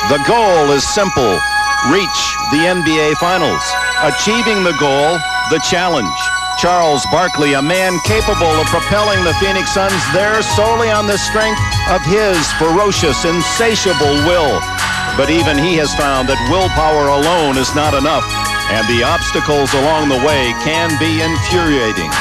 The goal is simple. Reach the NBA Finals. Achieving the goal, the challenge. Charles Barkley, a man capable of propelling the Phoenix Suns there solely on the strength of his ferocious, insatiable will. But even he has found that willpower alone is not enough, and the obstacles along the way can be infuriating.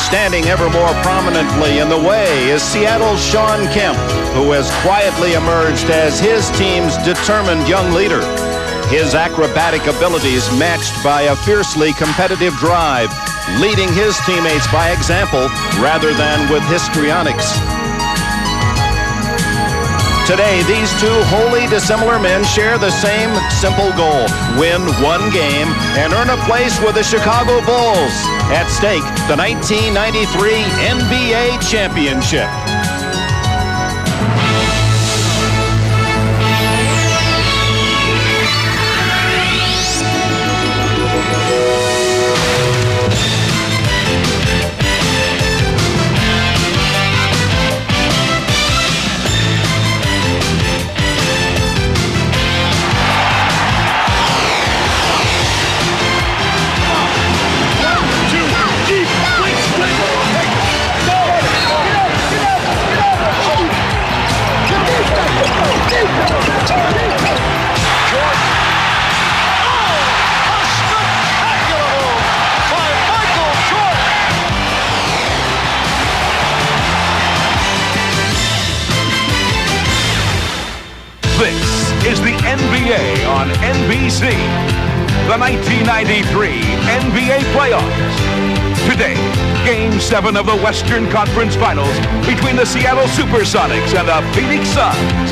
Standing ever more prominently in the way is Seattle's Shawn Kemp, who has quietly emerged as his team's determined young leader. His acrobatic abilities matched by a fiercely competitive drive, leading his teammates by example rather than with histrionics. Today, these two wholly dissimilar men share the same simple goal: win one game and earn a place with the Chicago Bulls. At stake, the 1993 NBA championship. This is the NBA on NBC. The 1993 NBA playoffs. Today, Game 7 of the Western Conference Finals between the Seattle SuperSonics and the Phoenix Suns.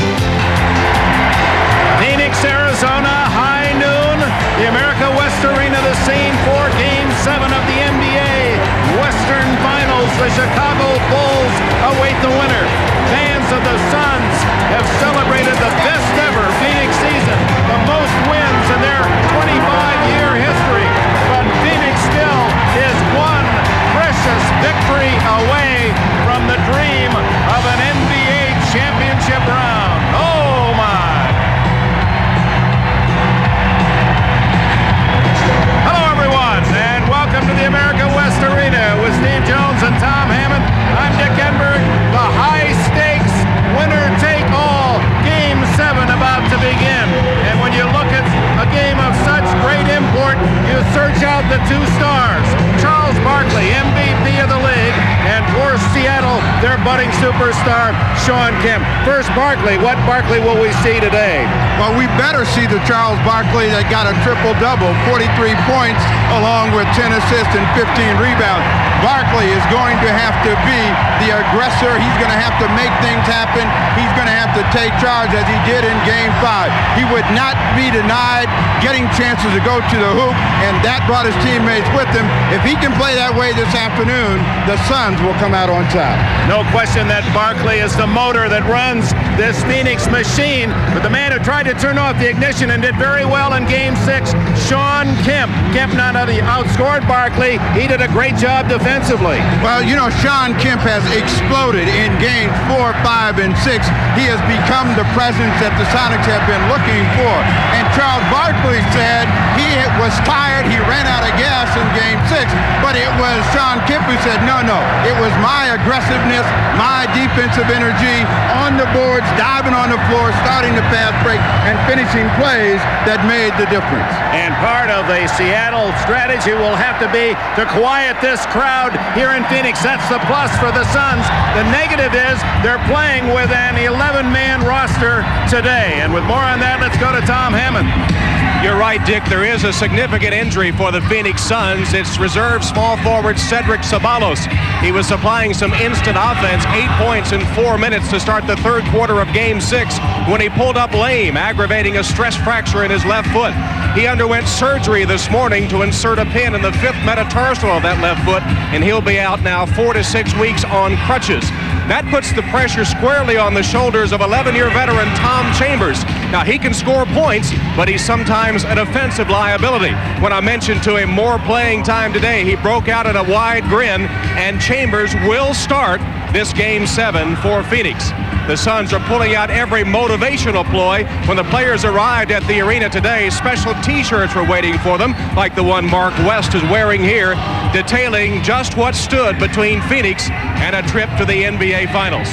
Phoenix, Arizona, high noon. The America West Arena, the scene for Game 7 of the NBA Western Finals. The Chicago Bulls await the winner. Fans of the Suns have celebrated the best ever Phoenix season, the most wins in their 25-year history. But Phoenix still is one precious victory away from the dream of an NBA championship round. Oh, my. Hello, everyone, and welcome to the America West Arena with Steve Jones and Tom Hammond. I'm Dick Enberg. The high-stakes winner-take-all Game 7 about to begin. And when you look at a game of such great import, you search out the two stars. Charles Barkley, MVP of the league, and for Seattle, their budding superstar, Shawn Kemp. First, Barkley. What Barkley will we see today? Well, we better see the Charles Barkley that got a triple-double, 43 points, along with 10 assists and 15 rebounds. Barkley is going to have to be the aggressor. He's going to have to make things happen. He's going to have to take charge as he did in Game 5. He would not be denied getting chances to go to the hoop, and that brought his teammates with him. If he can play that way this afternoon, the Suns will come out on top. No question that Barkley is the motor that runs this Phoenix machine, but the man who tried to turn off the ignition and did very well in Game 6, Shawn Kemp. Kemp not only outscored Barkley, he did a great job defensively. Well, you know, Shawn Kemp has exploded in Games 4, 5, and 6. He has become the presence that the Sonics have been looking for. And Charles Barkley said he was tired, he ran out of gas in Game 6, but it was Shawn Kemp who said, no, it was my aggressiveness, my defensive energy on the boards, diving on the floor, starting the fast break, and finishing plays that made the difference. And part of the Seattle strategy will have to be to quiet this crowd here in Phoenix. That's the plus for the Suns. The negative is they're playing with an 11-man roster today. And with more on that, let's go to Tom Hammond. You're right, Dick. There is a significant injury for the Phoenix Suns. It's reserve small forward Cedric Ceballos. He was supplying some instant offense, 8 points in 4 minutes to start the third quarter of Game 6 when he pulled up lame, aggravating a stress fracture in his left foot. He underwent surgery this morning to insert a pin in the 5th metatarsal of that left foot, and he'll be out now 4 to 6 weeks on crutches. That puts the pressure squarely on the shoulders of 11-year veteran Tom Chambers. Now, he can score points, but he's sometimes an offensive liability. When I mentioned to him more playing time today, he broke out in a wide grin, and Chambers will start this Game 7 for Phoenix. The Suns are pulling out every motivational ploy. When the players arrived at the arena today, special T-shirts were waiting for them, like the one Mark West is wearing here, detailing just what stood between Phoenix and a trip to the NBA Finals.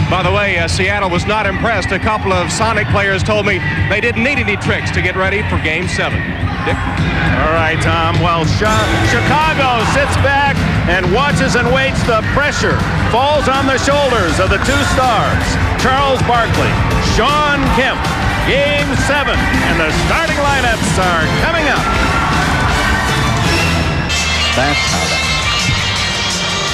By the way, Seattle was not impressed. A couple of Sonic players told me they didn't need any tricks to get ready for Game 7. Dick? All right, Tom. Well, Chicago sits back and watches and waits. The pressure falls on the shoulders of the two stars, Charles Barkley, Shawn Kemp. Game 7, and the starting lineups are coming up. That's how that.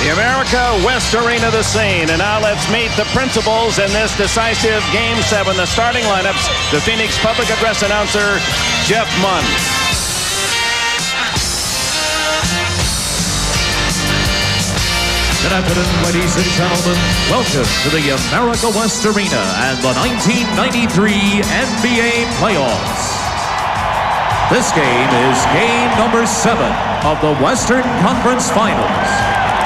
The America West Arena the scene, and now let's meet the principals in this decisive Game 7. The starting lineups, the Phoenix Public Address announcer, Jeff Munn. Good afternoon, ladies and gentlemen. Welcome to the America West Arena and the 1993 NBA playoffs. This game is game number 7 of the Western Conference Finals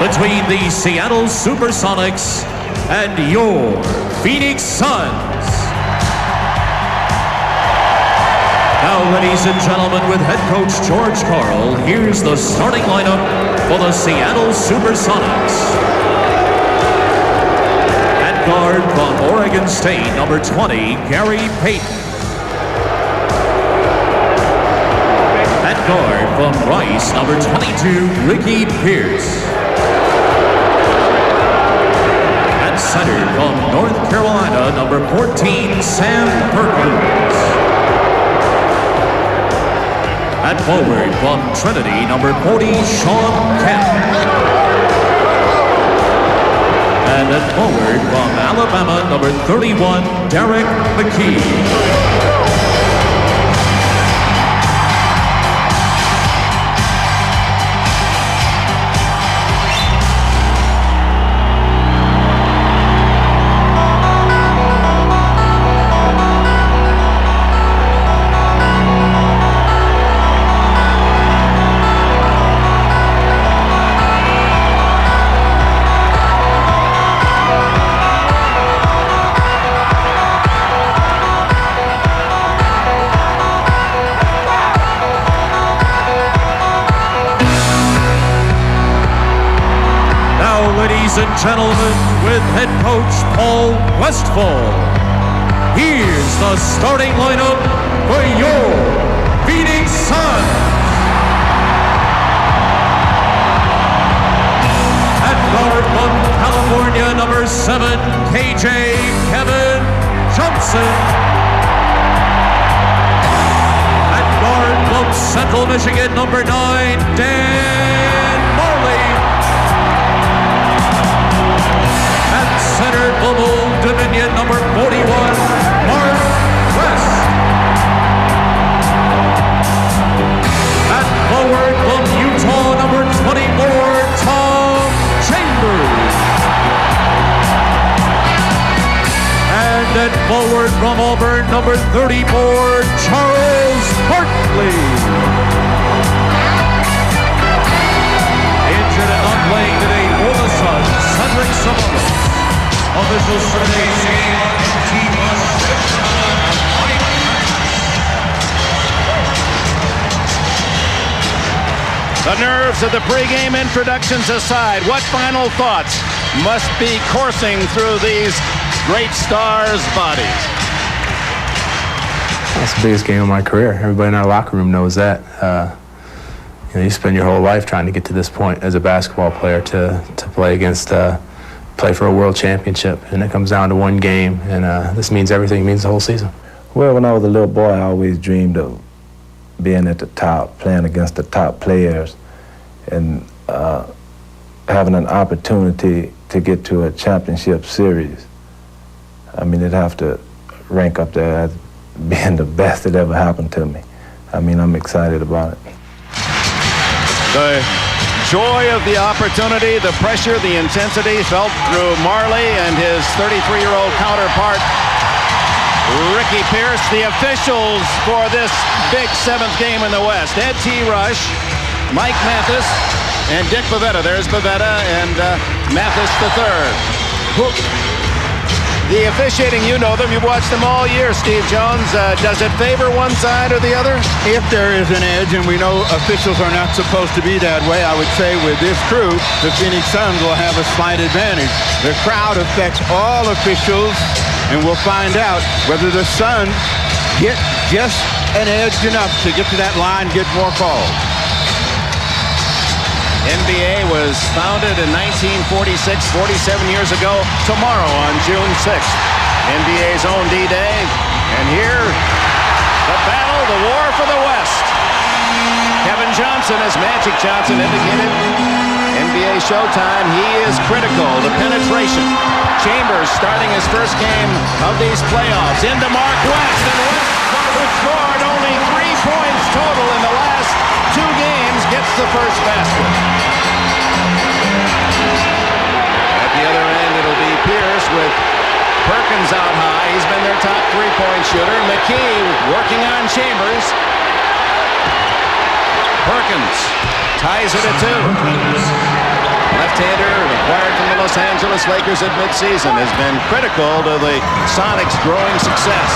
between the Seattle SuperSonics and your Phoenix Suns. Now, ladies and gentlemen, with head coach George Karl, here's the starting lineup for the Seattle SuperSonics. At guard from Oregon State, number 20, Gary Payton. At guard from Rice, number 22, Ricky Pierce. At center from North Carolina, number 14, Sam Perkins. At forward from Trinity, number 40, Shawn Kemp. And at forward from Alabama, number 31, Derek McKee. Ladies and gentlemen, with head coach Paul Westphal, here's the starting lineup for your Phoenix Suns. At guard from California, number 7, KJ Kevin Johnson. At guard from Central Michigan, number 9, Dan Marley. Center from Old Dominion, number 41, Mark West. At forward from Utah, number 24, Tom Chambers. And at forward from Auburn, number 34, Charles Barkley. Injured and not playing today for the Suns, Cedric Sabonis. Officials for today's game on TV. The nerves of the pregame introductions aside, what final thoughts must be coursing through these great stars' bodies? That's the biggest game of my career. Everybody in our locker room knows that. You spend your whole life trying to get to this point as a basketball player to play against. Play for a world championship, and it comes down to one game, and this means everything, means the whole season. Well, when I was a little boy, I always dreamed of being at the top, playing against the top players, and having an opportunity to get to a championship series. I mean, it'd have to rank up there as being the best that ever happened to me. I mean, I'm excited about it. The joy of the opportunity, the pressure, the intensity felt through Marley and his 33-year-old counterpart, Ricky Pierce. The officials for this big 7th game in the West: Ed T. Rush, Mike Mathis, and Dick Bavetta. There's Bavetta and Mathis III. The officiating, you know them. You've watched them all year, Steve Jones. Does it favor one side or the other? If there is an edge, and we know officials are not supposed to be that way, I would say with this crew, the Phoenix Suns will have a slight advantage. The crowd affects all officials, and we'll find out whether the Suns get just an edge enough to get to that line, get more calls. NBA was founded in 1946, 47 years ago, tomorrow on June 6th. NBA's own D-Day. And here, the battle, the war for the West. Kevin Johnson, as Magic Johnson indicated, NBA Showtime, he is critical. The penetration. Chambers starting his first game of these playoffs. Into Mark West, and West, who scored only 3 points total in the last 2 games, gets the first basket. At the other end, it'll be Pierce with Perkins out high. He's been their top 3-point shooter. McKee working on Chambers. Perkins ties it at 2. Left-hander acquired from the Los Angeles Lakers at midseason has been critical to the Sonics' growing success.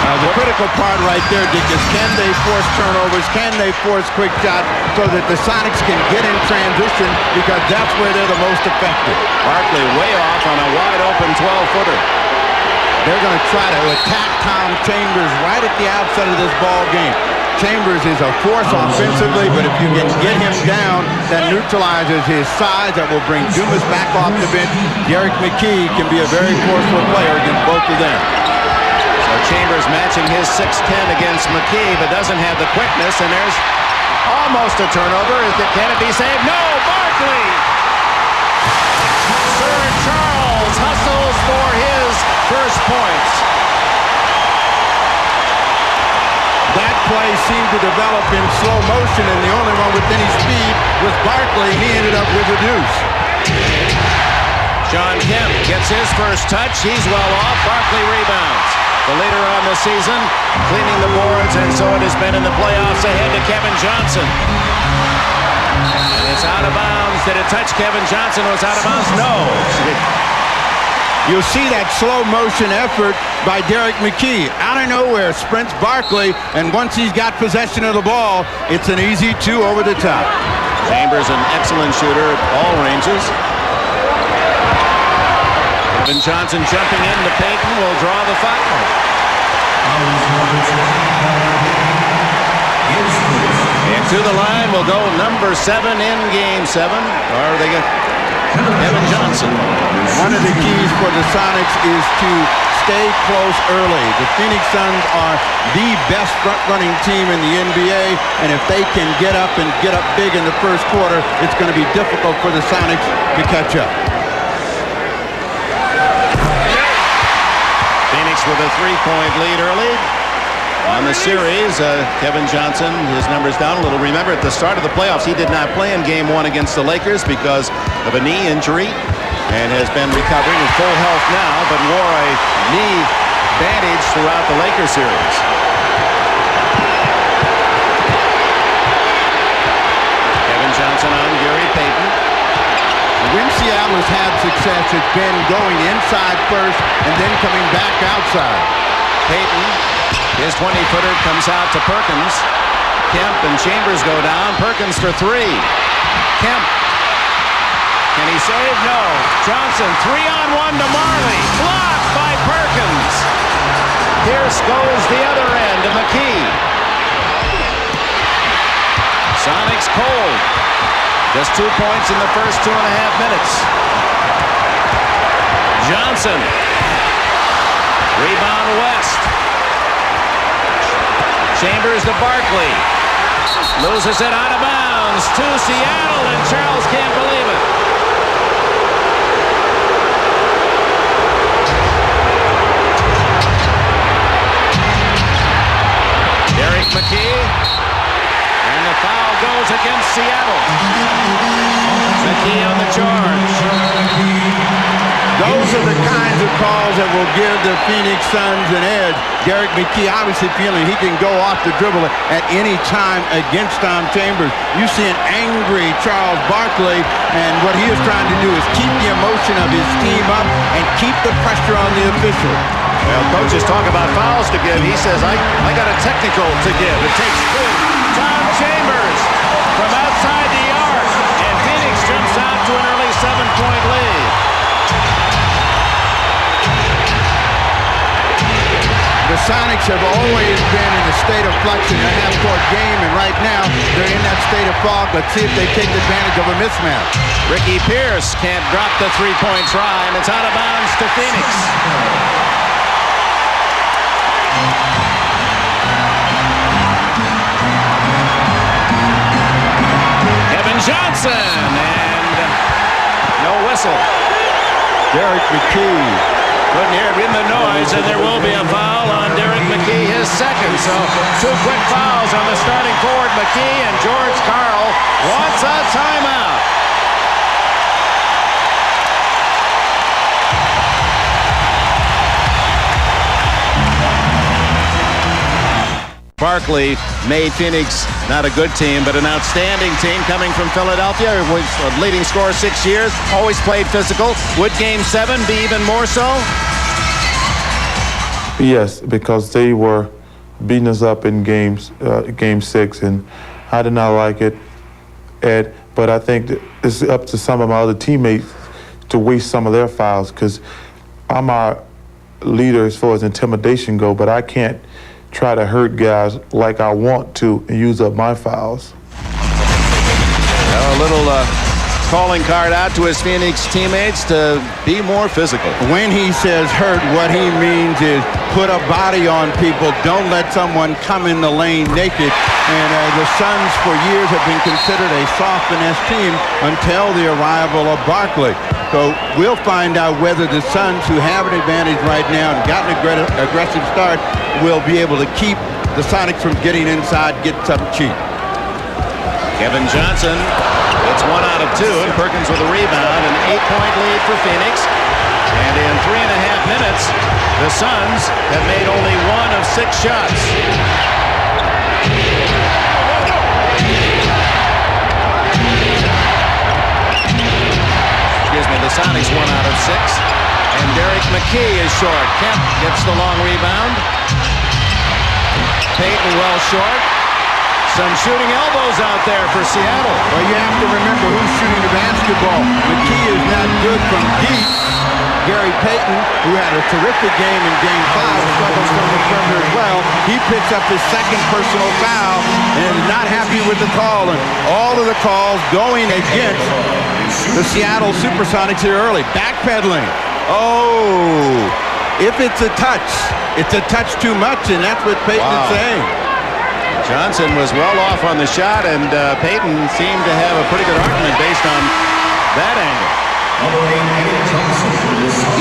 The critical part right there, Dick, is can they force turnovers? Can they force quick shots so that the Sonics can get in transition, because that's where they're the most effective. Barkley way off on a wide-open 12-footer. They're going to try to attack Tom Chambers right at the outset of this ball game. Chambers is a force offensively, but if you can get him down, that neutralizes his size. That will bring Dumas back off the bench. Derek McKee can be a very forceful player against both of them. So Chambers matching his 6'10 against McKee, but doesn't have the quickness, and there's almost a turnover. Can it be saved? No, Barkley! Sir Charles hustles for his first points. That play seemed to develop in slow motion, and the only one with any speed was Barkley. He ended up with a deuce. John Kemp gets his first touch. He's well off. Barkley rebounds. The leader on the season, cleaning the boards, and so it has been in the playoffs ahead to Kevin Johnson. And it's out of bounds. Did it touch Kevin Johnson? Was out of bounds? No. You'll see that slow motion effort by Derek McKee. Out of nowhere, sprints Barkley, and once he's got possession of the ball, it's an easy 2 over the top. Chambers, an excellent shooter at all ranges. Kevin Johnson jumping into Payton will draw the foul. And to the line will go number 7 in Game 7. Or they get Kevin Johnson. One of the keys for the Sonics is to stay close early. The Phoenix Suns are the best front-running team in the NBA, and if they can get up and get up big in the first quarter, it's going to be difficult for the Sonics to catch up. Phoenix with a 3-point lead early. On the series, Kevin Johnson, his numbers down a little. Remember, at the start of the playoffs, he did not play in Game 1 against the Lakers because of a knee injury and has been recovering in full health now, but wore a knee bandage throughout the Lakers series. Kevin Johnson on Gary Payton. When Seattle has had success, it's been going inside first and then coming back outside. Payton, his 20-footer comes out to Perkins. Kemp and Chambers go down. Perkins for 3. Kemp. Can he save? No. Johnson, 3-on-1 to Marley. Blocked by Perkins. Pierce goes the other end to McKee. Sonics cold. Just 2 points in the first 2.5 minutes. Johnson. Rebound West. Chambers to Barkley. Loses it out of bounds to Seattle, and Charles can't believe it. Derek McKee. And the foul goes against Seattle. McKee on the charge. Those are the kinds of calls that will give the Phoenix Suns an edge. Derek McKee obviously feeling he can go off the dribble at any time against Tom Chambers. You see an angry Charles Barkley, and what he is trying to do is keep the emotion of his team up and keep the pressure on the official. Well, coaches talk about fouls to give. He says, I got a technical to give. It takes two. Tom Chambers from outside the arc, and Phoenix jumps out to an early 7-point lead. The Sonics have always been in a state of flux in their half-court game, and right now they're in that state of fog. Let's see if they take advantage of a mismatch. Ricky Pierce can't drop the three-point try, and it's out of bounds to Phoenix. Kevin Johnson, and no whistle. Derek McKee. Couldn't hear it in the noise, and there will be a foul on Derek McKee, his second. So 2 quick fouls on the starting forward, McKee, and George Karl wants a timeout. Barkley made Phoenix not a good team, but an outstanding team coming from Philadelphia. Was a leading scorer 6 years, always played physical. Would Game 7 be even more so? Yes, because they were beating us up in Game 6, and I did not like it, Ed. But I think that it's up to some of my other teammates to waste some of their fouls, because I'm our leader as far as intimidation go, but I can't try to hurt guys like I want to and use up my fouls. A little calling card out to his Phoenix teammates to be more physical. When he says hurt, what he means is put a body on people. Don't let someone come in the lane naked. And the Suns for years have been considered a soft finesse team until the arrival of Barkley. So we'll find out whether the Suns, who have an advantage right now and got an aggressive start, will be able to keep the Sonics from getting inside, get something cheap. Kevin Johnson, it's 1 out of 2, and Perkins with a rebound, an 8-point lead for Phoenix. And in 3.5 minutes, the Suns have made only 1 of 6 shots. Excuse me, the Sonics 1 out of 6. And Derek McKee is short. Kemp gets the long rebound. Payton well short. Some shooting elbows out there for Seattle. Well, you have to remember who's shooting the basketball. McKee is not good from deep. Gary Payton, who had a terrific game in Game 5, struggled from the perimeter as well. He picks up his second personal foul and is not happy with the call. And all of the calls going against the Seattle SuperSonics here early. Backpedaling. Oh, if it's a touch too much, and that's what Payton is saying. Johnson was well off on the shot, and Payton seemed to have a pretty good argument based on that angle.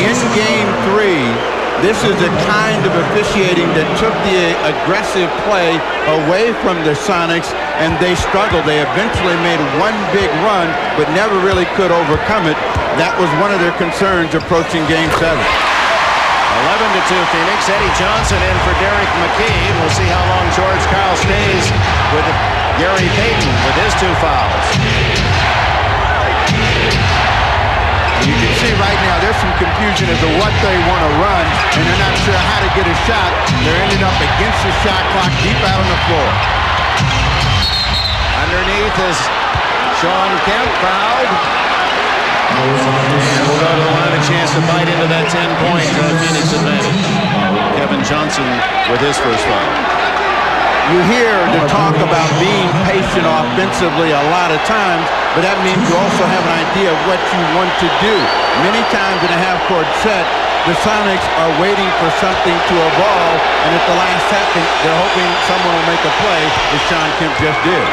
In Game 3, this is the kind of officiating that took the aggressive play away from the Sonics, and they struggled. They eventually made one big run, but never really could overcome it. That was one of their concerns approaching Game 7. 11-2 Phoenix. Eddie Johnson in for Derek McKee. We'll see how long George Karl stays with Gary Payton with his 2 fouls. You can see right now there's some confusion as to what they want to run, and they're not sure how to get a shot. They're ending up against the shot clock deep out on the floor. Underneath is Sean Kemp, fouled. And we'll go to the line, a chance to bite into that 10-point Phoenix advantage. Kevin Johnson with his first foul. You hear the talk about being patient offensively a lot of times, but that means you also have an idea of what you want to do. Many times in a half-court set, the Sonics are waiting for something to evolve, and at the last second, they're hoping someone will make a play, as Sean Kemp just did.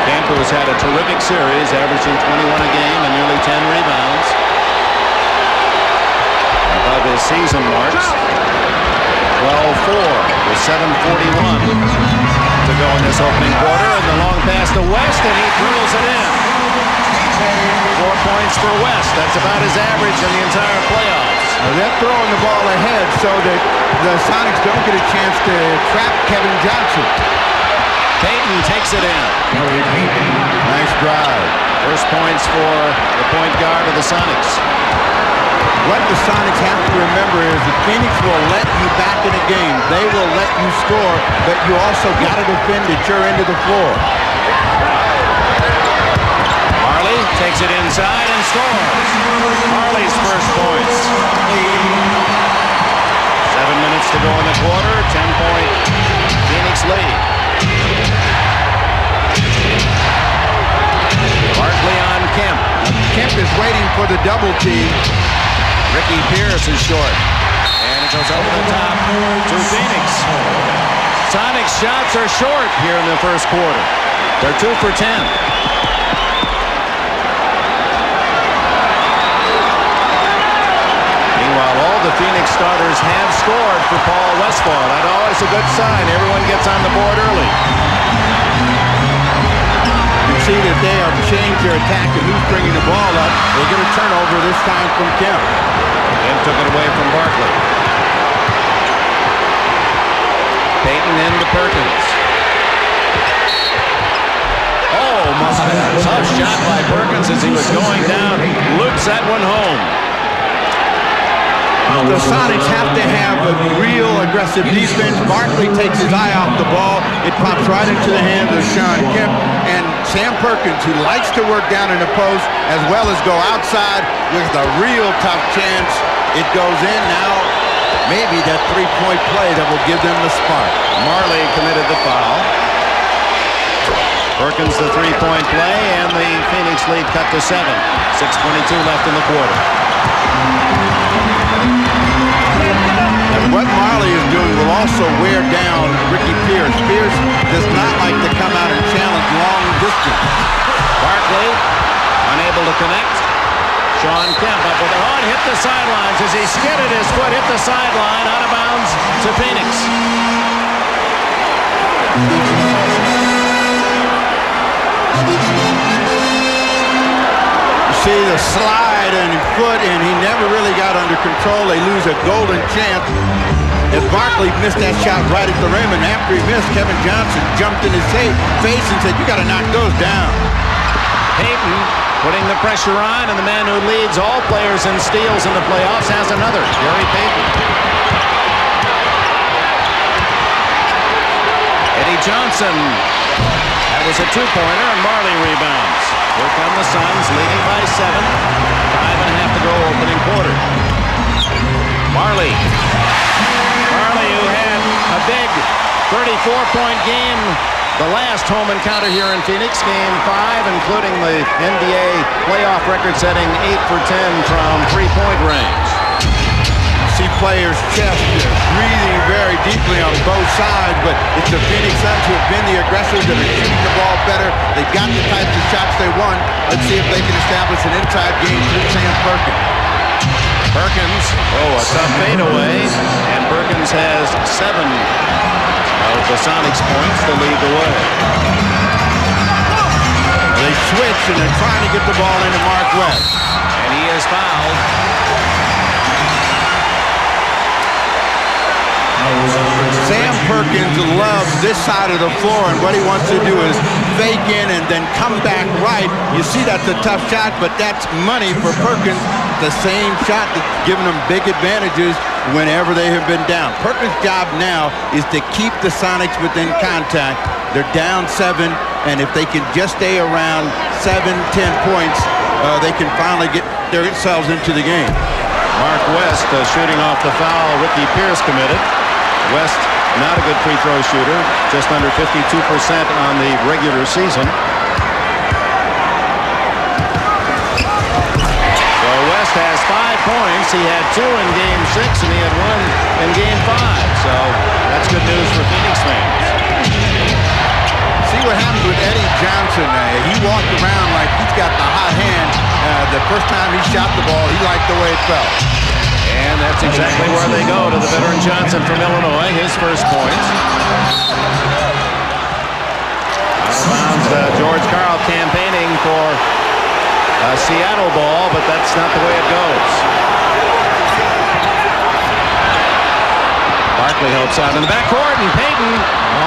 Kemp, who has had a terrific series, averaging 21 a game and nearly 10 rebounds. Above his season marks. 12-4 with 7:41 to go in this opening quarter. And the long pass to West, and he drills it in. 4 points for West. That's about his average in the entire playoffs. They're throwing the ball ahead so that the Sonics don't get a chance to trap Kevin Johnson. Payton takes it in. Nice drive. First points for the point guard of the Sonics. What the Sonics have to remember is that Phoenix will let you back in a game. They will let you score, but you also got to defend at your end of the floor. Marley takes it inside and scores. Marley's first points. 7 minutes to go in the quarter. 10-point Phoenix lead. Barkley on Kemp. Kemp is waiting for the double team. Ricky Pierce is short. And it goes over the top to Phoenix. Sonics shots are short here in the first quarter. They're 2 for 10. Meanwhile, all the Phoenix starters have scored for Paul Westphal. That's always a good sign. Everyone gets on the board early. You see that they have changed their attack and who's bringing the ball up. They get a turnover this time from Kemp. Kemp took it away from Barkley. Payton into Perkins. Oh, tough shot by Perkins as he was going down. Loops that one home. The Sonics have to have a real aggressive defense. Barkley takes his eye off the ball. It pops right into the hands of Sean Kemp. And Sam Perkins, who likes to work down in the post as well as go outside with a real tough chance. It goes in now. Maybe that three-point play that will give them the spark. Marley committed the foul. Perkins the three-point play, and the Phoenix lead cut to 7. 6:22 left in the quarter. And what Marley is doing will also wear down Ricky Pierce. Pierce does not like to come out and challenge long distance. Barkley unable to connect. Sean Kemp up with it on, hit the sidelines as he skidded his foot, hit the sideline, out of bounds to Phoenix. You see the slide and foot, and he never really got under control. They lose a golden chance. As Barkley missed that shot right at the rim, and after he missed, Kevin Johnson jumped in his face and said, "You got to knock those down." Payton putting the pressure on, and the man who leads all players in steals in the playoffs has another, Gary Payton. Eddie Johnson. That was a two-pointer, and Marley rebounds. Here come the Suns, leading by 7. 5.5 to go, opening quarter. Marley, who had a big 34-point game the last home encounter here in Phoenix, Game 5, including the NBA playoff record-setting 8 for 10 from three-point range. See players' chest breathing very deeply on both sides, but it's the Phoenix Suns who have been the aggressors that are shooting the ball better. They've got the types of shots they want. Let's see if they can establish an inside game through Sam Perkins. Perkins, a tough fadeaway, and Perkins has 7 of the Sonics points to lead the way. They switch, and they're trying to get the ball into Mark West. And he is fouled. Sam Perkins loves this side of the floor, and what he wants to do is fake in and then come back right. You see that's a tough shot, but that's money for Perkins. The same shot that's given them big advantages whenever they have been down. Perkins' job now is to keep the Sonics within contact. They're down 7, and if they can just stay around 7, 10 points, they can finally get themselves into the game. Mark West shooting off the foul Ricky Pierce committed. West, not a good free throw shooter, just under 52% on the regular season. So West has 5 points. He had 2 in Game 6, and he had 1 in Game 5. So that's good news for Phoenix fans. See what happens with Eddie Johnson. He walked around like he's got the hot hand. The first time he shot the ball, he liked the way it felt. And that's exactly where they go, to the veteran Johnson from Illinois, his first points. Out of bounds, George Karl campaigning for Seattle ball, but that's not the way it goes. Barkley helps out in the backcourt, and Payton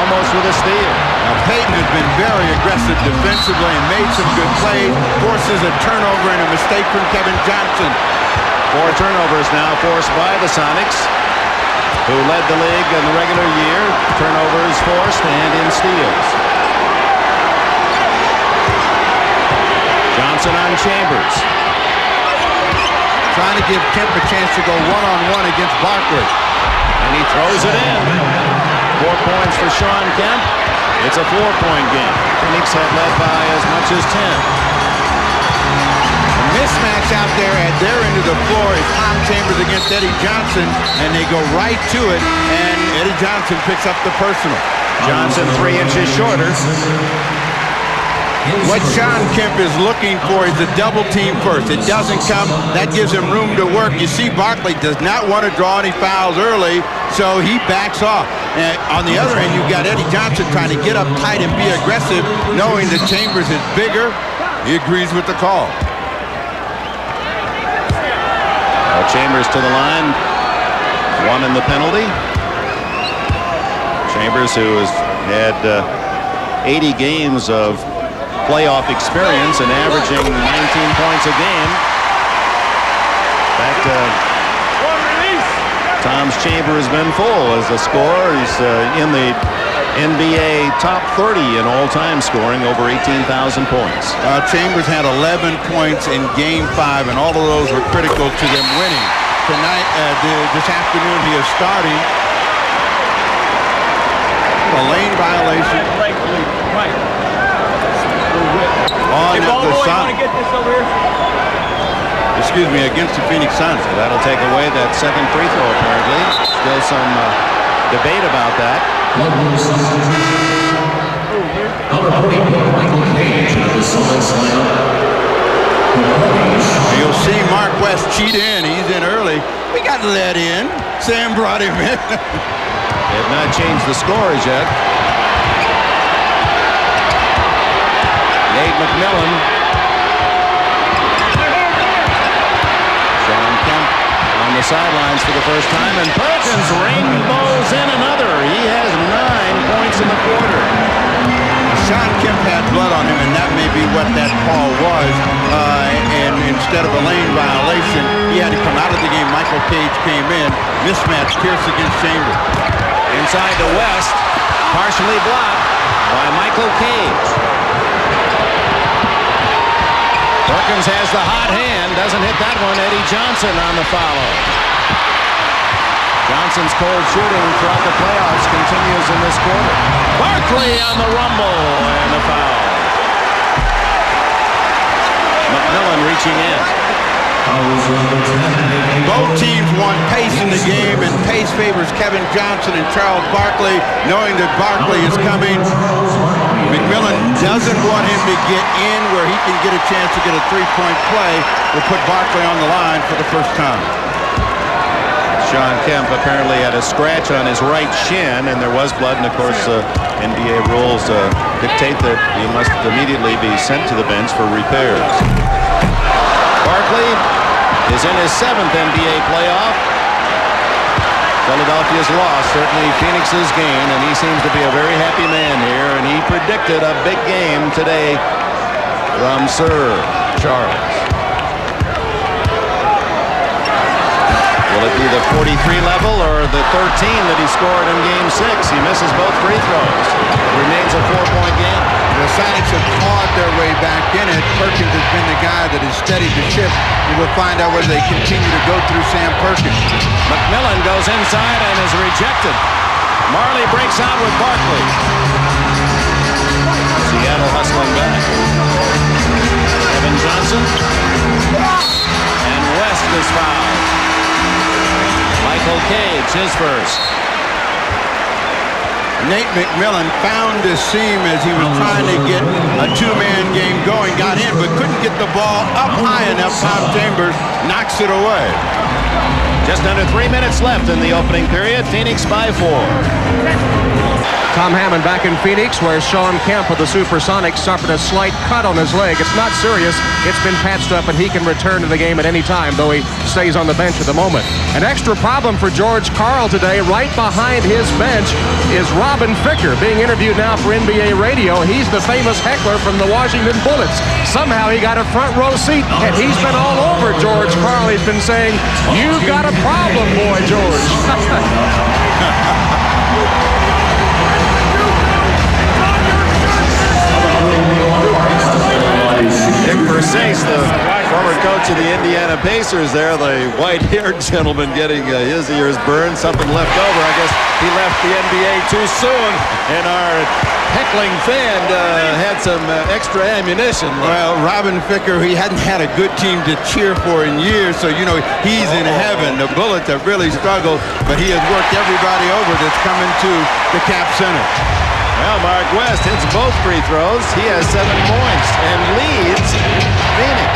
almost with a steal. Now, Payton has been very aggressive defensively and made some good plays, forces a turnover and a mistake from Kevin Johnson. 4 turnovers now forced by the Sonics, who led the league in the regular year. Turnovers forced and in steals. Johnson on Chambers. Trying to give Kemp a chance to go one-on-one against Barkley. And he throws it in. 4 points for Sean Kemp. It's a 4-point game. Phoenix had led by as much as 10. Mismatch out there at their end of the floor is Tom Chambers against Eddie Johnson, and they go right to it, and Eddie Johnson picks up the personal. Johnson 3 inches shorter. What Sean Kemp is looking for is a double team first. It doesn't come. That gives him room to work. You see Barkley does not want to draw any fouls early, so he backs off. And on the other end, you've got Eddie Johnson trying to get up tight and be aggressive, knowing that Chambers is bigger. He agrees with the call. Chambers to the line, 1 in the penalty. Chambers, who has had 80 games of playoff experience and averaging 19 points a game. That Tom's chamber has been full as a scorer. He's in the NBA top 30 in all-time scoring, over 18,000 points. Chambers had 11 points in Game 5, and all of those were critical to them winning. Tonight, this afternoon, he is starting. A lane violation. On the Sonics. Excuse me, against the Phoenix Suns. So that'll take away that second free throw, apparently. Still some debate about that. You'll see Mark West cheat in. He's in early. We got let in. Sam brought him in. They have not changed the scores yet. Nate McMillan. Sean Kemp on the sidelines for the first time, and Perkins rainbows in another. He has 9 points in the quarter. Sean Kemp had blood on him, and that may be what that call was. And instead of a lane violation, he had to come out of the game. Michael Cage came in. Mismatch, Pierce against Chambers. Inside to West, partially blocked by Michael Cage. Perkins has the hot hand, doesn't hit that one. Eddie Johnson on the follow. Johnson's cold shooting throughout the playoffs continues in this quarter. Barkley on the rumble and the foul. McMillan reaching in. Both teams want pace in the game, and pace favors Kevin Johnson and Charles Barkley, knowing that Barkley is coming. McMillan doesn't want him to get in where he can get a chance to get a three-point play. Will put Barkley on the line for the first time. Sean Kemp apparently had a scratch on his right shin, and there was blood, and of course NBA rules dictate that he must immediately be sent to the bench for repairs. Barkley is in his 7th NBA playoff. Philadelphia's loss, certainly Phoenix's gain, and he seems to be a very happy man here, and he predicted a big game today from Sir Charles. Will it be the 43 level or the 13 that he scored in Game 6? He misses both free throws. It remains a 4-point game. The Sonics have clawed their way back in it. Perkins has been the guy that has steadied the ship. And we'll find out whether they continue to go through Sam Perkins. McMillan goes inside and is rejected. Marley breaks out with Barkley. Seattle hustling back. Kevin Johnson. And West is fouled. Michael Cage, his first. Nate McMillan found the seam as he was trying to get a two-man game going. Got in, but couldn't get the ball up high enough. Tom Chambers knocks it away. Just under 3 minutes left in the opening period. Phoenix by 4. Tom Hammond back in Phoenix, where Sean Kemp of the SuperSonics suffered a slight cut on his leg. It's not serious. It's been patched up, and he can return to the game at any time, though he stays on the bench at the moment. An extra problem for George Karl today. Right behind his bench is Robin Ficker, being interviewed now for NBA radio. He's the famous heckler from the Washington Bullets. Somehow he got a front row seat, and he's been all over George Karl. He's been saying, "You've got a problem, boy, George." Dick Versace, the former coach of the Indiana Pacers there, the white-haired gentleman getting his ears burned, something left over. I guess he left the NBA too soon, and our heckling fan had some extra ammunition. Well, Robin Ficker, he hadn't had a good team to cheer for in years, so, you know, he's in heaven. The Bullets have really struggled, but he has worked everybody over that's coming to the Cap Center. Well, Mark West hits both free throws. He has 7 points and leads Phoenix.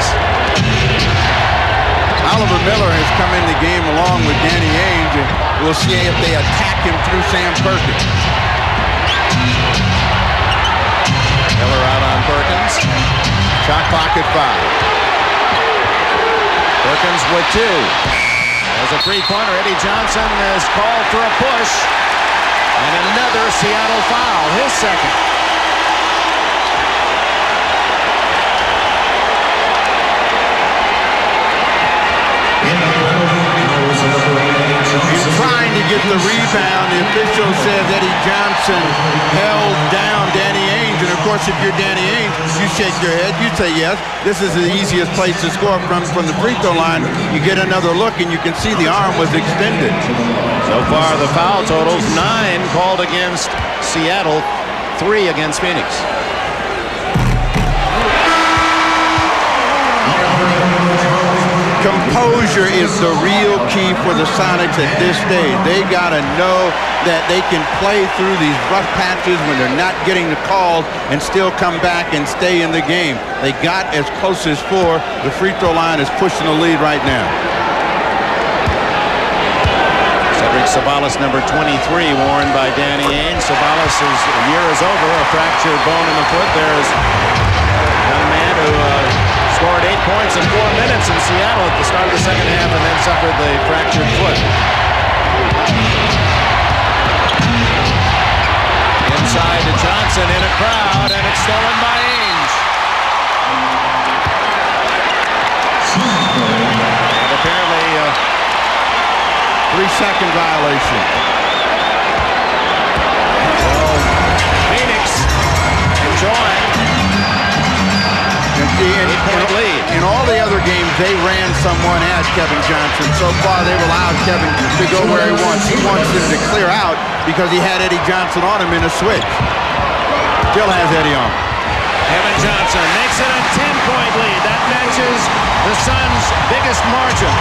Oliver Miller has come in the game along with Danny Ainge, and we'll see if they attack him through Sam Perkins. Miller out on Perkins. Shot clock at 5. Perkins with 2. There's a three-pointer. Eddie Johnson is called for a push. And another Seattle foul, his second. He's trying to get the rebound. The official says Eddie Johnson held down Danny Ainge. And of course, if you're Danny Ainge, you shake your head. You say yes. This is the easiest place to score from the free throw line. You get another look, and you can see the arm was extended. So far, the foul totals 9 called against Seattle, 3 against Phoenix. Composure is the real key for the Sonics at this stage. They got to know that they can play through these rough patches when they're not getting the calls and still come back and stay in the game. They got as close as 4. The free throw line is pushing the lead right now. Cedric Sabalas, number 23, worn by Danny Ainge. Sabalas' year is over, a fractured bone in the foot. There's a young man who scored 8 points in 4 minutes in Seattle at the start of the second half and then suffered the fractured foot. Inside to Johnson in a crowd, and it's stolen by Ainge. And apparently 3-second violation. So Phoenix enjoying in all the other games, they ran someone at Kevin Johnson. So far, they've allowed Kevin to go where he wants. He wants him to clear out because he had Eddie Johnson on him in a switch. Still has Eddie on. Kevin Johnson makes it a 10-point lead. That matches the Suns' biggest margin.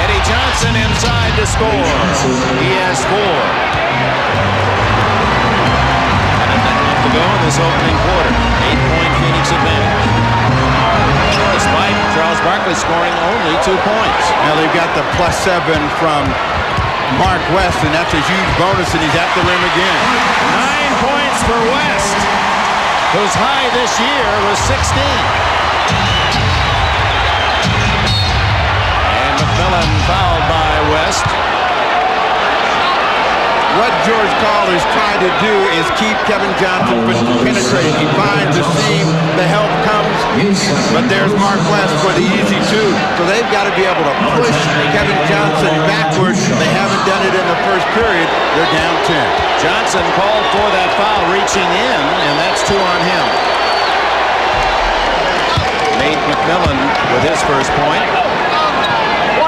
Eddie Johnson inside to score. He has 4. And a minute to go in this opening quarter. 8-point Phoenix advantage. Despite Charles Barkley scoring only 2 points. Now they've got the +7 from Mark West, and that's a huge bonus, and he's at the rim again. 9 points for West, whose high this year was 16. McMillan fouled by West. What George Karl is trying to do is keep Kevin Johnson from penetrating. He finds the seam, the help comes, but there's Mark West for the easy 2. So they've got to be able to push Kevin Johnson backwards. They haven't done it in the first period. They're down 10. Johnson called for that foul, reaching in, and that's 2 on him. Nate McMillan with his first point.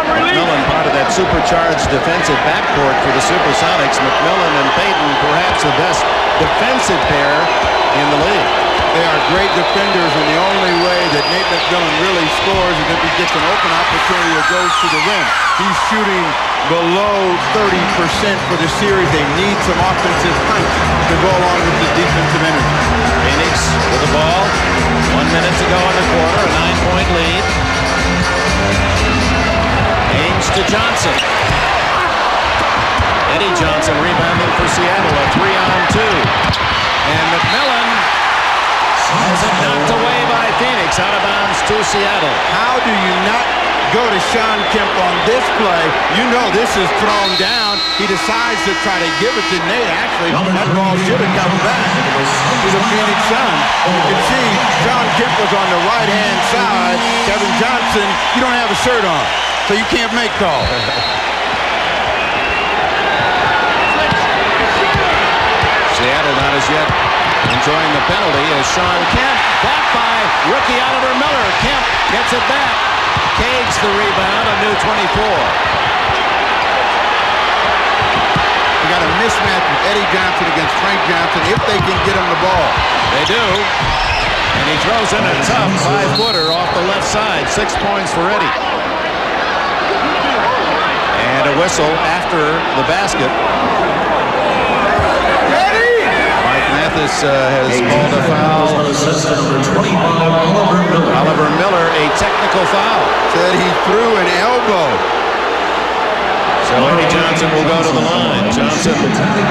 McMillan, part of that supercharged defensive backcourt for the SuperSonics. McMillan and Payton, perhaps the best defensive pair in the league. They are great defenders, and the only way that Nate McMillan really scores is if he gets an open opportunity or goes to the rim. He's shooting below 30% for the series. They need some offensive punch to go along with the defensive energy. Phoenix with the ball. 1 minute to go in the quarter, a 9-point lead. to Johnson. Eddie Johnson rebounding for Seattle, a 3-on-2. And McMillan has it knocked away by Phoenix, out of bounds to Seattle. How do you not go to Sean Kemp on this play? You know this is thrown down. He decides to try to give it to Nate. Actually, that ball should have come back to the Phoenix Suns. You can see Sean Kemp was on the right-hand side. Kevin Johnson, you don't have a shirt on, so you can't make calls. Seattle not as yet enjoying the penalty as Sean Kemp, backed by rookie Oliver Miller. Kemp gets it back. Cage the rebound, a new 24. You got a mismatch with Eddie Johnson against Frank Johnson if they can get him the ball. They do. And he throws in a tough 5-footer off the left side. 6 points for Eddie. And a whistle after the basket. Mathis has called a foul. Oliver Miller, a technical foul. Said he threw an elbow. So Eddie Johnson will go to the line. Johnson,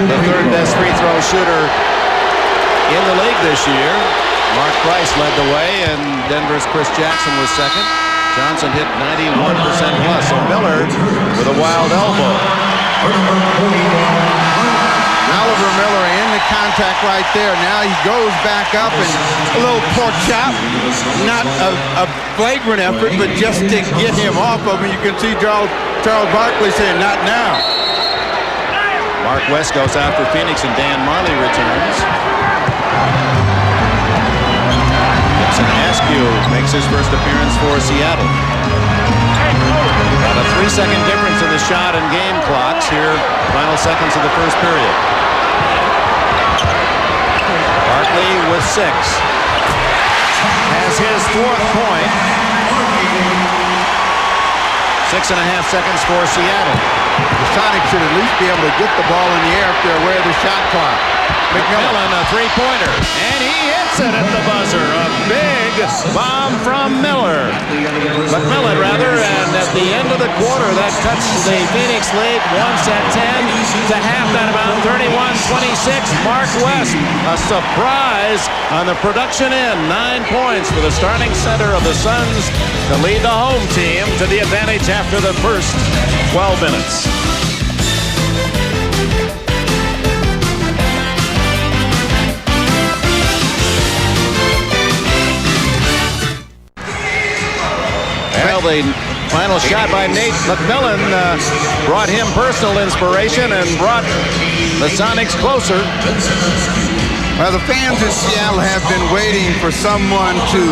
the third best free throw shooter in the league this year. Mark Price led the way, and Denver's Chris Jackson was second. Johnson hit 91% plus. So Miller with a wild elbow. Oliver Miller in the contact right there. Now he goes back up and a little pork chop. Not a flagrant effort, but just to get him off of him. You can see Charles Barkley saying, not now. Mark West goes out for Phoenix, and Dan Marley returns. Gibson Askew makes his first appearance for Seattle. About a 3-second difference in the shot and game clocks here. Final seconds of the first period. Barkley with 6. Has his 4th point. 6.5 seconds for Seattle. The Sonics should at least be able to get the ball in the air if they're aware of the shot clock. McMillan, a 3-pointer, and he hits it at the buzzer. A big bomb from Miller. McMillan, rather, and at the end of the quarter, that cuts the Phoenix lead once at 10 to halftime, about 31-26. Mark West, a surprise on the production end. 9 points for the starting center of the Suns to lead the home team to the advantage after the first 12 minutes. Well, the final shot by Nate McMillan brought him personal inspiration and brought the Sonics closer. Well, the fans in Seattle have been waiting for someone to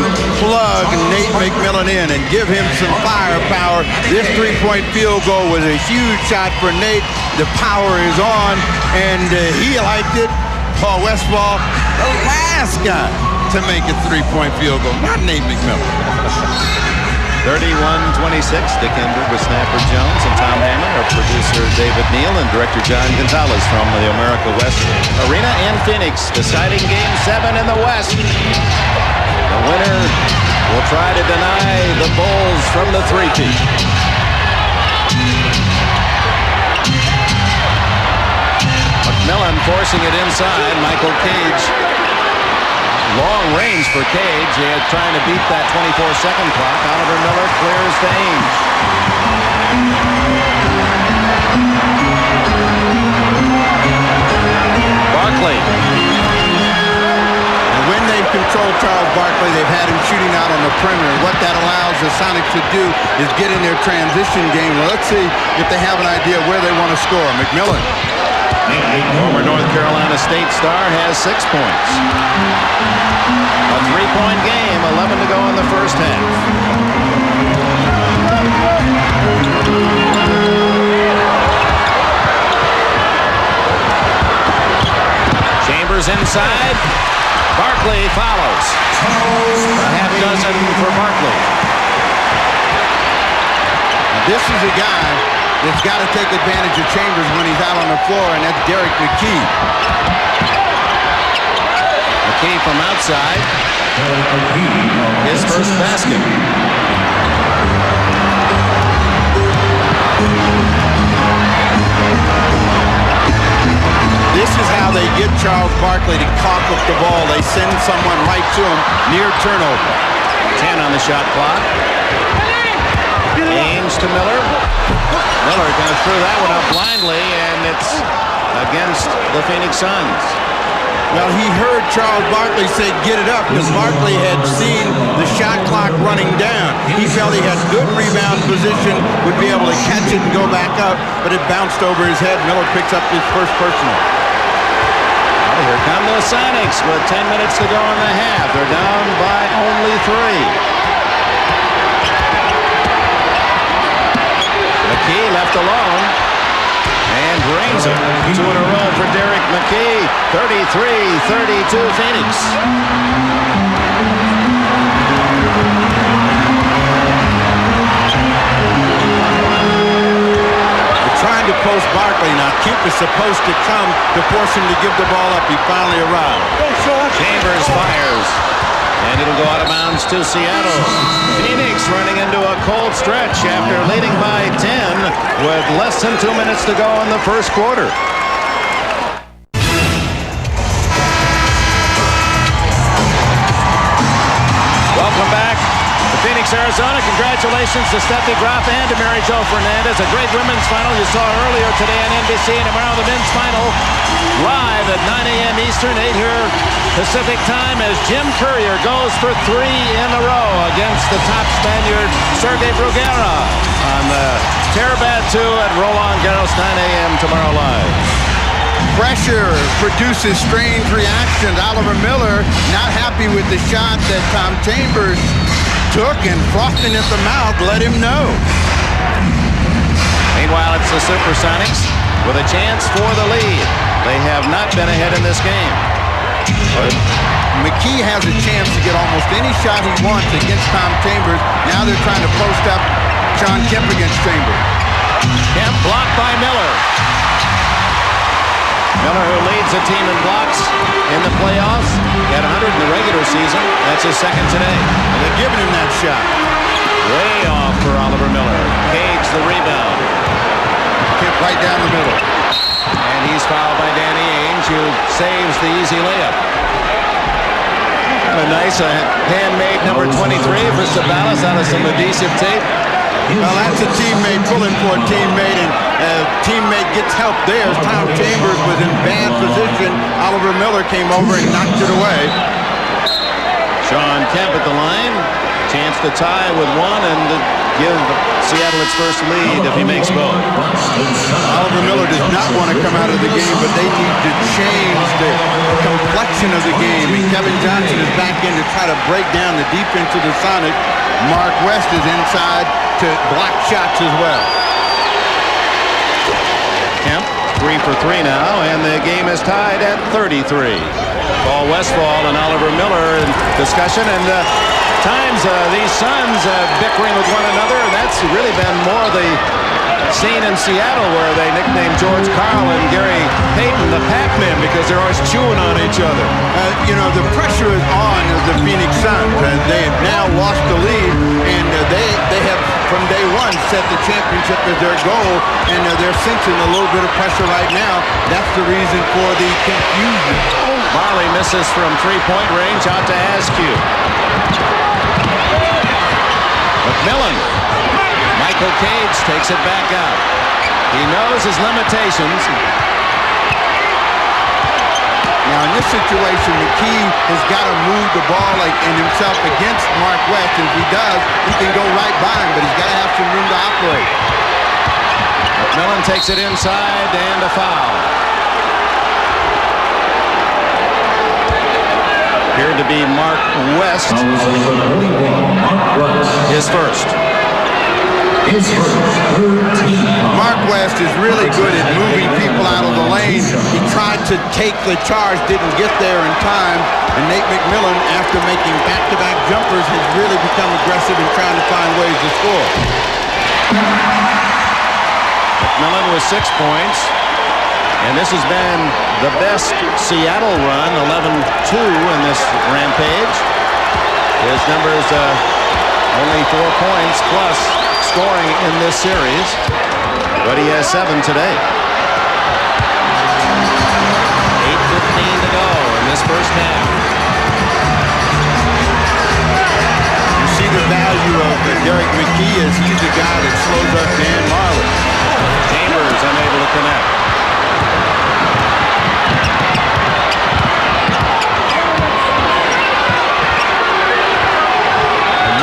plug Nate McMillan in and give him some firepower. This 3-point field goal was a huge shot for Nate. The power is on, and he liked it. Paul Westphal, the last guy to make a 3-point field goal, not Nate McMillan. 31-26, Dick Enberg with Snapper Jones and Tom Hammond, our producer David Neal, and director John Gonzalez from the America West Arena in Phoenix, deciding Game 7 in the West. The winner will try to deny the Bulls from the three-peat. McMillan forcing it inside. Michael Cage. Long range for Cage. He had trying to beat that 24-second clock. Oliver Miller clears to Ainge. Barkley. And when they've controlled Charles Barkley, they've had him shooting out on the perimeter. What that allows the Sonics to do is get in their transition game. Well, let's see if they have an idea where they want to score. McMillan. Former North Carolina State star has 6 points. A 3-point game, 11 to go in the first half. Chambers inside. Barkley follows. A half dozen for Barkley. Now, this is a guy that's got to take advantage of Chambers when he's out on the floor, and that's Derek McKee. McKee from outside. His first basket. This is how they get Charles Barkley to cough up the ball. They send someone right to him near turnover. 10 on the shot clock. Ames to Miller. Miller kind of threw that one up blindly, and it's against the Phoenix Suns. Well, he heard Charles Barkley say, get it up, because Barkley had seen the shot clock running down. He felt he had good rebound position, would be able to catch it and go back up, but it bounced over his head. Miller picks up his first personal. Well, here come the Sonics with 10 minutes to go in the half. They're down by only 3. McKee left alone and brings it. 2 in a row for Derek McKee. 33-32 Phoenix. They're trying to post Barkley now. Kemp is supposed to come to force him to give the ball up. He finally arrived. Chambers fires. And it'll go out of bounds to Seattle. Phoenix running into a cold stretch after leading by 10 with less than 2 minutes to go in the first quarter. Welcome back to Phoenix, Arizona. Congratulations to Steffi Graf and to Mary Jo Fernandez. A great women's final you saw earlier today on NBC. And tomorrow the men's final live at 9 a.m. Eastern, 8 here Pacific time, as Jim Courier goes for 3 in a row against the top Spaniard Sergei Bruguera on the Terabad 2 at Roland Garros, 9 a.m. tomorrow live. Pressure produces strange reactions. Oliver Miller not happy with the shot that Tom Chambers took, and frosting at the mouth let him know. Meanwhile, it's the SuperSonics with a chance for the lead. They have not been ahead in this game. But McKee has a chance to get almost any shot he wants against Tom Chambers. Now they're trying to post up Sean Kemp against Chambers. Kemp blocked by Miller. Miller, who leads the team in blocks in the playoffs, had 100 in the regular season. That's his second today. And they're giving him that shot. Way off for Oliver Miller. Cage the rebound. Kemp right down the middle. And he's fouled by Danny Ainge, who saves the easy layup. Kind of nice, handmade number 23 for Sabalas out of some adhesive tape. Well, that's a teammate pulling for a teammate, and a teammate gets help there. Tom Chambers was in bad position. Oliver Miller came over and knocked it away. Sean Kemp at the line. Chance to tie with 1 and to give Seattle its first lead if he makes both. Oliver Miller does not want to come out of the game, but they need to change the complexion of the game. And Kevin Johnson is back in to try to break down the defense of the Sonics. Mark West is inside to block shots as well. Kemp 3 for 3 now, and the game is tied at 33. Paul Westphal and Oliver Miller in discussion, and times these Suns bickering with one another. That's really been more the scene in Seattle, where they nicknamed George Karl and Gary Payton the Pac-Man because they're always chewing on each other. You know, the pressure is on the Phoenix Suns. They have now lost the lead, and they have from day one set the championship as their goal, and they're sensing a little bit of pressure right now. That's the reason for the confusion. Marley misses from three-point range out to Askew. McMillan. Michael Cage takes it back out. He knows his limitations. Now in this situation, McKee has got to move the ball and himself against Mark West. And if he does, he can go right by him, but he's got to have some room to operate. McMillan takes it inside and a foul. Appeared to be Mark West. His first. Mark West is really good at moving people out of the lane. He tried to take the charge, didn't get there in time. And Nate McMillan, after making back-to-back jumpers, has really become aggressive in trying to find ways to score. McMillan with 6 points. And this has been the best Seattle run, 11-2 in this rampage. His numbers only 4 points plus scoring in this series. but he has 7 today. 8:15 to go in this first half. You see the value of Derek McKee as he's the guy that slows up Dan Marley. Chambers unable to connect.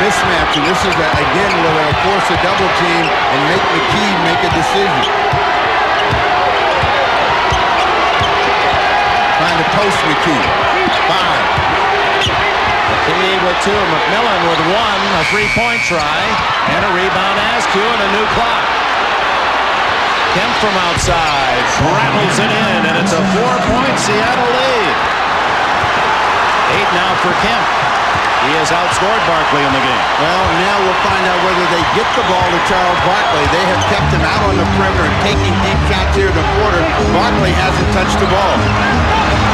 Mismatch, and this is again where they'll force a double team and make McKee make a decision. Trying to post McKee. 5. McKee with 2, McMillan with 1, a three-point try, and a rebound. Askew and a new clock. Kemp from outside rattles it in, and it's a 4-point Seattle lead. 8 now for Kemp. He has outscored Barkley in the game. Well, now we'll find out whether they get the ball to Charles Barkley. They have kept him out on the perimeter and taking deep shots here in the quarter. Barkley hasn't touched the ball.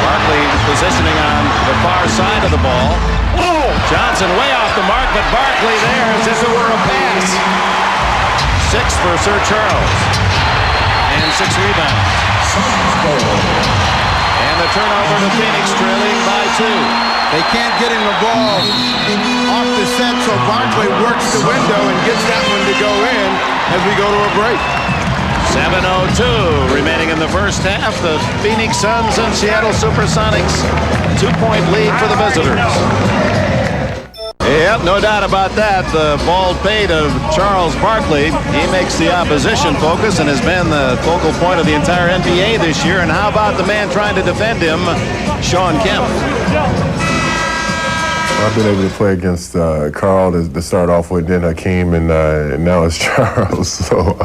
Barkley positioning on the far side of the ball. Oh! Johnson way off the mark, but Barkley there as if it were a pass. 6 for Sir Charles. And 6 rebounds. And the turnover to Phoenix, trailing by 2. They can't get him the ball off the set, so Barkley works the window and gets that one to go in as we go to a break. 7:02 remaining in the first half. The Phoenix Suns and Seattle SuperSonics 2-point lead for the visitors. Yep, no doubt about that. The bald pate of Charles Barkley. He makes the opposition focus and has been the focal point of the entire NBA this year. And how about the man trying to defend him, Sean Kemp? I've been able to play against Carl to start off with, then Hakeem, and now it's Charles. So,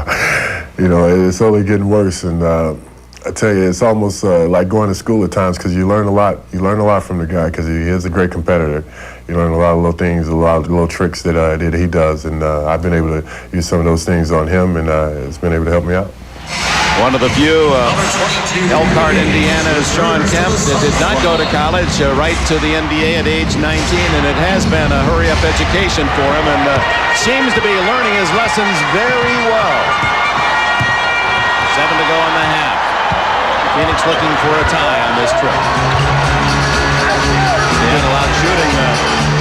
it's only getting worse. And I tell you, it's almost like going to school at times because you learn a lot. You learn a lot from the guy because he is a great competitor. You learn a lot of little things, a lot of little tricks that he does. And I've been able to use some of those things on him, and it's been able to help me out. One of the few Elkhart, Indiana's Sean Kemp that did not go to college, right to the NBA at age 19, and it has been a hurry-up education for him, and seems to be learning his lessons very well. 7 to go in the half. Phoenix looking for a tie on this trip. Seattle out shooting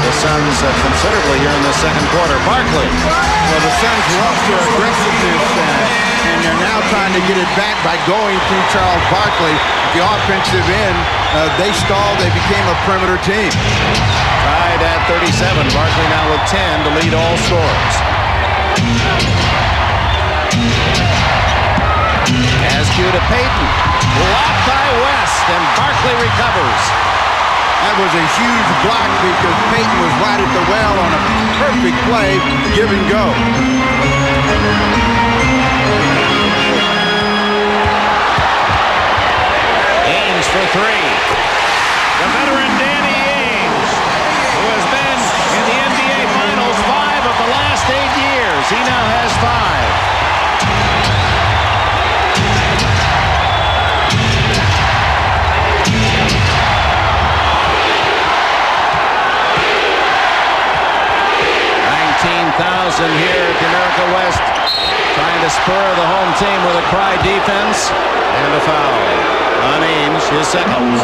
the Suns considerably here in the second quarter. Barkley. Well, the Suns lost their aggressiveness, and they're now trying to get it back by going through Charles Barkley. The offensive end, they stalled. They became a perimeter team. Tied at 37. Barkley now with 10 to lead all scorers. Askew to Payton. Blocked by West, and Barkley recovers. That was a huge block because Payton was right at the well on a perfect play, give and go. Ainge for 3. The veteran Danny Ainge, who has been in the NBA Finals 5 of the last 8 years. He now has 5. Here at the America West, trying to spur the home team with a cry defense and a foul on Ainge, his second.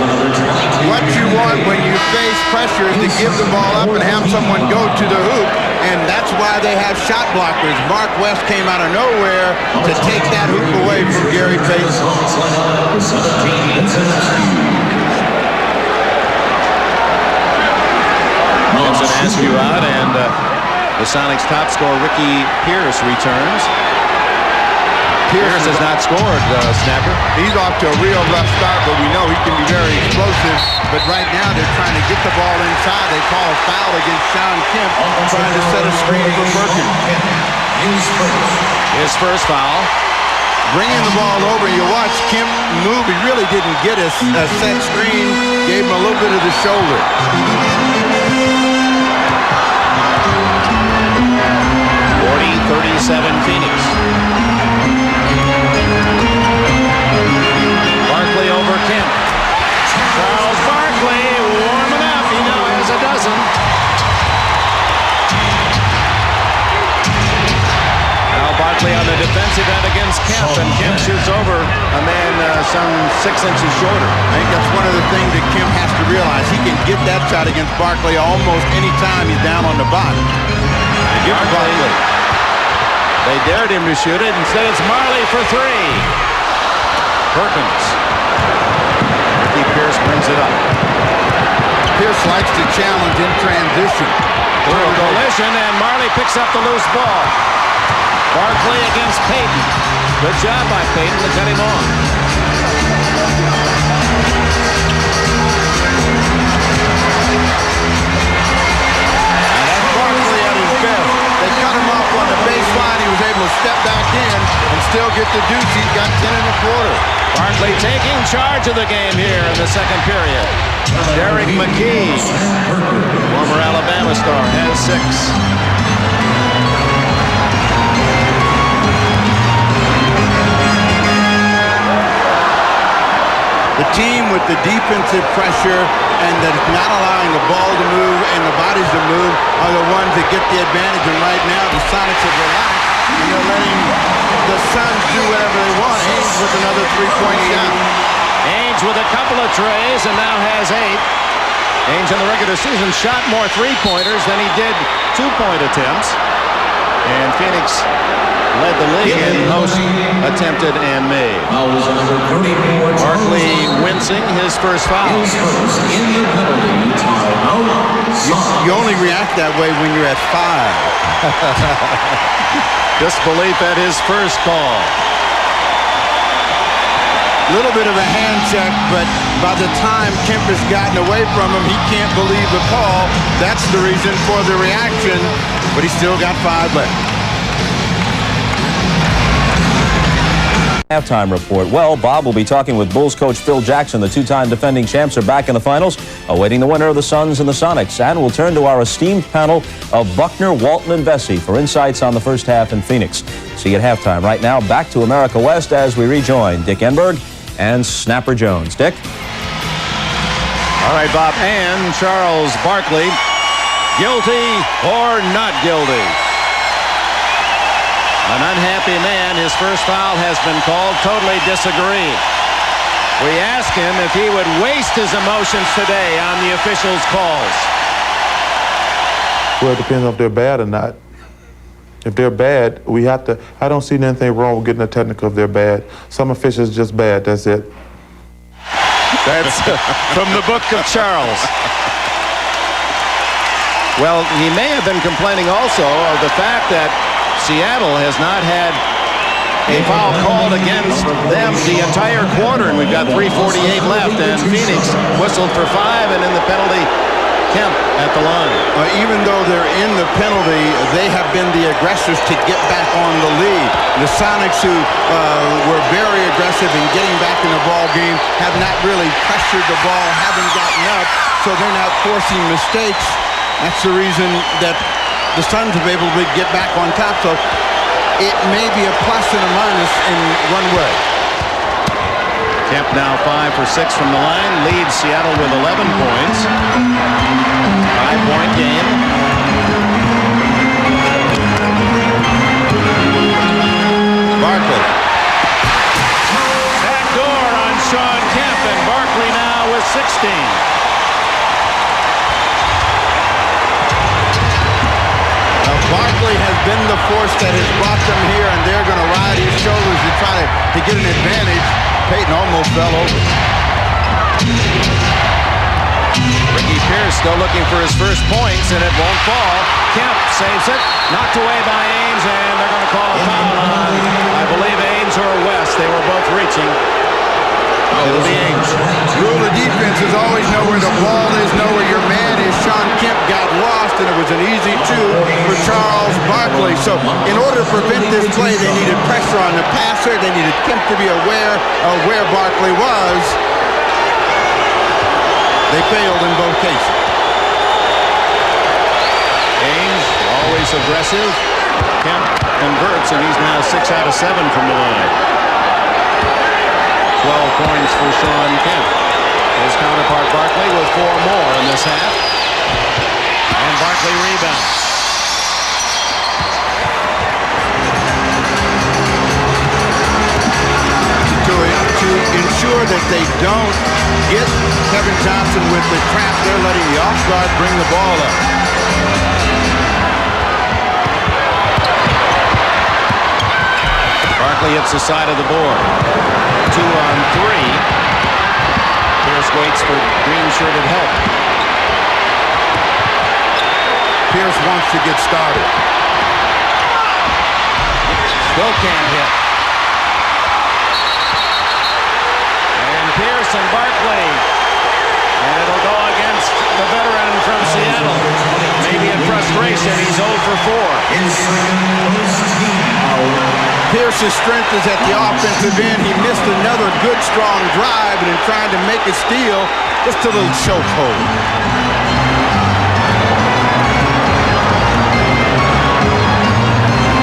What you want when you face pressure is to give the ball up and have someone go to the hoop, and that's why they have shot blockers. Mark West came out of nowhere to take that hoop away from Gary Payton. Vincent Askew out, and the Sonics' top scorer, Ricky Pierce, returns. Pierce has not scored, Snapper. He's off to a real rough start, but we know he can be very explosive. But right now, they're trying to get the ball inside. They call a foul against Sean Kemp, trying to set a screen for Birkin. His first foul. Bringing the ball over, you watch Kemp move. He really didn't get a set screen. Gave him a little bit of the shoulder. 37 Phoenix. Barkley over Kemp. Charles Barkley warming up. He now has a dozen. Now Barkley on the defensive end against Kemp. some 6 inches shorter. I think that's one of the things that Kemp has to realize. He can get that shot against Barkley almost any time he's down on the box. Barkley. They dared him to shoot it. Instead, it's Marley for 3. Perkins. Ricky Pierce brings it up. Pierce likes to challenge in transition. Through a collision, and Marley picks up the loose ball. Barkley against Payton. Good job by Payton to cut him off. And that's Barkley at his best. They cut him off on the baseline. He was able to step back in and still get the deuce. He's got 10 in the quarter. Barkley taking charge of the game here in the second period. Derek McKee, former Alabama star, has 6. The team with the defensive pressure and that's not allowing the ball to move and the bodies to move are the ones that get the advantage. And right now, the Sonics have relaxed, and they're letting the Suns do whatever they want. Ainge with another 3-point shot. Ainge with a couple of trays and now has 8. Ainge in the regular season shot more 3-pointers than he did 2-point attempts. And Phoenix led the league in most attempted and made. Barkley wincing his first foul. You only react that way when you're at 5. Disbelief at his first call. Little bit of a hand check, but by the time Kemp has gotten away from him, he can't believe the call. That's the reason for the reaction, but he's still got 5 left. Halftime report. Well, Bob will be talking with Bulls coach Phil Jackson. The 2-time defending champs are back in the finals, awaiting the winner of the Suns and the Sonics. And we'll turn to our esteemed panel of Buckner, Walton, and Bessie for insights on the first half in Phoenix. See you at halftime. Right now, back to America West as we rejoin Dick Enberg and Snapper Jones. Dick? All right, Bob. And Charles Barkley, guilty or not guilty? An unhappy man. His first foul has been called. Totally disagree. We asked him if he would waste his emotions today on the officials' calls. Well, it depends if they're bad or not. If they're bad, we have to. I don't see anything wrong with getting a technical if they're bad. Some officials just bad. That's it. That's from the book of Charles. Well, he may have been complaining also of the fact that Seattle has not had a foul called against them the entire quarter, and we've got 3:48 left, and Phoenix whistled for 5, and in the penalty, Kemp at the line. Even though they're in the penalty, they have been the aggressors to get back on the lead. The Sonics, who were very aggressive in getting back in the ball game, have not really pressured the ball, haven't gotten up, so they're not forcing mistakes. That's the reason that the Suns have been able to get back on top, so it may be a plus and a minus in one way. Kemp now 5 for 6 from the line, leads Seattle with 11 points. 5-point game. Barkley. Backdoor on Sean Kemp, and Barkley now with 16. Barkley has been the force that has brought them here, and they're going to ride his shoulders to try to get an advantage. Payton almost fell over. Ricky Pierce still looking for his first points, and it won't fall. Kemp saves it, knocked away by Ames, and they're going to call a foul on, I believe, Ames or West. They were both reaching. It'll be Ames. Rule of defense is always know where the ball is, know where your man is. Sean Kemp got lost, and it was an easy 2 for Charles Barkley. So in order to prevent this play, they needed pressure on the passer. They needed Kemp to be aware of where Barkley was. They failed in both cases. Ames, always aggressive. Kemp converts, and he's now 6 out of 7 from the line. 12 points for Sean Kemp. His counterpart Barkley with 4 more in this half. And Barkley rebounds. To ensure sure that they don't get Kevin Johnson with the trap. They're letting the off guard bring the ball up. Barkley hits the side of the board. 2 on 3. Pierce waits for green-shirted help. Pierce wants to get started. Still can't hit. And Pierce and Barkley. And it'll go against the veteran from Seattle. Maybe in frustration, he's 0 for 4. Pierce's strength is at the offensive end. He missed another good, strong drive, and in trying to make a steal, just a little chokehold.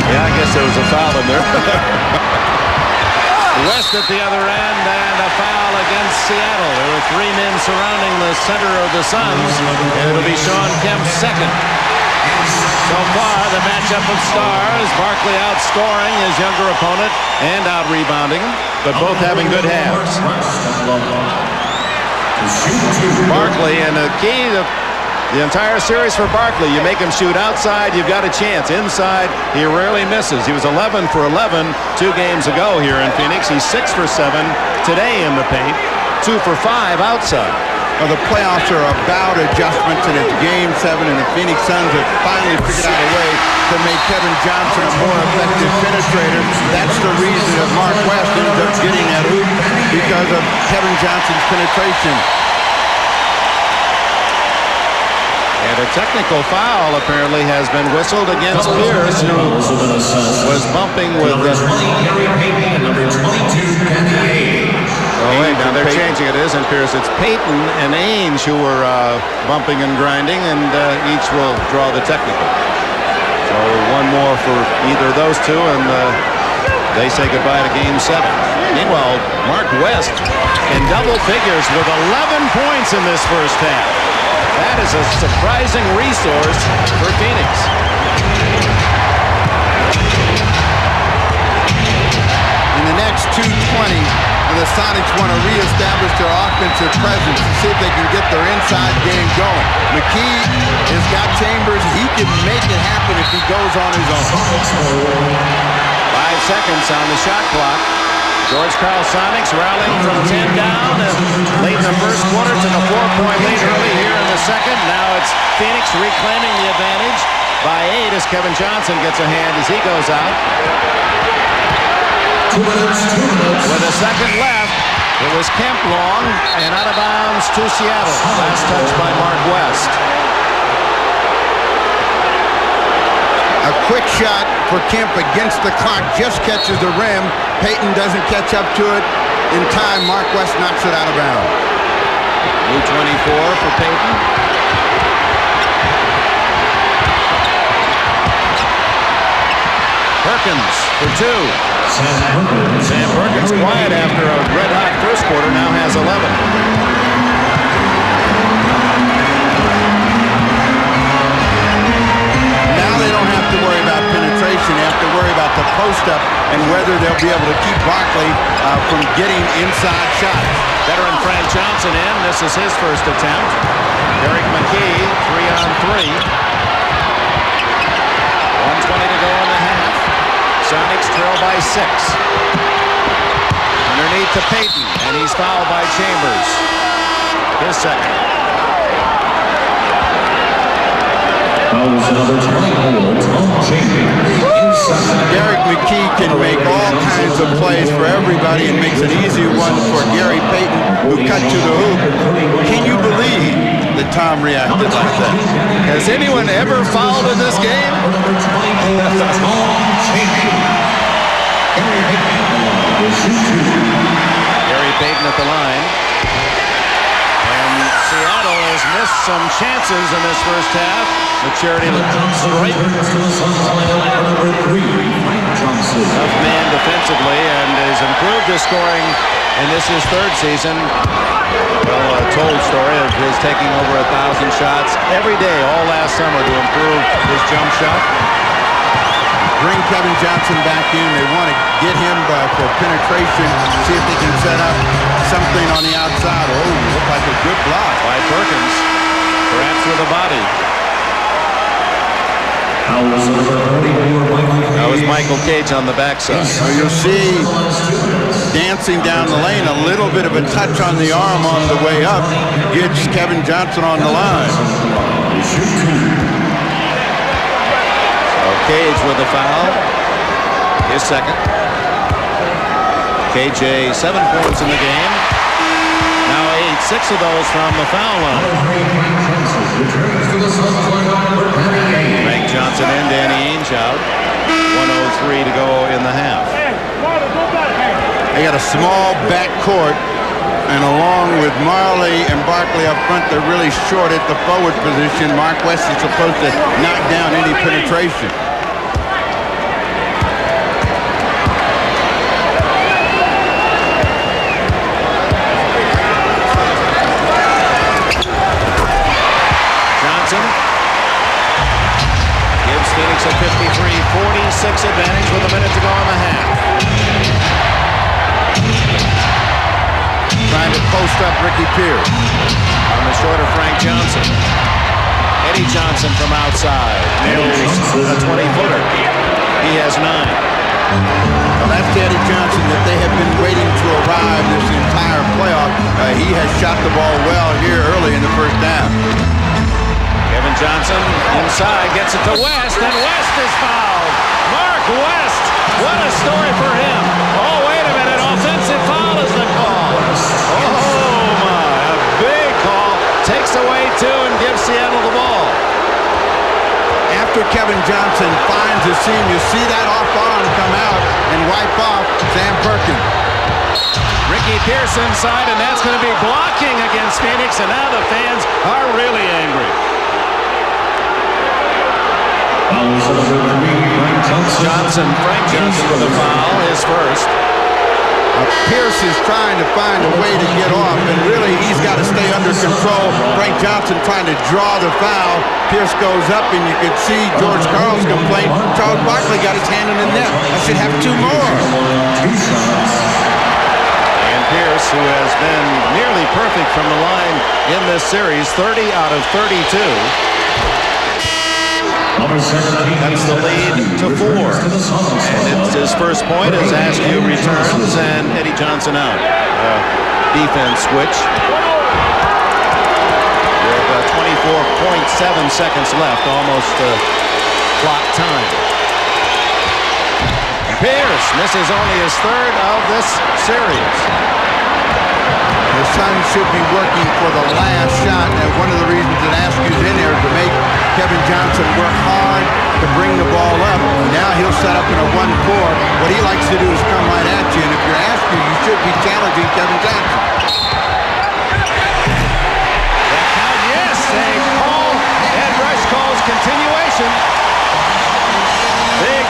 Yeah, I guess there was a foul in there. West at the other end, and a foul against Seattle. There were 3 men surrounding the center of the Suns, and it'll be Sean Kemp's second. So far, the matchup of stars, Barkley outscoring his younger opponent and out-rebounding, but both having good halves. Barkley, and the key to the entire series for Barkley, you make him shoot outside, you've got a chance. Inside, he rarely misses. He was 11 for 11 2 games ago here in Phoenix. He's 6 for 7 today in the paint, 2 for 5 outside. Well, the playoffs are about adjustments, and it's Game 7, and the Phoenix Suns have finally figured out a way to make Kevin Johnson a more effective penetrator. That's the reason that Mark West ends up getting that hoop, because of Kevin Johnson's penetration. And a technical foul apparently has been whistled against Pierce, who was bumping with number 22, Kenny. Oh, wait, now they're changing it. It isn't Pierce. It's Payton and Ainge who were bumping and grinding, and each will draw the technical. So 1 more for either of those two, and they say goodbye to Game 7. Meanwhile, Mark West in double figures with 11 points in this first half. That is a surprising resource for Phoenix. In the next 2:20, the Sonics want to reestablish their offensive presence to see if they can get their inside game going. McKee has got Chambers. He can make it happen if he goes on his own. 5 seconds on the shot clock. George Karl Sonics rallying from 10 down, and late in the first quarter took a 4-point lead early here in the second. Now it's Phoenix reclaiming the advantage by 8 as Kevin Johnson gets a hand as he goes out. 2 minutes. With a second left, it was Kemp long and out of bounds to Seattle. Last touch by Mark West. A quick shot for Kemp against the clock, just catches the rim. Payton doesn't catch up to it in time. Mark West knocks it out of bounds. Blue 24 for Payton. Perkins for 2. Sam Perkins, quiet after a red-hot first quarter, now has 11. Now they don't have to worry about penetration. They have to worry about the post-up and whether they'll be able to keep Barkley from getting inside shots. Veteran Frank Johnson in. This is his first attempt. Derek McKee, 3 on 3. 1:20 to go in the half. Sonics trail by 6. Underneath to Payton, and he's fouled by Chambers. His second. Fouls number 24, Tom Chambers. Derek McKee can make all kinds of plays for everybody and makes an easy one for Gary Payton, who cut to the hoop. Can you believe that Tom reacted like that? Has anyone ever fouled in this game? Gary Payton at the line. And Seattle has missed some chances in this first half. The charity stripe. Tough man defensively and has improved his scoring in this his 3rd season. Well, a told story of his taking over 1,000 shots every day all last summer to improve his jump shot. bring Kevin Johnson back in. They want to get him for penetration, see if they can set up something on the outside. Oh, looked like a good block by Perkins, perhaps with a body. That was Michael Cage on the backside. So you'll see dancing down the lane, a little bit of a touch on the arm on the way up gets Kevin Johnson on the line. So Cage with the foul, his second. KJ 7 points in the game. Now 8, 6 of those from the foul line. Frank Johnson in, Danny Ainge out. 1:03 to go in the half. They got a small back court, and along with Marley and Barkley up front, they're really short at the forward position. Mark West is supposed to knock down any penetration. Johnson gives Phoenix a 53-46 advantage with a minute to go in the half. Trying to post up Ricky Pierce. On the shorter Frank Johnson. Eddie Johnson from outside. Nails a 20-footer. He has 9. Well, that's Eddie Johnson that they have been waiting to arrive this entire playoff. He has shot the ball well here early in the first half. Kevin Johnson inside, gets it to West, and West is fouled. Mark West, what a story for him. Oh, wait a minute, offensive foul is the call. Oh, my, a big call. Takes away 2 and gives Seattle the ball. After Kevin Johnson finds the seam, you see that off arm come out and wipe off Sam Perkins. Ricky Pierce inside, and that's going to be blocking against Phoenix, and now the fans are really angry. Frank Johnson with a foul, his first. Pierce is trying to find a way to get off, and really he's got to stay under control. Frank Johnson trying to draw the foul. Pierce goes up, and you could see George Karl's complaint. Charles Barkley got his hand in the net. I should have 2 more. And Pierce, who has been nearly perfect from the line in this series, 30 out of 32. That's the lead to 4. And it's his first point as Askew returns and Eddie Johnson out. Defense switch. With 24.7 seconds left, almost clock time. Pierce misses only his 3rd of this series. The Suns should be working for the last shot, and one of the reasons that Askew's in there is to make Kevin Johnson work hard to bring the ball up. Now he'll set up in a 1-4. What he likes to do is come right at you, and if you're Askew, you should be challenging Kevin Johnson. That count, yes, a call, and Rush calls continuation. Big.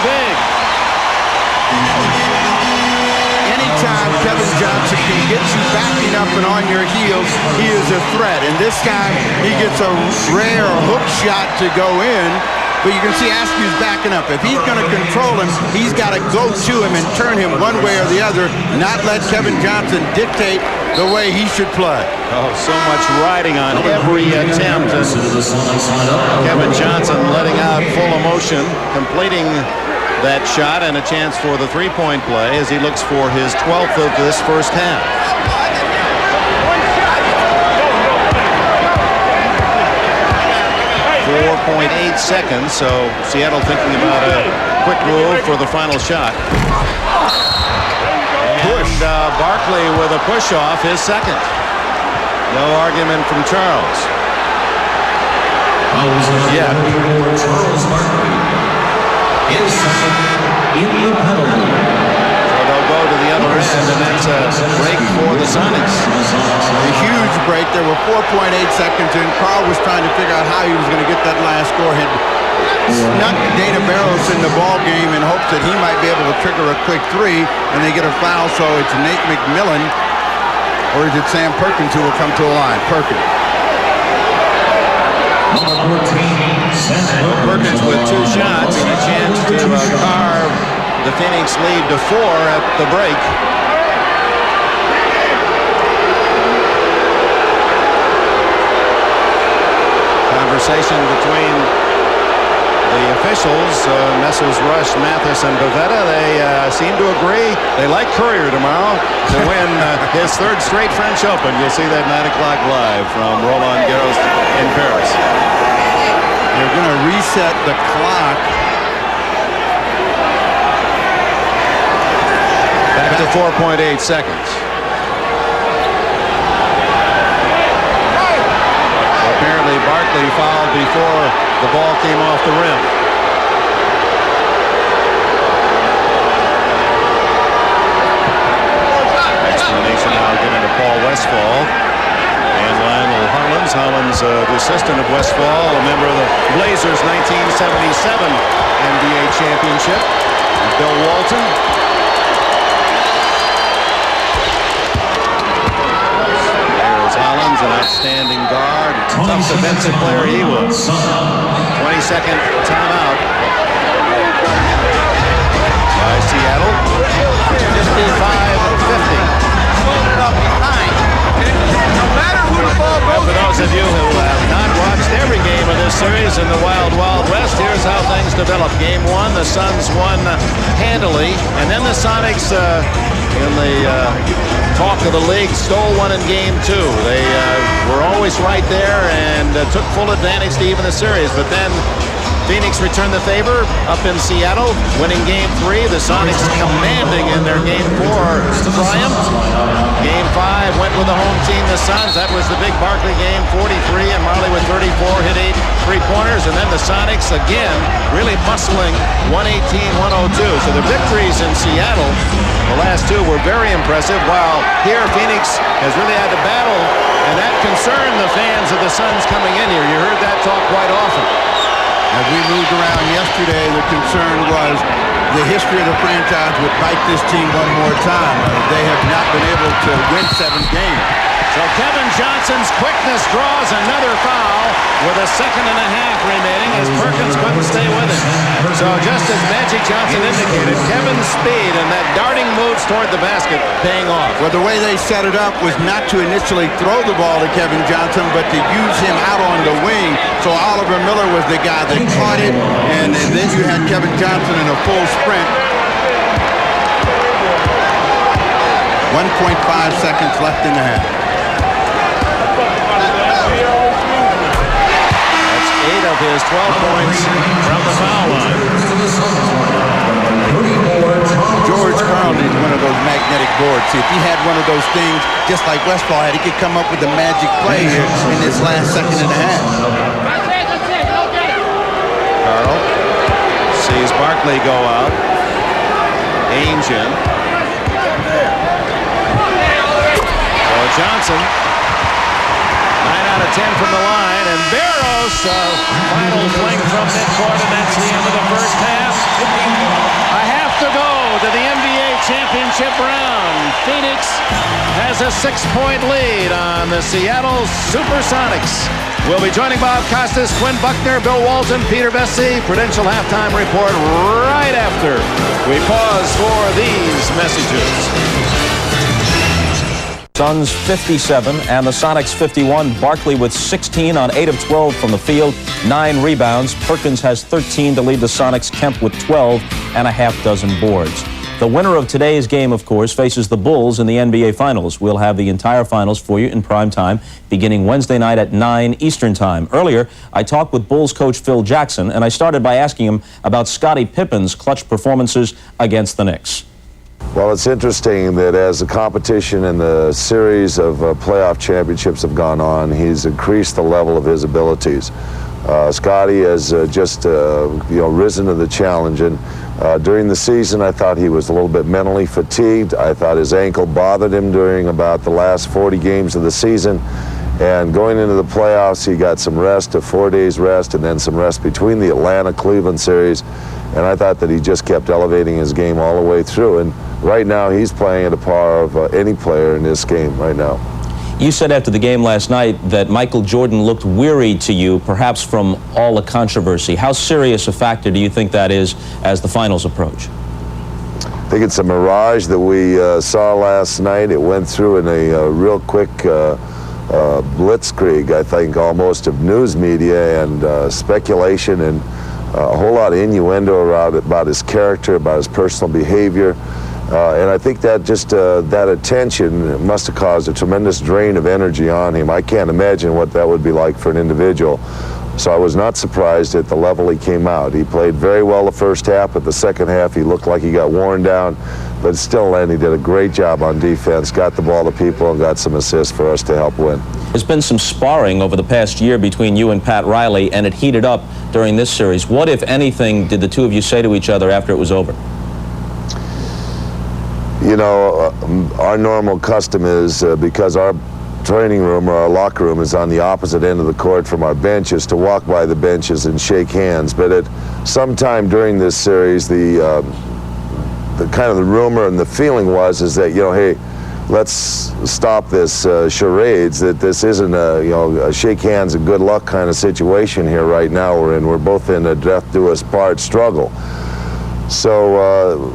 Anytime Kevin Johnson can get you backing up and on your heels, he is a threat. And this time, he gets a rare hook shot to go in. But you can see Askew's backing up. If he's going to control him, he's got to go to him and turn him one way or the other, not let Kevin Johnson dictate the way he should play. Oh, so much riding on every attempt. Kevin Johnson letting out full emotion, completing that shot, and a chance for the 3-point play as he looks for his 12th of this first half. 4.8 seconds, so Seattle thinking about a quick move for the final shot. And Barkley with a push-off, his second. No argument from Charles. Yeah. His second in the penalty. So they'll go to the other end, and that's a break for the Sonics. A huge break. There were 4.8 seconds in. Karl was trying to figure out how he was going to get that last score. He snuck Dana Barros in the ball game in hopes that he might be able to trigger a quick 3, and they get a foul, so it's Nate McMillan, or is it Sam Perkins who will come to the line? Perkins. Perkins with 2 shots and a chance to carve the Phoenix lead to 4 at the break. Conversation between the officials, Messrs. Rush, Mathis, and Bavetta. They seem to agree. They like Courier tomorrow to win his 3rd straight French Open. You'll see that 9 o'clock live from Roland Garros in Paris. They're going to reset the clock. Back to 4.8 seconds. Apparently Barkley fouled before the ball came off the rim. Explanation now given to Paul Westphal and Lionel Hollins. Hollins, the assistant of Westphal, a member of the Blazers' 1977 NBA championship. Bill Walton. Hollins, an outstanding guard, tough defensive player he was. 22nd timeout by Seattle. 55-50. For those of you who have not watched every game of this series in the Wild Wild West, here's how things developed. Game 1, the Suns won handily, and then the Sonics in the talk of the league stole one in Game 2. They were always right there and took full advantage to even the series, but then Phoenix returned the favor up in Seattle, winning Game 3. The Sonics commanding in their Game 4 triumph. Game 5 went with the home team, the Suns. That was the big Barkley game, 43, and Marley with 34 hit 8 3-pointers. And then the Sonics again really muscling 118-102. So the victories in Seattle, the last 2 were very impressive, while here Phoenix has really had to battle, and that concerned the fans of the Suns coming in here. You heard that talk quite often. As we moved around yesterday, the concern was the history of the franchise would bite this team one more time. They have not been able to win 7 games. So Kevin Johnson's quickness draws another foul with a second and a half remaining as Perkins couldn't stay with him. So just as Magic Johnson indicated, Kevin's speed and that darting moves toward the basket paying off. Well, the way they set it up was not to initially throw the ball to Kevin Johnson, but to use him out on the wing. So Oliver Miller was the guy that caught it, and then you had Kevin Johnson in a full sprint. 1.5 seconds left in the half. That's 8 of his 12 points from the foul line. George Karl needs one of those magnetic boards. See, if he had one of those things, just like Westphal had, he could come up with a magic play here in this last second and a half. Karl sees Barkley go out. Ainge in. Johnson, 9 out of 10 from the line, and Barros, final fling from midcourt, and that's the end of the first half. A half to go to the NBA championship round. Phoenix has a 6-point lead on the Seattle SuperSonics. We'll be joining Bob Costas, Quinn Buckner, Bill Walton, Peter Bessie. Prudential halftime report right after we pause for these messages. Suns 57 and the Sonics 51. Barkley with 16 on 8 of 12 from the field, 9 rebounds. Perkins has 13 to lead the Sonics. Kemp with 12 and a half dozen boards. The winner of today's game, of course, faces the Bulls in the NBA Finals. We'll have the entire Finals for you in prime time, beginning Wednesday night at 9 Eastern Time. Earlier, I talked with Bulls coach Phil Jackson, and I started by asking him about Scottie Pippen's clutch performances against the Knicks. Well, it's interesting that as the competition and the series of playoff championships have gone on, he's increased the level of his abilities. Scottie has just risen to the challenge, and during the season I thought he was a little bit mentally fatigued. I thought his ankle bothered him during about the last 40 games of the season, and going into the playoffs he got some rest, a 4 days rest, and then some rest between the Atlanta-Cleveland series, and I thought that he just kept elevating his game all the way through, and right now he's playing at a par of any player in this game right now. You said after the game last night that Michael Jordan looked weary to you, perhaps from all the controversy. How serious a factor do you think that is as the finals approach? I think it's a mirage that we saw last night. It went through in a real quick blitzkrieg, I think, almost of news media and speculation and a whole lot of innuendo around it, about his character, about his personal behavior. And I think that just that attention must have caused a tremendous drain of energy on him. I can't imagine what that would be like for an individual. So I was not surprised at the level he came out. He played very well the first half, but the second half he looked like he got worn down. But still, Lenny did a great job on defense, got the ball to people, and got some assists for us to help win. There's been some sparring over the past year between you and Pat Riley, and it heated up during this series. What, if anything, did the two of you say to each other after it was over? You know, our normal custom is, because our training room or our locker room is on the opposite end of the court from our benches, to walk by the benches and shake hands. But at some time during this series, the kind of the rumor and the feeling is that, you know, hey, let's stop this charades, that this isn't a shake hands and good luck kind of situation here right now. We're both in a death do us part struggle. So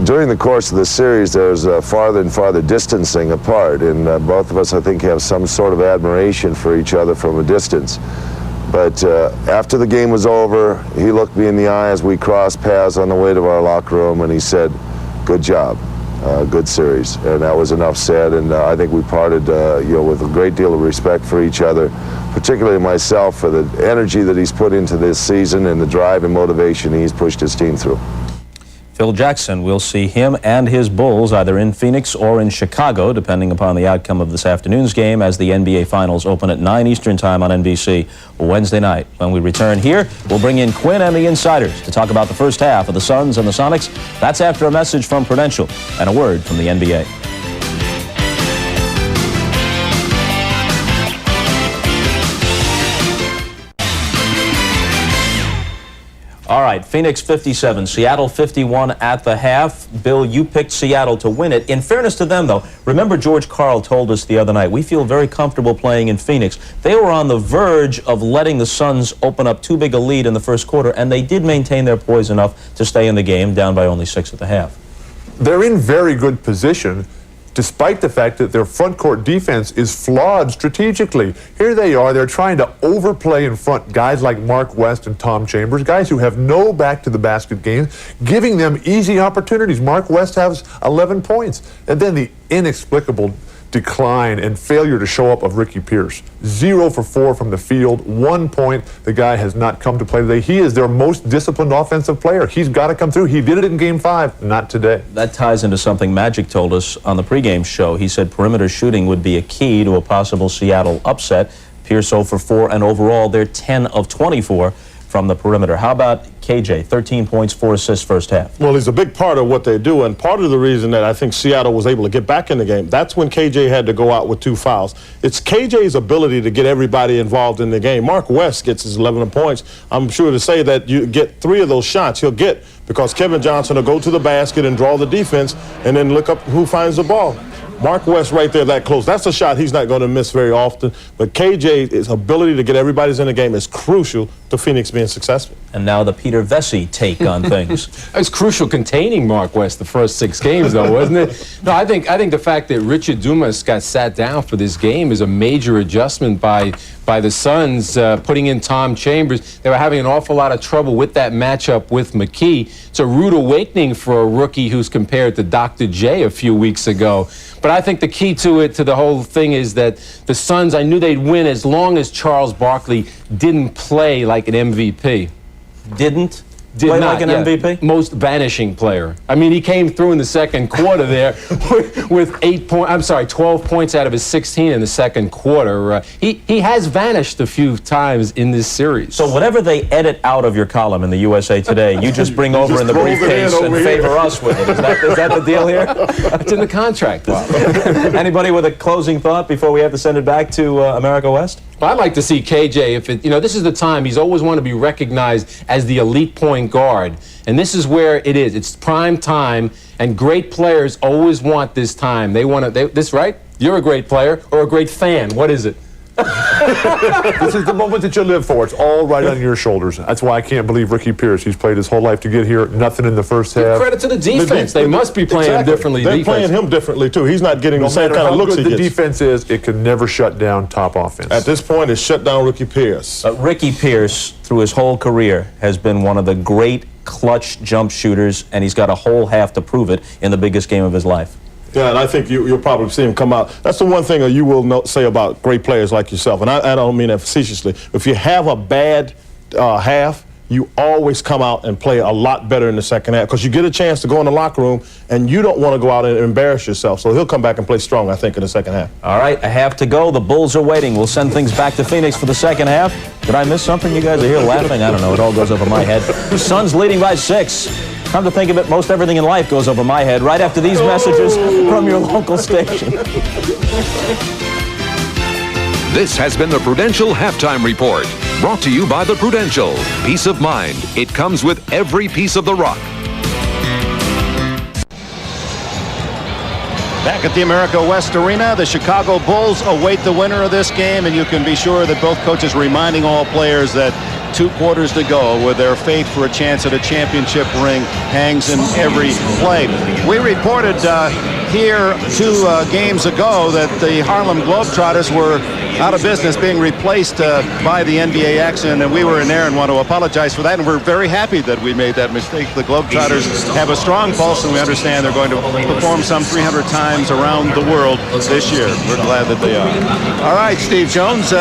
during the course of the series, there's farther and farther distancing apart, and both of us, I think, have some sort of admiration for each other from a distance. But after the game was over, he looked me in the eye as we crossed paths on the way to our locker room, and he said, "Good job, good series," and that was enough said. And I think we parted, with a great deal of respect for each other, particularly myself, for the energy that he's put into this season and the drive and motivation he's pushed his team through. Phil Jackson, we'll see him and his Bulls either in Phoenix or in Chicago, depending upon the outcome of this afternoon's game, as the NBA Finals open at 9 Eastern Time on NBC Wednesday night. When we return here, we'll bring in Quinn and the Insiders to talk about the first half of the Suns and the Sonics. That's after a message from Prudential and a word from the NBA. All right, Phoenix 57, Seattle 51 at the half. Bill, you picked Seattle to win it. In fairness to them, though, remember George Karl told us the other night, we feel very comfortable playing in Phoenix. They were on the verge of letting the Suns open up too big a lead in the first quarter, and they did maintain their poise enough to stay in the game, down by only 6 at the half. They're in very good position, despite the fact that their front court defense is flawed strategically. Here they are, they're trying to overplay in front guys like Mark West and Tom Chambers, guys who have no back-to-the-basket game, giving them easy opportunities. Mark West has 11 points. And then the inexplicable decline and failure to show up of Ricky Pierce. 0 for 4 from the field, 1 point. The guy has not come to play today. He is their most disciplined offensive player. He's got to come through. He did it in Game 5, not today. That ties into something Magic told us on the pregame show. He said perimeter shooting would be a key to a possible Seattle upset. Pierce 0 for 4, and overall they're 10 of 24 from the perimeter. How about KJ? 13 points, 4 assists first half. Well, he's a big part of what they do, and part of the reason that I think Seattle was able to get back in the game, that's when KJ had to go out with 2 fouls. It's KJ's ability to get everybody involved in the game. Mark West gets his 11 points. I'm sure to say that you get 3 of those shots he'll get because Kevin Johnson will go to the basket and draw the defense and then look up who finds the ball. Mark West right there that close. That's a shot he's not going to miss very often. But KJ's ability to get everybody in the game is crucial to Phoenix being successful. And now the Peter Vesey take on things. It's crucial containing Mark West the first 6 games, though, wasn't it? No, I think the fact that Richard Dumas got sat down for this game is a major adjustment by the Suns, putting in Tom Chambers. They were having an awful lot of trouble with that matchup with McKee. It's a rude awakening for a rookie who's compared to Dr. J a few weeks ago. But I think the key to the whole thing is that the Suns, I knew they'd win as long as Charles Barkley didn't play like an MVP. Did Play not, like an MVP? Most vanishing player. I mean, he came through in the second quarter there with 12 points out of his 16 in the second quarter. He has vanished a few times in this series. So whatever they edit out of your column in the USA Today, you just bring over in the briefcase and favor us with it. Is that the deal here? It's in the contract. Anybody with a closing thought before we have to send it back to America West? Well, I'd like to see KJ, this is the time he's always wanted to be recognized as the elite point guard. And this is where it is. It's prime time, and great players always want this time. They want this, right? You're a great player or a great fan. What is it? This is the moment that you live for. It's all right on your shoulders. That's why I can't believe Ricky Pierce. He's played his whole life to get here. Nothing in the first half. Credit to the defense. They must be playing him differently. They're playing him differently, too. He's not getting the same kind of looks he gets. The defense is, it can never shut down top offense. At this point, it's shut down Ricky Pierce. Ricky Pierce, through his whole career, has been one of the great clutch jump shooters, and he's got a whole half to prove it in the biggest game of his life. Yeah, and I think you'll probably see him come out. That's the one thing you will say about great players like yourself, and I don't mean that facetiously. If you have a bad half, you always come out and play a lot better in the second half because you get a chance to go in the locker room, and you don't want to go out and embarrass yourself. So he'll come back and play strong, I think, in the second half. All right, a half to go. The Bulls are waiting. We'll send things back to Phoenix for the second half. Did I miss something? You guys are here laughing? I don't know. It all goes over my head. Suns leading by 6. Come to think of it, most everything in life goes over my head right after these messages from your local station. This has been the Prudential Halftime Report, brought to you by the Prudential. Peace of mind. It comes with every piece of the rock. Back at the America West Arena, the Chicago Bulls await the winner of this game, and you can be sure that both coaches reminding all players that 2 quarters to go, with their faith for a chance at a championship ring hangs in every play. We reported here 2 games ago that the Harlem Globetrotters were out of business, being replaced by the NBA action, and we were in there and want to apologize for that, and we're very happy that we made that mistake. The Globetrotters have a strong pulse, and we understand they're going to perform some 300 times around the world this year. We're glad that they are. All right, Steve Jones,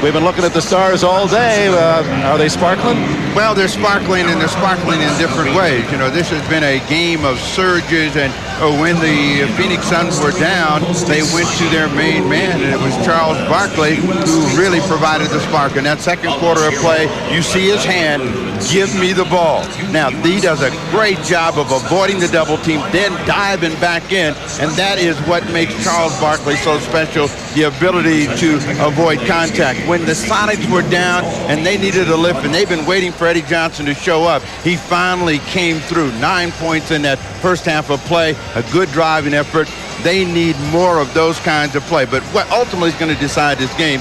we've been looking at the stars all day. Are they sparkling? Well, they're sparkling, and they're sparkling in different ways. You know, this has been a game of surges, and when the Phoenix Suns were down, they went to their main man, and it was Charles Barkley who really provided the spark. In that second quarter of play, you see his hand, give me the ball. Now, he does a great job of avoiding the double team, then diving back in, and that is what makes Charles Barkley so special, the ability to avoid contact. When the Sonics were down and they needed a lift, and they've been waiting for Eddie Johnson to show up, he finally came through. 9 points in that first half of play, a good driving effort. They need more of those kinds of play. But what ultimately is going to decide this game?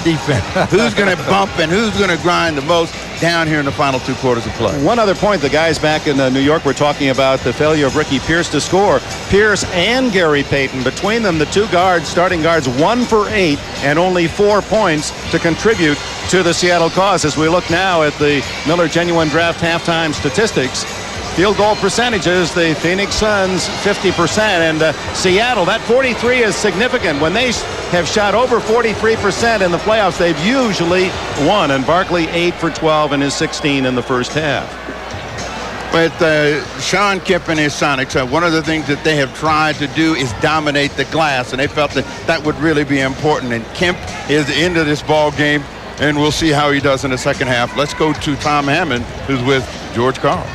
Defense. Who's going to bump and who's going to grind the most down here in the final 2 quarters of play? One other point, the guys back in New York were talking about the failure of Ricky Pierce to score. Pierce and Gary Payton, between them, the 2 guards, starting guards, 1 for 8 and only 4 points to contribute to the Seattle cause. As we look now at the Miller Genuine Draft halftime statistics, field goal percentages, the Phoenix Suns 50%, and Seattle, that 43 is significant. When they have shot over 43% in the playoffs, they've usually won, and Barkley 8 for 12 and his 16 in the first half. With Sean Kemp and his Sonics, one of the things that they have tried to do is dominate the glass, and they felt that that would really be important, and Kemp is into this ball game, and we'll see how he does in the second half. Let's go to Tom Hammond, who's with George Carl.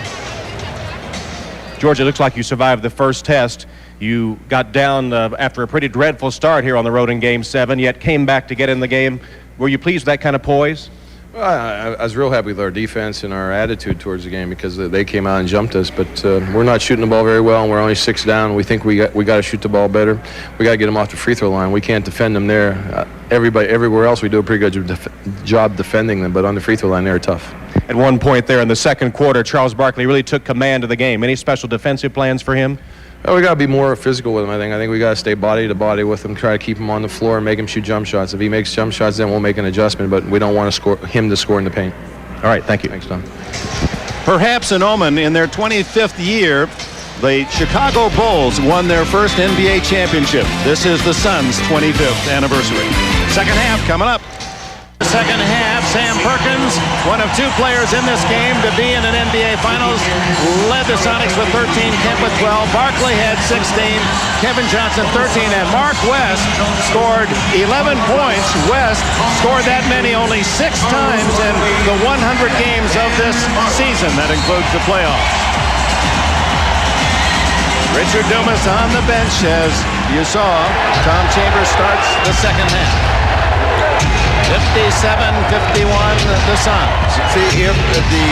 George, it looks like you survived the first test. You got down after a pretty dreadful start here on the road in Game 7, yet came back to get in the game. Were you pleased with that kind of poise? Well, I was real happy with our defense and our attitude towards the game because they came out and jumped us. But we're not shooting the ball very well, and we're only 6 down. We think we got to shoot the ball better. We got to get them off the free throw line. We can't defend them there. Everywhere else, we do a pretty good job defending them, but on the free throw line, they're tough. At one point there in the second quarter, Charles Barkley really took command of the game. Any special defensive plans for him? Well, we got to be more physical with him, I think. I think we got to stay body to body with him, try to keep him on the floor and make him shoot jump shots. If he makes jump shots, then we'll make an adjustment, but we don't want him to score in the paint. All right, thank you. Thanks, Tom. Perhaps an omen. In their 25th year, the Chicago Bulls won their first NBA championship. This is the Suns' 25th anniversary. Second half coming up. Second half, Sam Perkins, one of 2 players in this game to be in an NBA Finals, led the Sonics with 13, Kemp with 12, Barkley had 16, Kevin Johnson 13, and Mark West scored 11 points. West scored that many only 6 times in the 100 games of this season. That includes the playoffs. Richard Dumas on the bench, as you saw. Tom Chambers starts the second half. 57-51, the Sonics. See, if the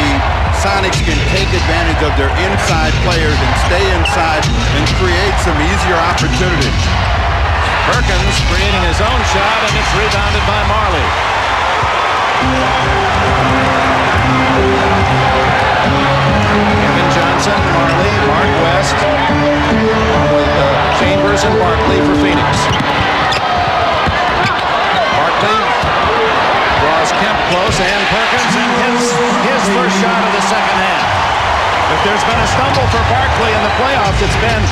Sonics can take advantage of their inside players and stay inside and create some easier opportunities Perkins creating his own shot, and it's rebounded by Marley. Kevin Johnson, Marley, Mark West, with Chambers and Barkley for Phoenix. Barkley draws Kemp close, and Perkins, and his first shot of the second half. If there's been a stumble for Barkley in the playoffs, it's been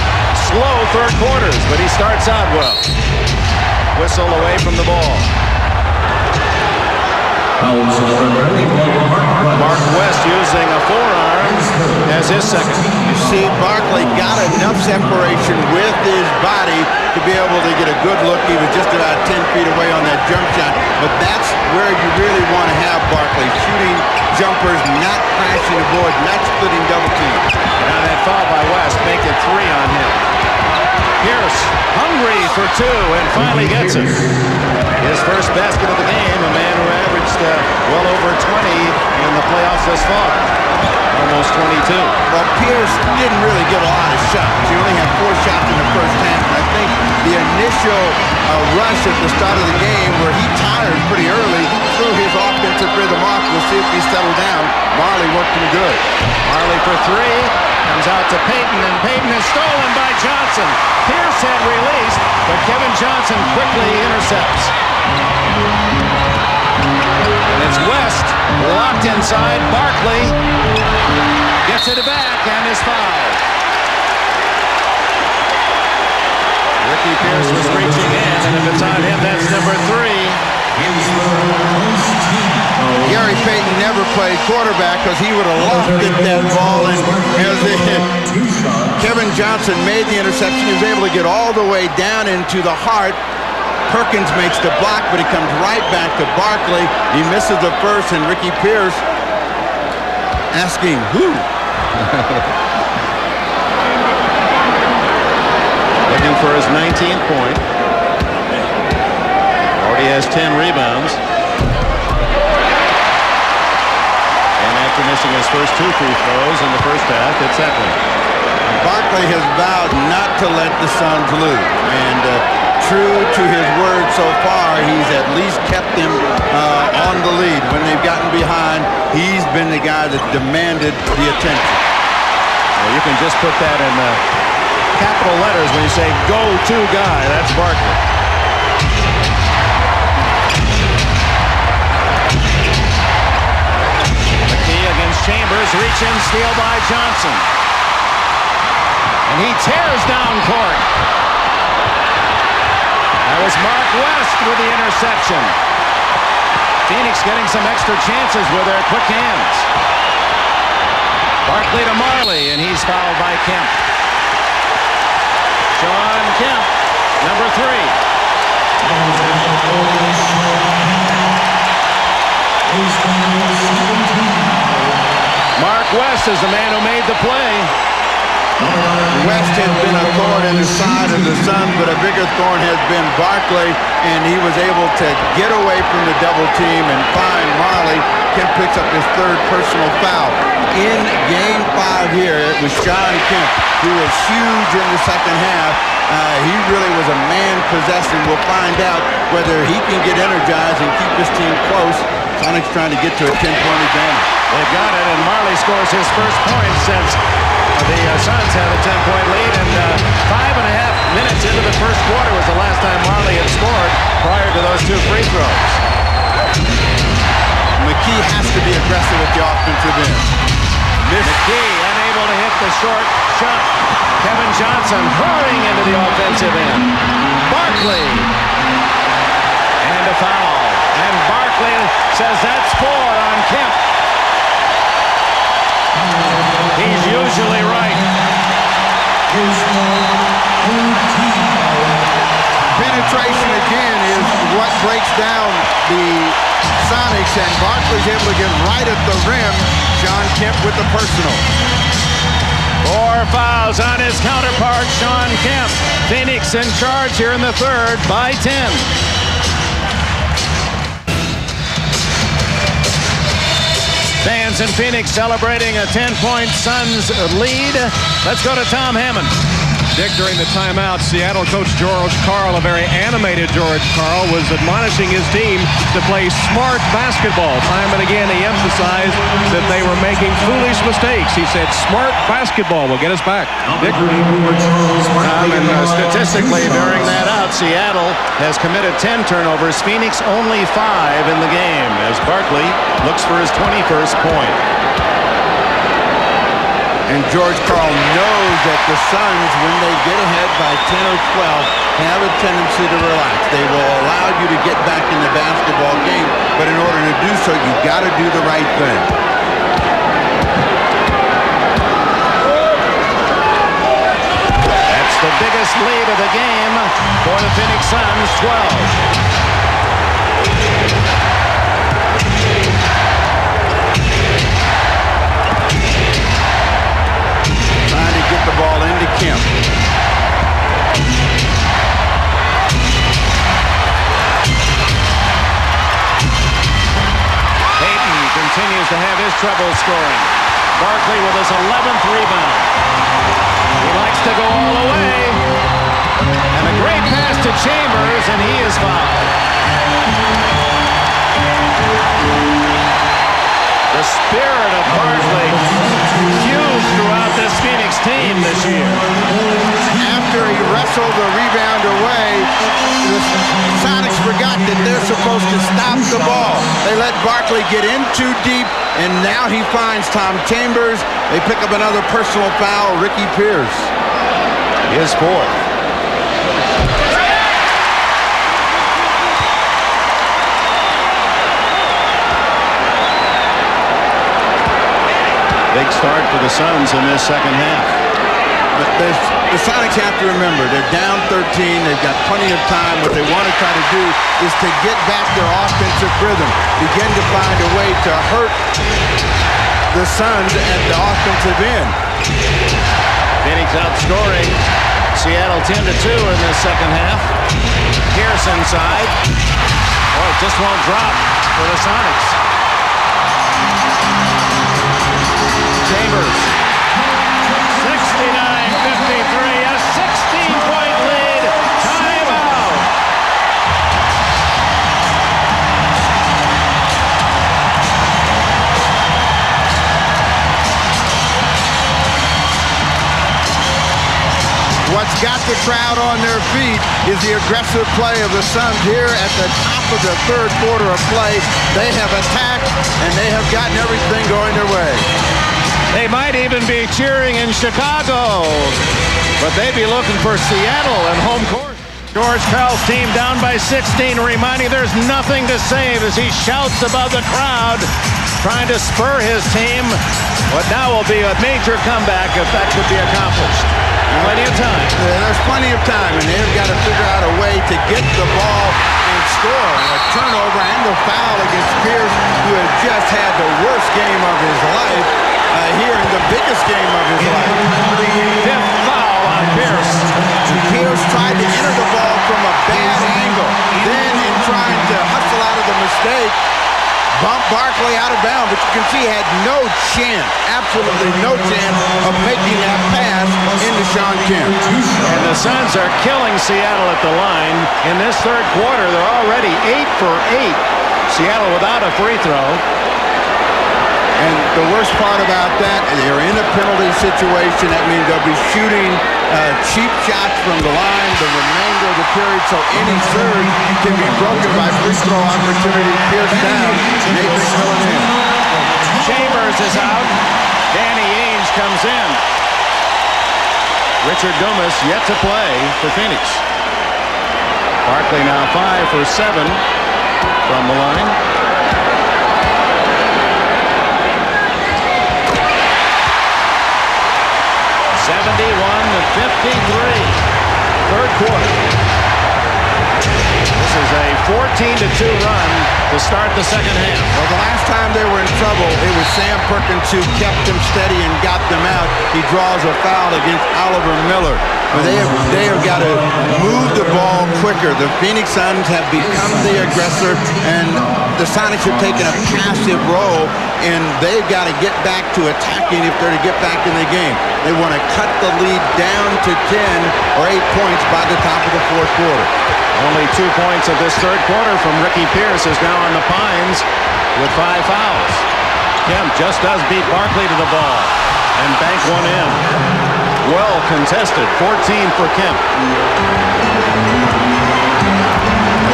slow third quarters, but he starts out well. Whistle away from the ball. Mark West using a forearm as his second. You see, Barkley got enough separation with his body to be able to get a good look. He was just about 10 feet away on that jump shot, but that's where you really want to have Barkley, shooting jumpers, not crashing the board, not splitting double teams. Now that foul by West, make it 3 on him. Pierce, hungry for 2, and finally gets it. His first basket of the game, a man who averaged well over 20 in the playoffs thus far. Almost 22. Well, Pierce didn't really get a lot of shots. He only had 4 shots in the first half. And I think the initial rush at the start of the game where he tired pretty early threw his offensive rhythm off. We'll see if he settled down. Marley worked him good. Marley for 3. Comes out to Payton, and Payton is stolen by Johnson. Pierce had released, but Kevin Johnson quickly intercepts. And it's West locked inside. Barkley gets it back and is fouled. Ricky Pierce was reaching in, and if it's on him, that's number 3. Gary Payton never played quarterback because he would have lofted that ball, and Kevin Johnson made the interception. He was able to get all the way down into the heart. Perkins makes the block, but he comes right back to Barkley. He misses the first, and Ricky Pierce asking who? Looking for his 19th point. Already has 10 rebounds. Missing his first 2 free throws in the first half. It's that one. Barkley has vowed not to let the Suns lose, and true to his word so far, he's at least kept them on the lead. When they've gotten behind, he's been the guy that demanded the attention. Well, you can just put that in capital letters when you say go-to guy. That's Barkley. Chambers, reach in, steal by Johnson. And he tears down court. That was Mark West with the interception. Phoenix getting some extra chances with their quick hands. Barkley to Marley, and he's fouled by Kemp. Sean Kemp, number 3. Mark West is the man who made the play. West has been a thorn in the side of the Suns, but a bigger thorn has been Barkley, and he was able to get away from the double team and find Marley. Kemp picks up his 3rd personal foul. In Game 5 here, it was Sean Kemp, who was huge in the second half. He really was a man possessed, and we'll find out whether he can get energized and keep his team close. Sonics trying to get to a 10-point advantage. They've got it, and Marley scores his first point since the Suns have a 10-point lead, and 5.5 minutes into the first quarter was the last time Marley had scored prior to those 2 free throws. McKee has to be aggressive at the offensive end. McKee unable to hit the short shot. Kevin Johnson hurrying into the offensive end. Barkley. And a foul. And Barkley says that's 4 on Kemp. He's usually right. Penetration again is what breaks down the Sonics, and Barkley's able to get right at the rim. Sean Kemp with the personal. 4 fouls on his counterpart, Sean Kemp. Phoenix in charge here in the 3rd by 10. Fans in Phoenix celebrating a 10-point Suns lead. Let's go to Tom Hammond. Dick, during the timeout, Seattle coach George Karl, a very animated George Karl, was admonishing his team to play smart basketball. Time and again, he emphasized that they were making foolish mistakes. He said, smart basketball will get us back. Dick? Statistically, bearing that out, Seattle has committed 10 turnovers. Phoenix only 5 in the game as Barkley looks for his 21st point. And George Karl knows that the Suns, when they get ahead by 10 or 12, have a tendency to relax. They will allow you to get back in the basketball game, but in order to do so, you got to do the right thing. That's the biggest lead of the game for the Phoenix Suns, 12. Get the ball into Kemp. Payton continues to have his trouble scoring. Barkley with his 11th rebound. He likes to go all the way. And a great pass to Chambers, and he is fouled. The spirit of Barkley fused throughout this Phoenix team this year. After he wrestled the rebound away, the Sonics forgot that they're supposed to stop the ball. They let Barkley get in too deep, and now he finds Tom Chambers. They pick up another personal foul, Ricky Pierce. His fourth. Big start for the Suns in this second half. The Sonics have to remember, they're down 13. They've got plenty of time. What they want to try to do is to get back their offensive rhythm, begin to find a way to hurt the Suns at the offensive end. Phoenix outscoring Seattle 10-2 in this second half. Pierce inside. Oh, it just won't drop for the Sonics. Chambers. 69-53, a 16-point lead. Timeout. What's got the crowd on their feet is the aggressive play of the Suns here at the top of the third quarter of play. They have attacked, and they have gotten everything going their way. They might even be cheering in Chicago, but they'd be looking for Seattle and home court. George Karl's team down by 16, reminding there's nothing to save as he shouts above the crowd, trying to spur his team. What now will be a major comeback if that could be accomplished. Plenty of time. Yeah, there's plenty of time, and they've got to figure out a way to get the ball and score. A turnover and the foul against Pierce, who has just had the worst game of his life. Here in the biggest game of his life. Fifth foul on Pierce. Pierce tried to enter the ball from a bad angle. Then in trying to hustle out of the mistake, bumped Barkley out of bounds. But you can see he had no chance, absolutely no chance of making that pass into Sean Kemp. And the Suns are killing Seattle at the line. In this third quarter, they're already 8 for 8. Seattle without a free throw. And the worst part about that, they're in a penalty situation. That means they'll be shooting cheap shots from the line the remainder of the period, so any surge can be broken by free throw opportunity. Pierce down, Nathan filling in. Chambers is out. Danny Ainge comes in. Richard Dumas yet to play for Phoenix. Barkley now 5 for 7 from the line. 71-53, third quarter. This is a 14-2 run to start the second half. Well, the last time they were in trouble, it was Sam Perkins who kept them steady and got them out. He draws a foul against Oliver Miller. But they have got to move the ball quicker. The Phoenix Suns have become the aggressor, and the Sonics have taken a passive role, and they've got to get back to attacking if they're to get back in the game. They want to cut the lead down to 10 or 8 points by the top of the fourth quarter. Only 2 points of this third quarter from Ricky Pierce is now on the Pines with 5 fouls. Kemp just does beat Barkley to the ball and bank one in. Well contested, 14 for Kemp.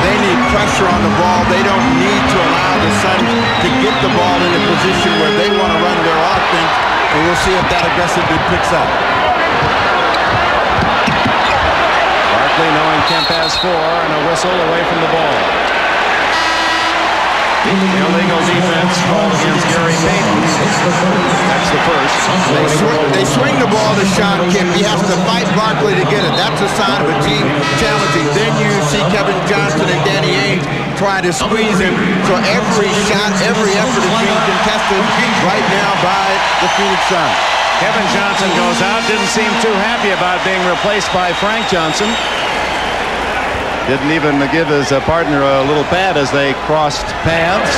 They need pressure on the ball. They don't need to allow the Suns to get the ball in a position where they want to run their offense, and we'll see if that aggressiveness picks up. Barkley knowing Kemp has 4 and a whistle away from the ball. Illegal defense called against Gary Payton. That's the first. They swing the ball to Sean Kemp. He has to fight Barkley to get it. That's a sign of a team challenging. Then you see Kevin Johnson and Danny Ainge try to squeeze him. So every shot, every effort is being contested right now by the Phoenix Suns. Kevin Johnson goes out. Didn't seem too happy about being replaced by Frank Johnson. Didn't even give his partner a little pad as they crossed paths.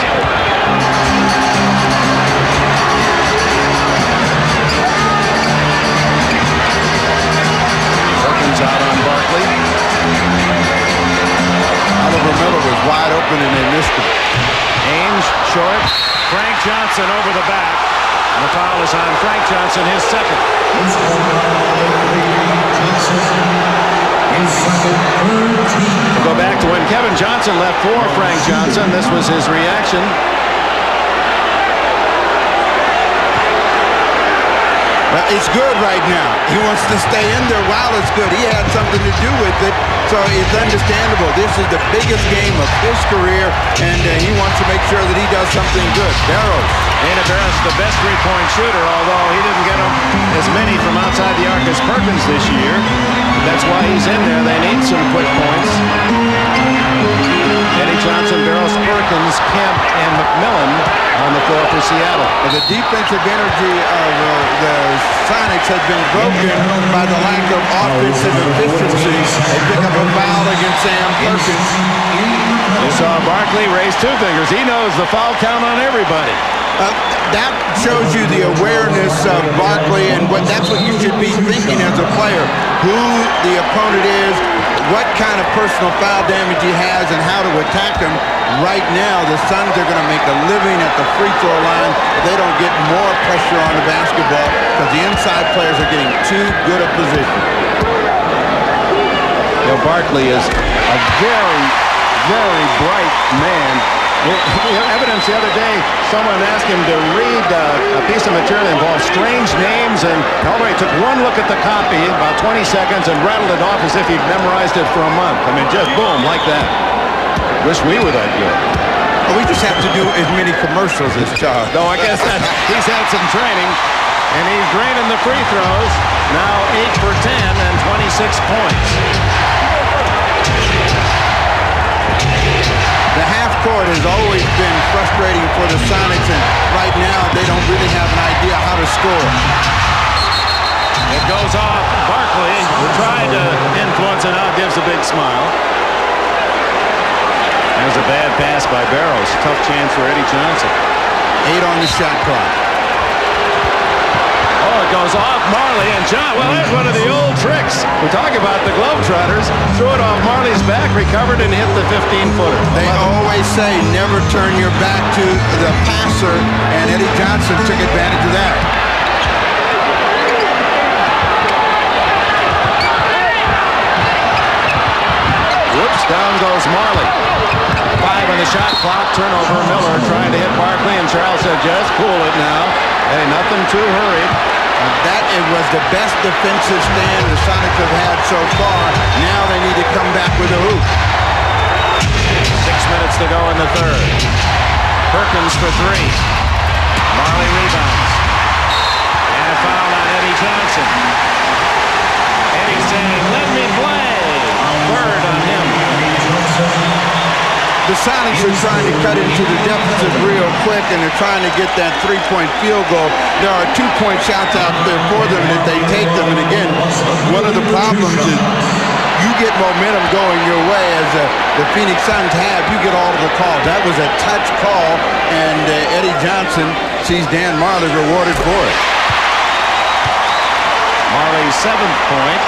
Perkins out on Barkley. Oliver Miller was wide open and they missed him. Ainge short. Frank Johnson over the back. And the foul is on Frank Johnson, his second. We'll go back to when Kevin Johnson left for Frank Johnson. This was his reaction. It's good right now. He wants to stay in there while it's good. He had something to do with it, so it's understandable. This is the biggest game of his career, and he wants to make sure that he does something good. Barrows. Dana Barros, the best three-point shooter, although he didn't get as many from outside the arc as Perkins this year. That's why he's in there. They need some quick points. Eddie Johnson, Barros, Perkins, Kemp, and McMillan on the floor for Seattle. The defensive energy of the Sonics has been broken by the lack of offensive efficiency. They pick up a foul against Sam Perkins. You saw Barkley raise 2 fingers. He knows the foul count on everybody. That shows you the awareness of Barkley, and that's what you should be thinking as a player. Who the opponent is, what kind of personal foul damage he has, and how to attack him. Right now, the Suns are going to make a living at the free throw line if they don't get more pressure on the basketball because the inside players are getting too good a position. You know, Barkley is a very, very bright man. Evidence the other day, someone asked him to read a piece of material that involved strange names, and Albright took one look at the copy, about 20 seconds, and rattled it off as if he'd memorized it for a month. I mean, just boom, like that. Wish we were that good. Well, we just have to do as many commercials as Charles. No, I guess that he's had some training, and he's draining the free throws. Now 8 for 10 and 26 points. The half court has always been frustrating for the Sonics, and right now they don't really have an idea how to score. It goes off. Barkley, who tried to influence it out, gives a big smile. There's a bad pass by Barrows. Tough chance for Eddie Johnson. 8 on the shot clock. Oh, it goes off Marley and John. Well, that's one of the old tricks. We talk about the Globetrotters. Threw it off Marley's back, recovered, and hit the 15-footer. They always say never turn your back to the passer, and Eddie Johnson took advantage of that. Whoops, down goes Marley. 5 on the shot clock. Turnover. Miller trying to hit Barkley, and Charles said, just cool it now. Hey, nothing too hurried. That was the best defensive stand the Sonics have had so far. Now they need to come back with a hoop. 6 minutes to go in the third. Perkins for 3. Marley rebounds. And a foul on Eddie Johnson. Eddie saying, let me play. Third on him. The Sonics are trying to cut into the deficit real quick, and they're trying to get that three-point field goal. There are 2-point shots out there for them, and if they take them, and again, one of the problems is you get momentum going your way as the Phoenix Suns have. You get all of the calls. That was a touch call, and Eddie Johnson sees Dan Marley rewarded for it. Marley's 7th point.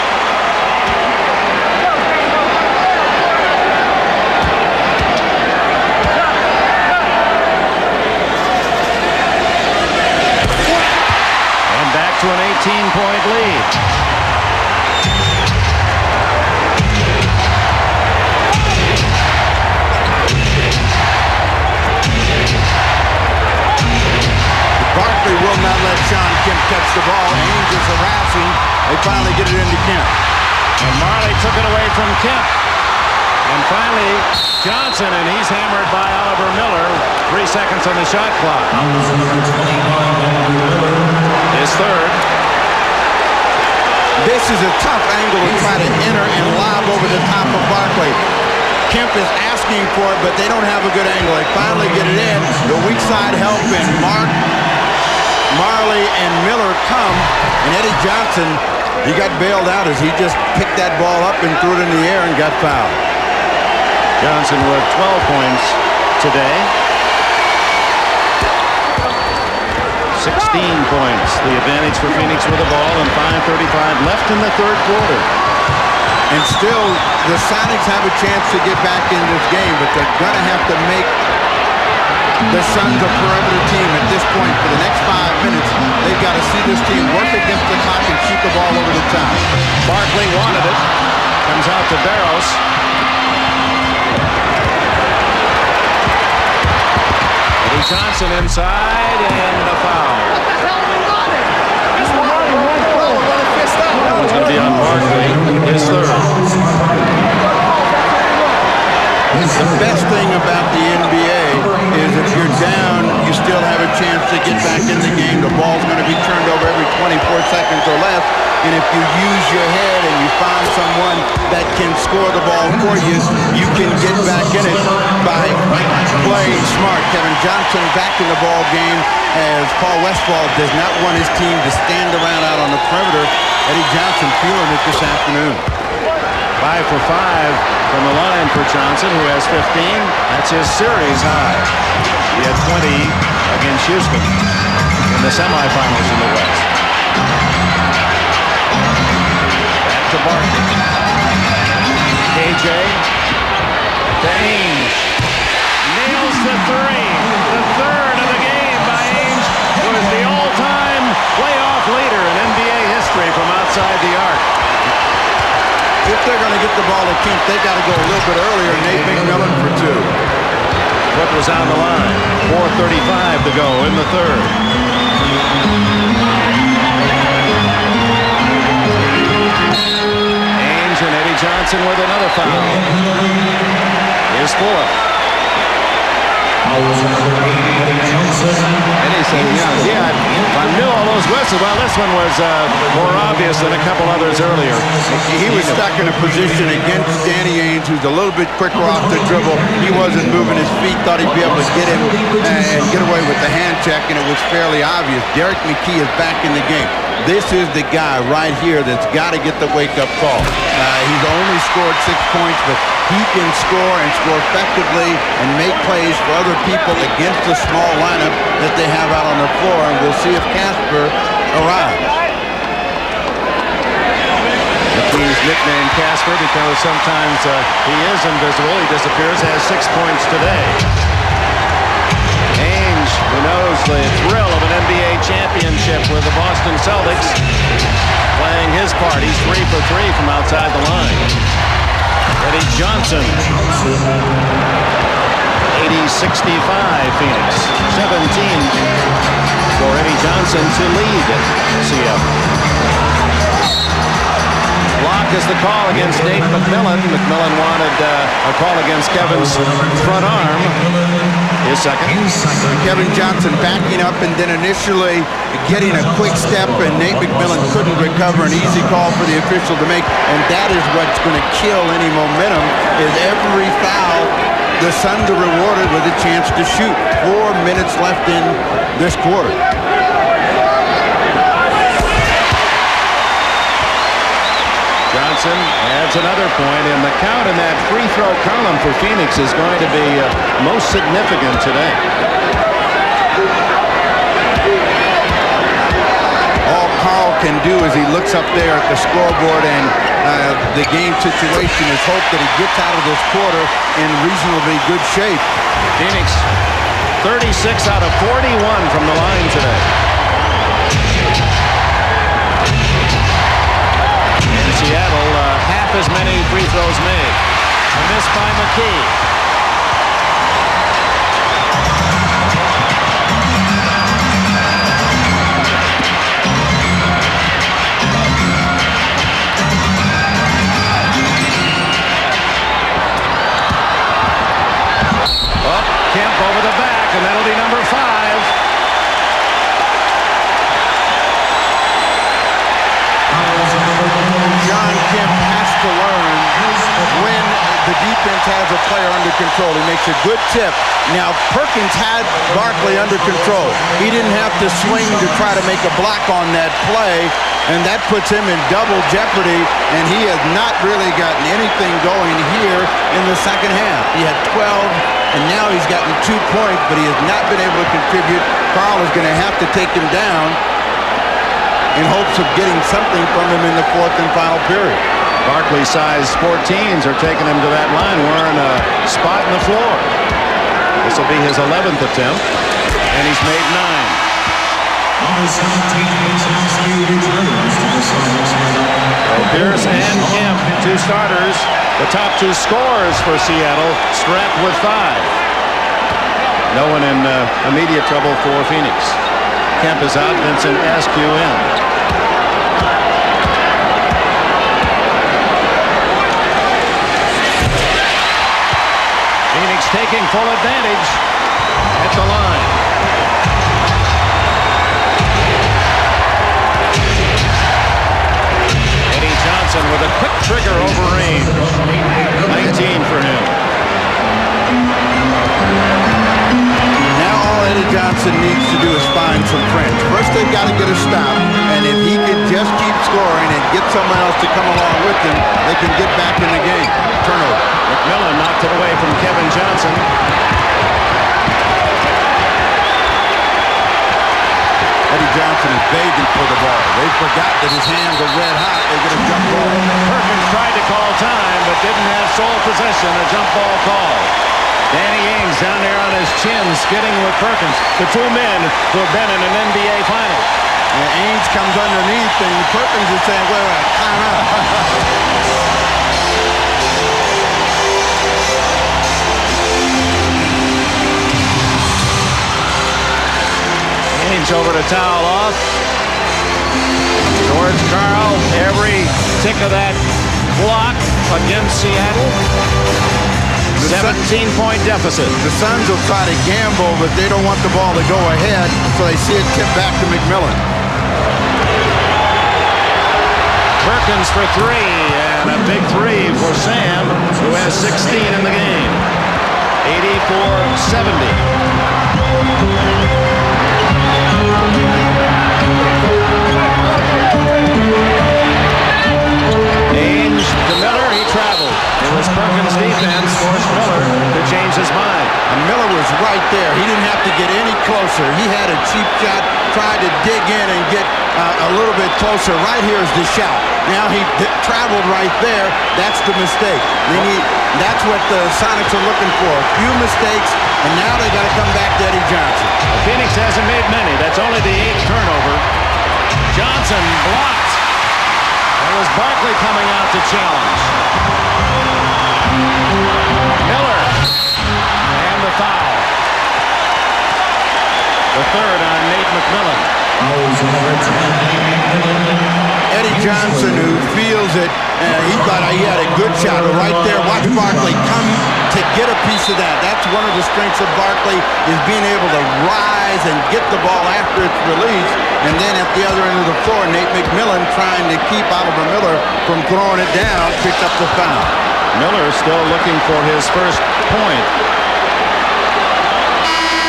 And back to an 18-point lead. Barkley will not let Sean Kemp catch the ball. Ainge is harassing. They finally get it into Kemp. And Marley took it away from Kemp. And finally, Johnson, and he's hammered by Oliver Miller. 3 seconds on the shot clock. His third. This is a tough angle to try to enter and lob over the top of Barkley. Kemp is asking for it, but they don't have a good angle. They finally get it in. The weak side help, and Marley and Miller come, and Eddie Johnson, he got bailed out as he just picked that ball up and threw it in the air and got fouled. Johnson with 12 points today. 16 points. The advantage for Phoenix with the ball and 5:35 left in the third quarter. And still, the Sonics have a chance to get back in this game, but they're going to have to make the Suns a perimeter team at this point for the next 5 minutes. They've got to see this team work against the clock and shoot the ball over the top. Barkley wanted it. Comes out to Barros. Eddie Johnson inside and a foul. It's going to be on Barkley, his third. The best thing about the NBA is if you're down, you still have a chance to get back in the game. The ball's going to be turned over every 24 seconds or less. And if you use your head and you find someone that can score the ball for you, you can get back in it by playing smart. Kevin Johnson back in the ball game as Paul Westphal does not want his team to stand around out on the perimeter. Eddie Johnson feeling it this afternoon. 5 for 5 from the line for Johnson, who has 15. That's his series high. He had 20 against Houston in the semifinals in the West. Back to Barkley. KJ. To Ainge. Nails the three. The third of the game by Ainge, who is the all-time playoff leader in NBA history from outside the arc. If they're going to get the ball to Kemp, they got to go a little bit earlier. Nate McMillan for 2. Foot was on the line. 4:35 to go in the third. Ainge and Eddie Johnson with another foul. Here's 4. Eddie said, yeah, I knew all those whistles. Well, this one was more obvious than a couple others earlier. He was stuck in a position against Danny Ainge, who's a little bit quicker off the dribble. He wasn't moving his feet, thought he'd be able to get him and get away with the hand check, and it was fairly obvious. Derek McKee is back in the game. This is the guy right here that's got to get the wake-up call. He's only scored 6 points, but he can score and score effectively and make plays for other people against the small lineup that they have out on the floor, and we'll see if Casper arrives. McKee's nicknamed Casper because sometimes he is invisible. He disappears, has 6 points today. Ainge, who knows the thrill of an NBA championship with the Boston Celtics, playing his part. He's 3 for 3 from outside the line. Eddie Johnson. 80-65 Phoenix. 17 for Eddie Johnson to lead CF. Block is the call against Nate McMillan. McMillan wanted a call against Kevin's front arm. His second. Kevin Johnson backing up and then initially getting a quick step, and Nate McMillan couldn't recover. An easy call for the official to make, and that is what's going to kill any momentum, is every foul the Suns are rewarded with a chance to shoot. 4 minutes left in this quarter. Johnson Johnson adds another point, and the count in that free throw column for Phoenix is going to be most significant today. All Carl can do is he looks up there at the scoreboard, and the game situation is hope that he gets out of this quarter in reasonably good shape. Phoenix 36 out of 41 from the line today. In Seattle, half as many free throws made. A miss by McKee. Kemp over the back, and that'll be number 5. John Kemp has to learn when the defense has a player under control. He makes a good tip. Now, Perkins had Barkley under control. He didn't have to swing to try to make a block on that play, and that puts him in double jeopardy, and he has not really gotten anything going here in the second half. He had 12. And now he's gotten 2 points, but he has not been able to contribute. Carl is going to have to take him down in hopes of getting something from him in the fourth and final period. Barkley size 14s are taking him to that line. We're in a spot in the floor. This will be his 11th attempt, and he's made 9. Pierce and Kemp, 2 starters. The top 2 scorers for Seattle, strapped with 5. No one in immediate trouble for Phoenix. Kemp is out, Vincent Askew in. Phoenix taking full advantage at the line. Johnson with a quick trigger over range. 19 for him. Now all Eddie Johnson needs to do is find some friends. First they've got to get a stop, and if he can just keep scoring and get someone else to come along with him, they can get back in the game. Turnover. McMillan knocked it away from Kevin Johnson. Eddie Johnson is begging for the ball. They forgot that his hands are red hot. They get a jump ball. Perkins tried to call time, but didn't have sole possession. A jump ball call. Danny Ainge down there on his chin, skidding with Perkins. The 2 men who have been in an NBA final. And Ainge comes underneath, and Perkins is saying, wait, time out. Ainge over to towel off. George Karl, every tick of that block against Seattle. 17-point deficit. The Suns will try to gamble, but they don't want the ball to go ahead, so they see it tip back to McMillan. Perkins for 3, and a big 3 for Sam, who has 16 in the game. 84-70. Ainge to Miller, he traveled. It was Perkins' defense forced Miller to change his mind. And Miller was right there. He didn't have to get any closer. He had a cheap shot, tried to dig in and get a little bit closer. Right here is the shot. Now he traveled right there. That's the mistake. That's what the Sonics are looking for. A few mistakes, and now they got to come back to Eddie Johnson. Well, Phoenix hasn't made many. That's only the 8th turnover. Johnson blocked. That was Barkley coming out to challenge. Miller. And the foul. The 3rd on Nate McMillan. Eddie Johnson, who feels it, he thought he had a good shot right there. Watch Barkley come to get a piece of that. That's one of the strengths of Barkley, is being able to rise and get the ball after it's released. And then at the other end of the floor, Nate McMillan, trying to keep Oliver Miller from throwing it down, picked up the foul. Miller still looking for his first point.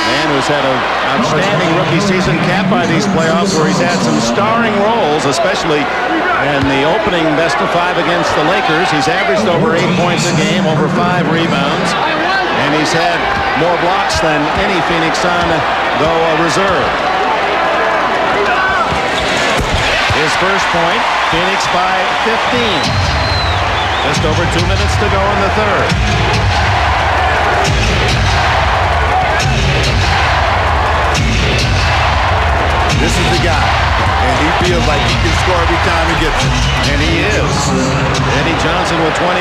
man who's had an outstanding rookie season capped by these playoffs where he's had some starring roles, especially in the opening best-of-5 against the Lakers. He's averaged over 8 points a game, over 5 rebounds, and he's had more blocks than any Phoenix Sun, though a reserve. His first point, Phoenix by 15. Just over 2 minutes to go in the third. This is the guy, and he feels like he can score every time he gets it. And he is. Eddie Johnson with 21.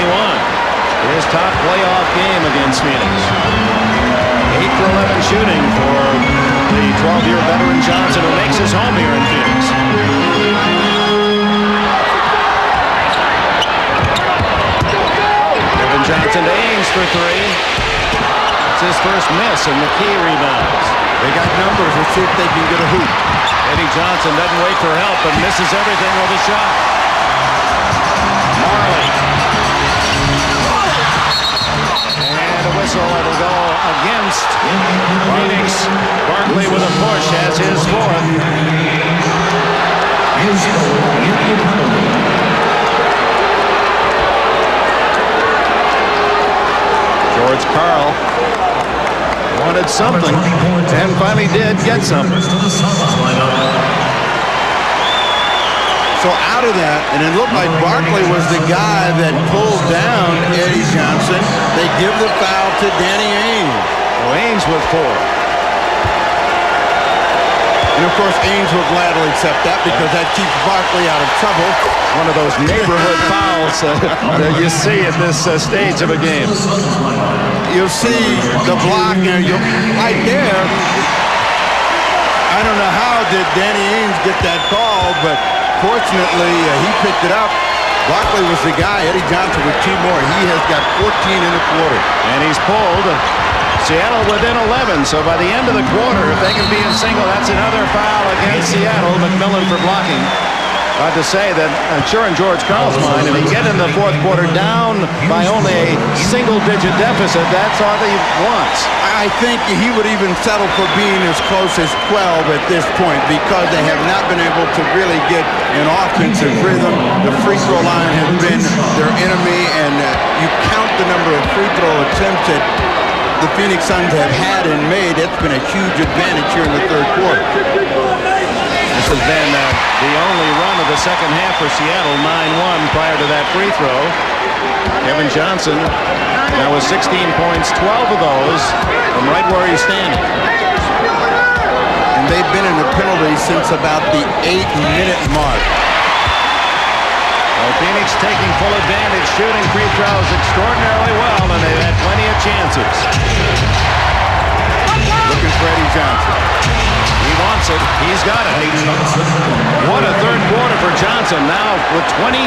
His top playoff game against Phoenix. 8 for 11 shooting for the 12-year veteran Johnson, who makes his home here in Phoenix. Kevin Johnson to Ames for 3. It's his first miss, and McKee rebounds. They got numbers. Let's see if they can get a hoop. Eddie Johnson doesn't wait for help, but misses everything with a shot. Marley. And a whistle. It'll go against Phoenix. Barkley with a push has his fourth. George Karl wanted something and finally did get something. So out of that, and it looked like Barkley was the guy that pulled down Eddie Johnson. They give the foul to Danny Ainge. Well, Ainge with 4. And of course, Ainge will gladly accept that because that keeps Barkley out of trouble. One of those neighborhood fouls that you see at this stage of a game. You'll see the block there. Right there. I don't know how did Danny Ainge get that call, but fortunately he picked it up. Barkley was the guy. Eddie Johnson with 2 more. He has got 14 in the quarter. And he's pulled. Seattle within 11, so by the end of the quarter, if they can be in single, that's another foul against Seattle. McMillan for blocking. Hard to say that, I'm sure in George Karl's mind, if he get in the fourth quarter down by only a single-digit deficit, that's all that he wants. I think he would even settle for being as close as 12 at this point because they have not been able to really get an offensive rhythm. The free throw line has been their enemy, and you count the number of free throw attempts that the Phoenix Suns have had and made. It's been a huge advantage here in the third quarter. This has been the only run of the second half for Seattle, 9-1 prior to that free throw. Kevin Johnson now with 16 points, 12 of those from right where he's standing. And they've been in the penalty since about the 8-minute mark. Well, Phoenix taking full advantage, shooting free throws extraordinarily well, and they've had plenty of chances. Looking for Eddie Johnson. He wants it. He's got it. What a third quarter for Johnson now with 25.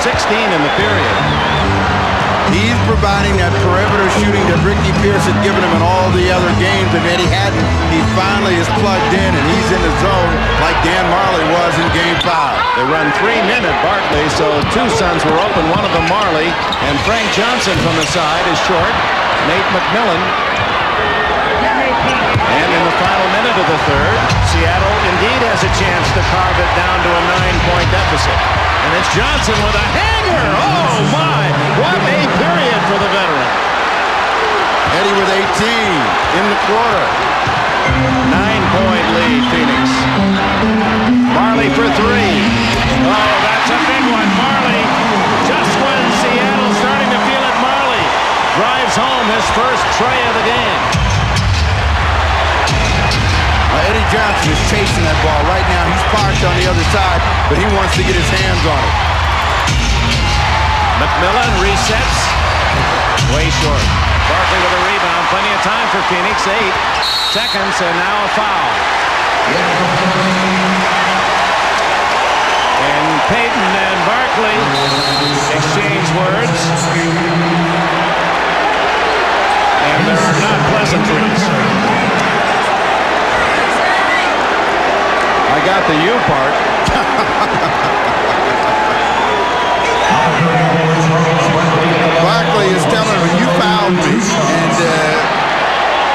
16 in the period. He's providing that perimeter shooting that Ricky Pierce had given him in all the other games, and Eddie hadn't. He finally is plugged in, and he's in the zone like Dan Marley was in Game 5. They run 3-men at Barkley, so 2 Suns were open, one of them Marley, and Frank Johnson from the side is short. Nate McMillan. And in the final minute of the third, Seattle indeed has a chance to carve it down to a 9-point deficit. And it's Johnson with a hanger. Oh, my. What a period for the veteran. Eddie with 18 in the quarter. 9-point lead, Phoenix. Marley for 3. Oh, that's a big one. Marley, just when Seattle's starting to feel it, Marley drives home his first tray of the game. Eddie Johnson is chasing that ball right now. He's parked on the other side, but he wants to get his hands on it. McMillan resets. Way short. Barkley with a rebound. Plenty of time for Phoenix. 8 seconds, and now a foul. And Payton and Barkley exchange words. And there are not pleasantries. I got the U part. Barkley is telling him, you fouled me. And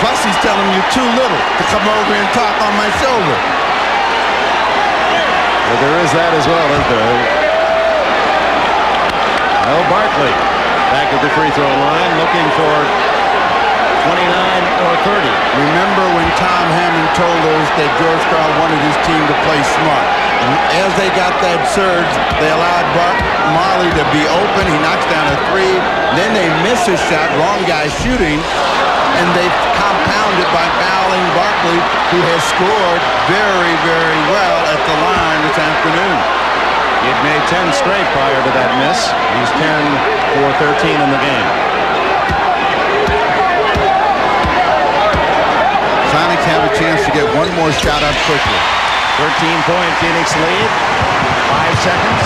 plus he's telling him, you too little to come over and talk on my shoulder. Well, there is that as well, isn't there? Well, Barkley back at the free throw line looking for 29 or 30. Remember when Tom Hammond told us that George Karl wanted his team to play smart. And as they got that surge, they allowed Marley to be open. He knocks down a three. Then they miss a shot, wrong guy shooting, and they compound it by fouling Barkley, who has scored very, very well at the line this afternoon. He'd made 10 straight prior to that miss. He's 10 for 13 in the game. Sonics have a chance to get one more shot up quickly. 13-point Phoenix lead. 5 seconds.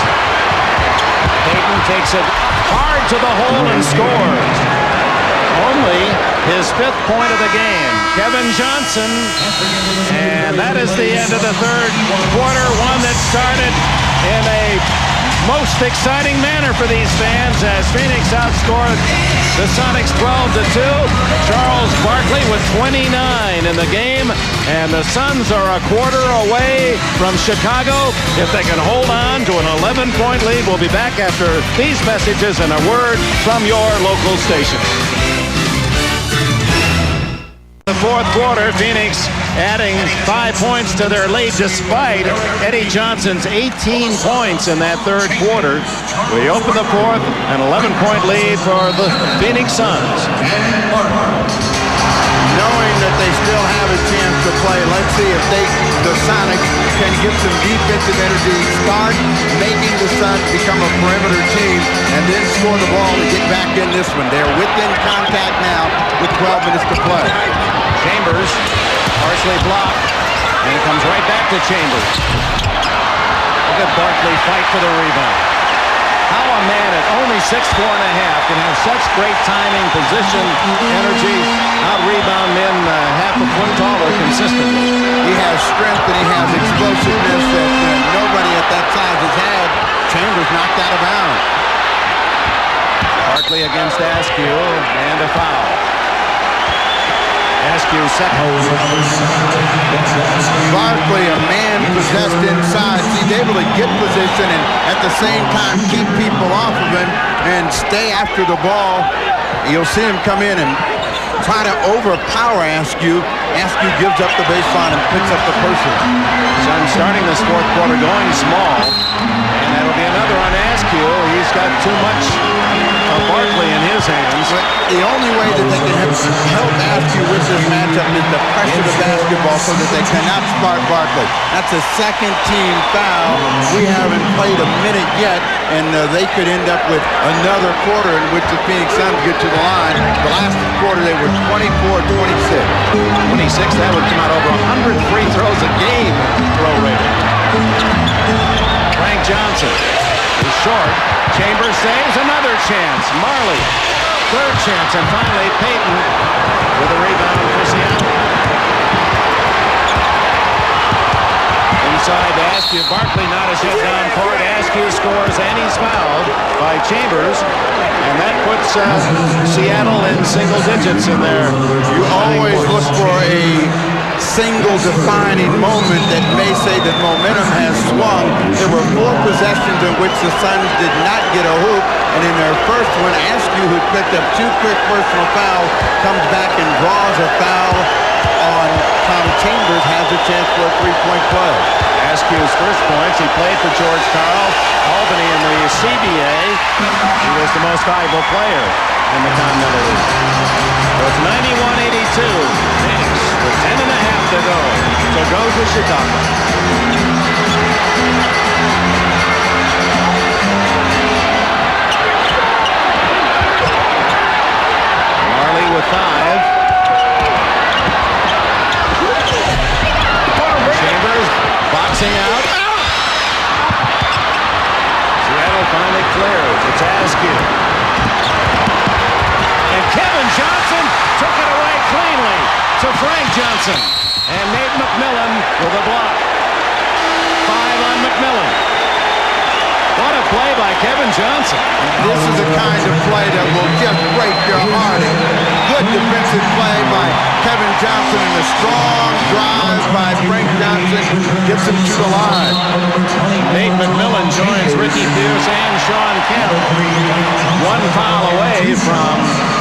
Payton takes it hard to the hole and scores. Only his 5th point of the game. Kevin Johnson. And that is the end of the third quarter. One that started in a most exciting manner for these fans as Phoenix outscored the Sonics 12-2. Charles Barkley with 29 in the game, and the Suns are a quarter away from Chicago. If they can hold on to an 11-point lead, we'll be back after these messages and a word from your local station. The fourth quarter, Phoenix adding 5 points to their lead despite Eddie Johnson's 18 points in that third quarter. We open the fourth, an 11-point lead for the Phoenix Suns. Knowing that they still have a chance to play, let's see if the Sonics can get some defensive energy, start making the Suns become a perimeter team, and then score the ball to get back in this one. They're within contact now with 12 minutes to play. Chambers, partially blocked, and it comes right back to Chambers. Look at Barkley fight for the rebound. How a man at only 6'4.5" can have such great timing, position, energy, out-rebound men half a foot taller consistently. He has strength and he has explosiveness that nobody at that size has had. Chambers knocked out of bounds. Barkley against Askew, and a foul. Askew second. Barkley, a man possessed inside. He's able to get position and at the same time keep people off of him and stay after the ball. You'll see him come in and try to overpower Askew. Askew gives up the baseline and picks up the person. Suns starting this fourth quarter going small. And that'll be another on Askew. He's got too much of Barkley in his hands. But the only way that they can help Askew with this matchup is to pressure the basketball so that they cannot spot Barkley. That's a second team foul. We haven't played a minute yet, and they could end up with another quarter in which the Phoenix Suns get to the line. The last quarter they were 24-26. 26, that would come out over 100 free throws a game prorated. Frank Johnson is short. Chambers saves, another chance. Marley, third chance, and finally Payton with a rebound for Seattle. Inside to Askew. Barkley not as yet down court. Askew scores and he's fouled by Chambers. And that puts Seattle in single digits in there. You always look for a single defining moment that may say that momentum has swung. There were 4 possessions in which the Suns did not get a hoop, and in their first one, Askew, who picked up 2 quick personal fouls, comes back and draws a foul on Tom Chambers, has a chance for a 3-point play. Askew's first points, he played for George Karl, Albany in the CBA. He was the most valuable player in the Continental League. So it's 91-82. Phoenix with 10 and a half to go. So goes to Chicago. Marley with 5. Chambers boxing out. Seattle finally clears. It's Askew. And Kevin Johnson took it away cleanly to Frank Johnson. And Nate McMillan with a block. 5 on McMillan. What a play by Kevin Johnson. This is the kind of play that will just break your heart. Good defensive play by Kevin Johnson and the strong drive by Frank Johnson gets him to the line. Nate McMillan joins Ricky Pierce and Sean Kemp. One foul away from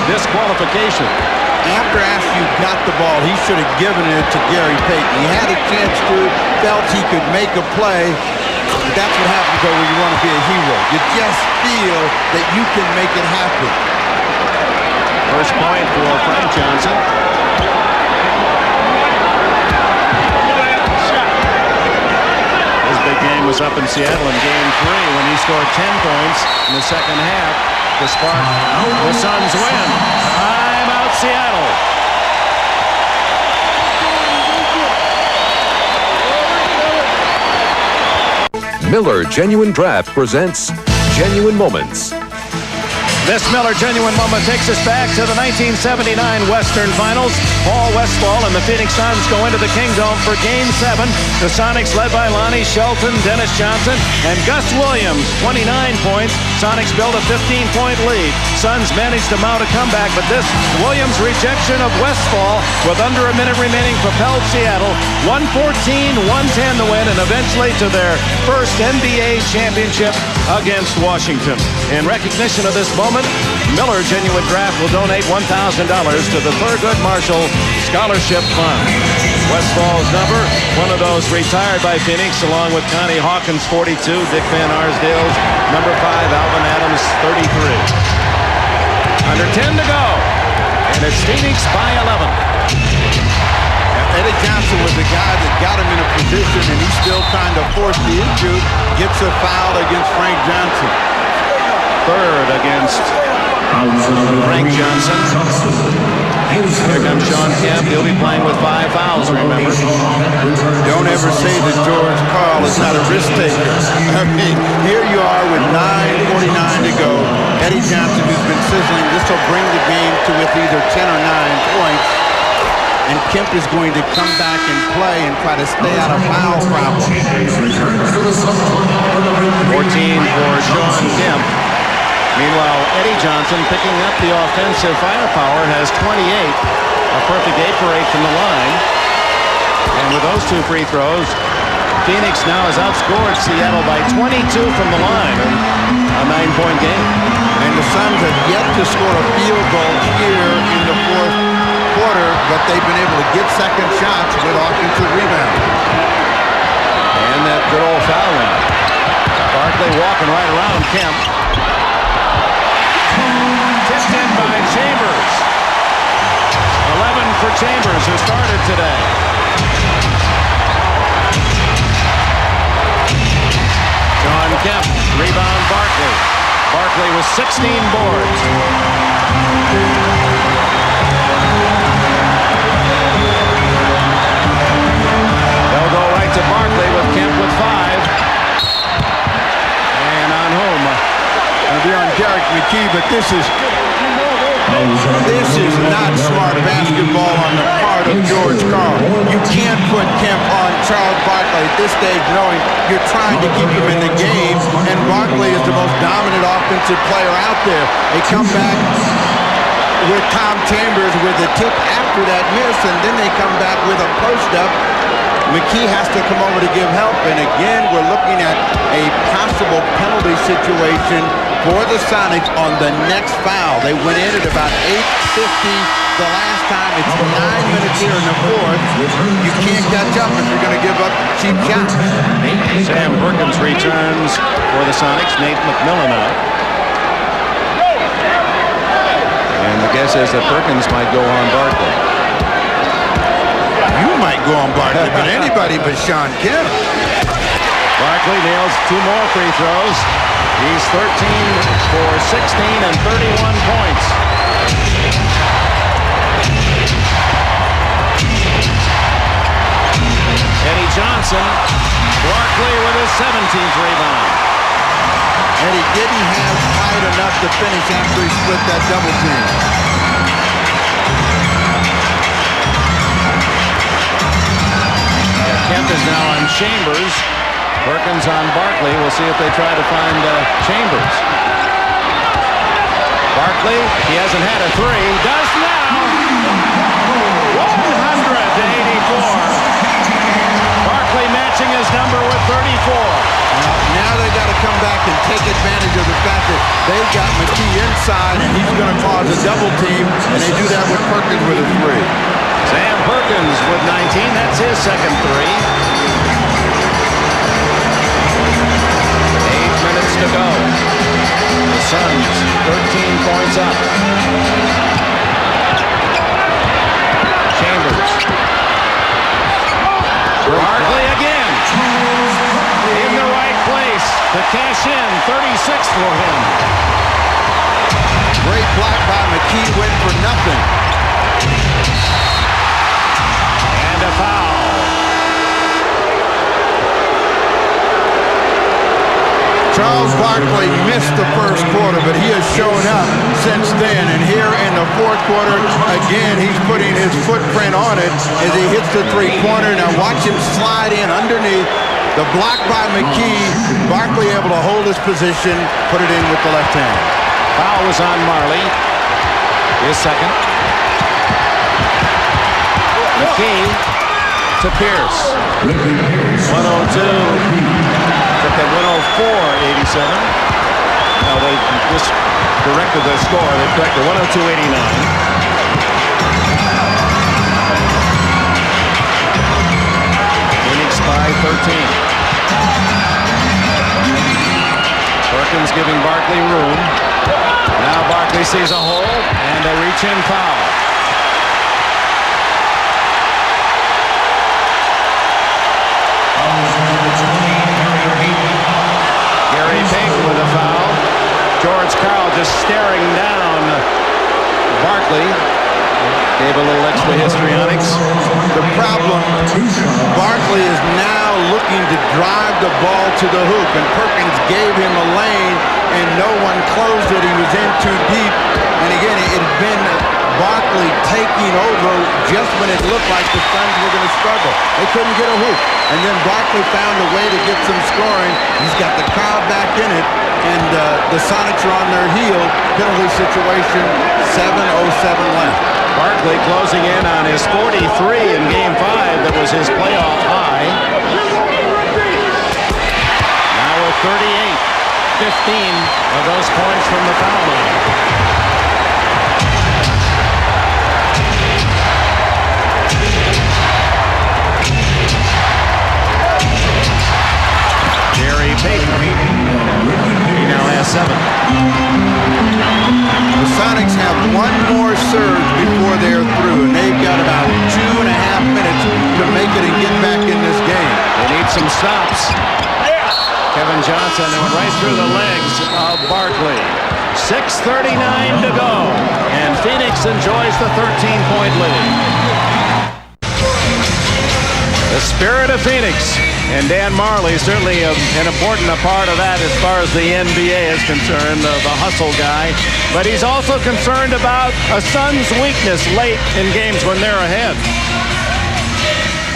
disqualification. After Askew got the ball, he should have given it to Gary Payton. He had a chance to, felt he could make a play. But that's what happens though when you want to be a hero. You just feel that you can make it happen. First point for Frank Johnson. His big game was up in Seattle in Game 3 when he scored 10 points in the second half to spark the Suns win. Time out Seattle. Miller Genuine Draft presents Genuine Moments. This Miller Genuine Moment takes us back to the 1979 Western Finals. Paul Westphal and the Phoenix Suns go into the Kingdome for Game 7. The Sonics led by Lonnie Shelton, Dennis Johnson, and Gus Williams, 29 points. Sonics build a 15-point lead. Suns managed to mount a comeback, but this Williams rejection of Westphal with under a minute remaining propelled Seattle 114-110 to win, and eventually to their first NBA championship against Washington. In recognition of this moment, Miller Genuine Draft will donate $1,000 to the Thurgood Marshall Scholarship Fund. Westphal's number, one of those retired by Phoenix, along with Connie Hawkins, 42, Dick Van Arsdale's number 5, Alvin Adams, 33. Under 10 to go, and it's Phoenix by 11. Eddie Johnson was the guy that got him in a position, and he's still trying to force the issue. Gets a foul against Frank Johnson. Third against Frank Johnson. Here comes Sean Kemp. He'll be playing with 5 fouls, remember. Don't ever say that George Karl is not a risk taker. I mean, here you are with 9:49 to go. Eddie Johnson, who's been sizzling, this will bring the game to with either 10 or 9 points. And Kemp is going to come back and play and try to stay out of foul trouble. 14 for Sean Kemp. Meanwhile, Eddie Johnson, picking up the offensive firepower, has 28. A perfect 8 for 8 from the line. And with those 2 free throws, Phoenix now has outscored Seattle by 22 from the line in a 9-point game. And the Suns have yet to score a field goal here in the fourth quarter, but they've been able to get second shots with offensive rebound. And that good old foul line. Barkley walking right around Kemp. Tipped in by Chambers. 11 for Chambers, who started today. Sean Kemp, rebound Barkley. Barkley with 16 boards. They'll go right to Barkley with Kemp with 5. And on whom? It'll be on Derek McKee, but this is not smart basketball on the part of George Karl. You can't put Kemp on Charles Barkley at this stage knowing you're trying to keep him in the game, and Barkley is the most dominant offensive player out there. They come back with Tom Chambers with a tip after that miss, and then they come back with a post-up. McKee has to come over to give help, and again, we're looking at a possible penalty situation for the Sonics on the next foul. They went in at about 8:50 the last time. It's 9 minutes here in the fourth. You can't catch up if you're going to give up cheap shots. Sam Perkins returns for the Sonics. Nate McMillan out. And the guess is that Perkins might go on Barkley. You might go on Barkley, but anybody but Sean Kemp. Barkley nails 2 more free throws. He's 13 for 16 and 31 points. Eddie Johnson, Barkley with his 17th rebound. Eddie didn't have height enough to finish after he split that double team. Kemp is now on Chambers. Perkins on Barkley. We'll see if they try to find Chambers. Barkley, he hasn't had a 3. Does now. 100 to take advantage of the fact that they've got McKee inside and he's going to cause a double team, and they do that with Perkins with a three. Sam Perkins with 19. That's his second three. 8 minutes to go. The Suns 13 points up. Chambers. Barkley again. In the right place to cash in. 36 for him. Great block by McKee, went for nothing. And a foul. Charles Barkley missed the first quarter, but he has shown up since then. And here in the fourth quarter, again, he's putting his footprint on it as he hits the three-pointer. Now watch him slide in underneath. The block by McKee. Barkley able to hold his position, put it in with the left hand. Foul was on Marley. His second. McKee to Pierce. 102. At 104.87. No, they just corrected their score. They corrected 102.89. Phoenix by 13. Perkins giving Barkley room. Now Barkley sees a hole and a reach-in foul. Gary Payton with a foul. George Karl just staring down Barkley. Gave a little extra histrionics. The problem, Barkley is now looking to drive the ball to the hoop, and Perkins gave him a lane, and no one closed it. He was in too deep. And again, it had been Barkley taking over just when it looked like the Suns were going to struggle. They couldn't get a hoop. And then Barkley found a way to get some scoring. He's got the crowd back in it, and the Sonics are on their heel. Penalty situation, 7:07 left. Barkley closing in on his 43 in Game 5. That was his playoff high. Now with 38, 15 of those points from the foul line. Gary Payton. He now has 7. The Sonics have one more surge before they're through, and they've got about 2.5 minutes to make it and get back in this game. They need some stops. Kevin Johnson went right through the legs of Barkley. 6:39 to go, and Phoenix enjoys the 13-point lead. The spirit of Phoenix. And Dan Marley, certainly an important part of that as far as the NBA is concerned, the hustle guy. But he's also concerned about a Suns' weakness late in games when they're ahead.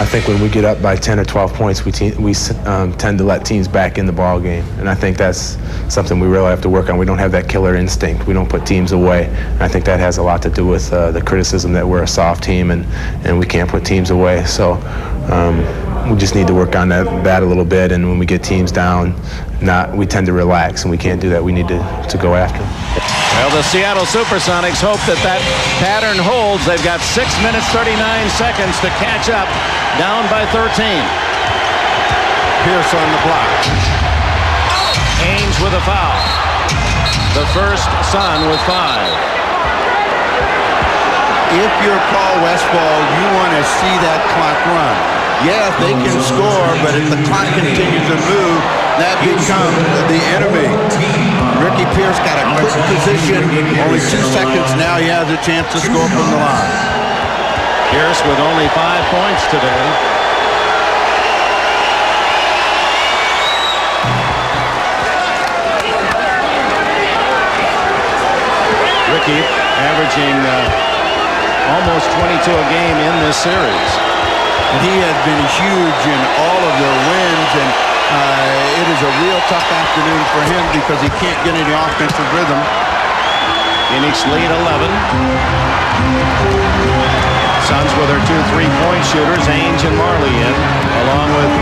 I think when we get up by 10 or 12 points, we tend to let teams back in the ball game. And I think that's something we really have to work on. We don't have that killer instinct. We don't put teams away. And I think that has a lot to do with the criticism that we're a soft team and we can't put teams away. So we just need to work on that a little bit. And when we get teams down, we tend to relax, and we can't do that. We need to go after them. Well, the Seattle SuperSonics hope that pattern holds. They've got 6 minutes, 39 seconds to catch up, down by 13. Pierce on the block. Ainge with a foul. The first Sun with 5. If you're Paul Westphal, you want to see that clock run. Yeah, they can score, but if the clock continues to move, that becomes the enemy. Ricky Pierce got a quick position. Only 2 seconds now. He has a chance to score from the line. Pierce with only 5 points today. Ricky averaging almost 22 a game in this series. And he has been huge in all of their wins, and it is a real tough afternoon for him because he can't get any offensive rhythm. Phoenix lead 11. Suns with their 2 3-point shooters, Ainge and Marley in, along with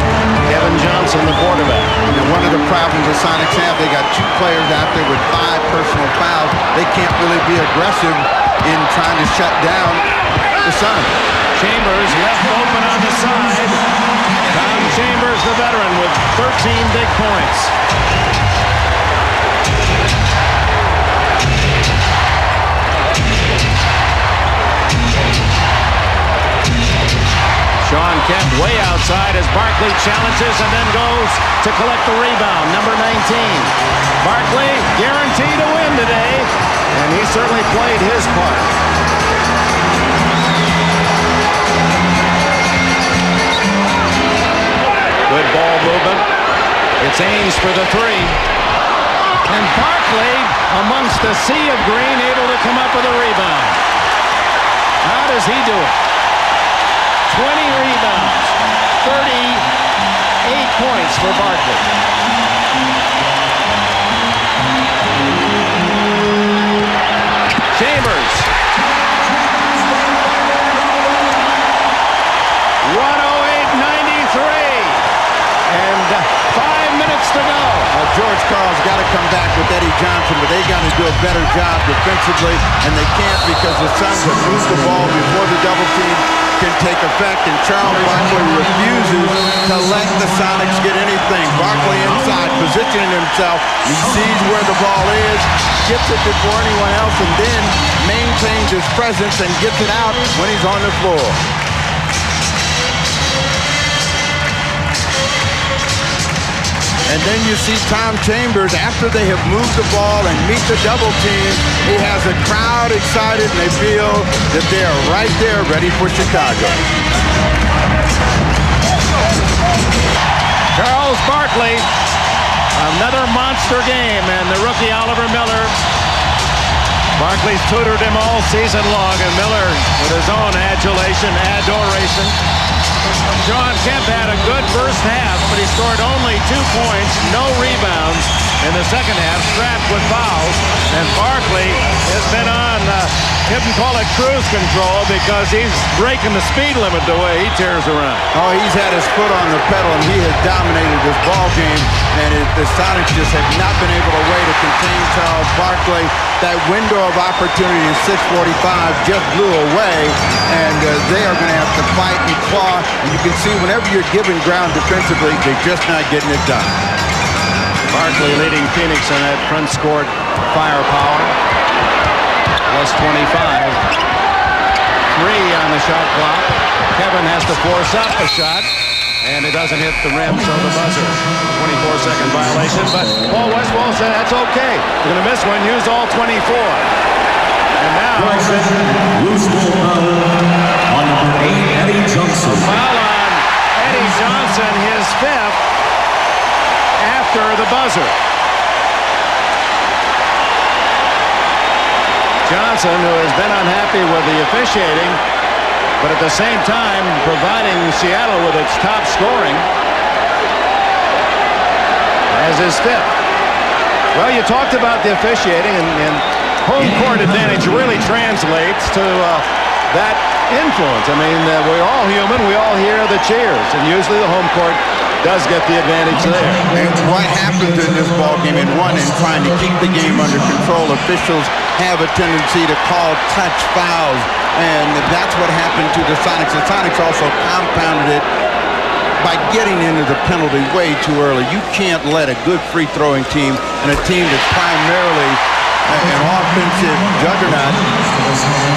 Kevin Johnson, the quarterback. And one of the problems the Sonics have, they got 2 players out there with 5 personal fouls. They can't really be aggressive in trying to shut down the Suns. Chambers left open on the side. Tom Chambers, the veteran, with 13 big points. Sean Kemp way outside as Barkley challenges and then goes to collect the rebound. Number 19. Barkley guaranteed to win today, and he certainly played his part. Good ball movement. It's Ames for the 3. And Barkley, amongst a sea of green, able to come up with a rebound. How does he do it? 20 rebounds, 38 points for Barkley. Chambers. 108-93. And 5 minutes to go. George Karl's got to come back with Eddie Johnson, but they got to do a better job defensively, and they can't because the Suns have moved the ball before the double team can take effect, and Charles Barkley refuses to let the Sonics get anything. Barkley inside, positioning himself. He sees where the ball is, gets it before anyone else, and then maintains his presence and gets it out when he's on the floor. And then you see Tom Chambers, after they have moved the ball and meet the double team, he has a crowd excited and they feel that they are right there ready for Chicago. Charles Barkley, another monster game, and the rookie Oliver Miller. Barkley's tutored him all season long, and Miller with his own adulation, adoration. Sean Kemp had a good first half, but he scored only 2 points, no rebounds in the second half, strapped with fouls. And Barkley has been on, couldn't call it cruise control because he's breaking the speed limit the way he tears around. Oh, he's had his foot on the pedal, and he has dominated this ball game. And the Sonics just have not been able to way to contain Charles Barkley. That window of opportunity in 6:45 just blew away, and they are going to have to fight and claw. And you can see whenever you're giving ground defensively, they're just not getting it done. Barkley leading Phoenix on that front court firepower. Plus 25. 3 on the shot clock. Kevin has to force up a shot, and it doesn't hit the rim, so the buzzer. 24-second violation, but Paul Westphal said that's okay. You're going to miss one, use all 24. And now, Loose ball on number 8, Eddie Johnson. a foul on Eddie Johnson, his 5th, after the buzzer. Johnson, who has been unhappy with the officiating, but at the same time providing Seattle with its top scoring, as his 5th. Well, you talked about the officiating, and home court advantage really translates to that influence. I mean, we're all human. We all hear the cheers, and usually the home court does get the advantage there. And what happens in this ball game, in trying to keep the game under control, officials have a tendency to call touch fouls, and that's what happened to the Sonics. The Sonics also compounded it by getting into the penalty way too early. You can't let a good free-throwing team and a team that's primarily an offensive juggernaut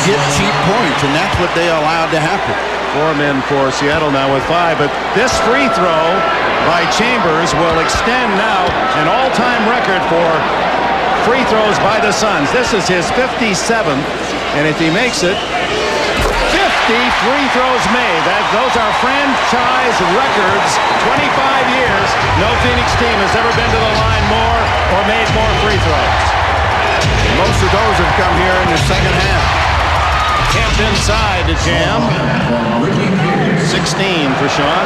get cheap points, and that's what they allowed to happen. 4 men for Seattle now with 5, but this free throw by Chambers will extend now an all-time record for free throws by the Suns. This is his 57th, and if he makes it, 50 free throws made. Those are franchise records. 25 years, no Phoenix team has ever been to the line more or made more free throws. Most of those have come here in the second half. Kemp inside to jam. 16 for Sean.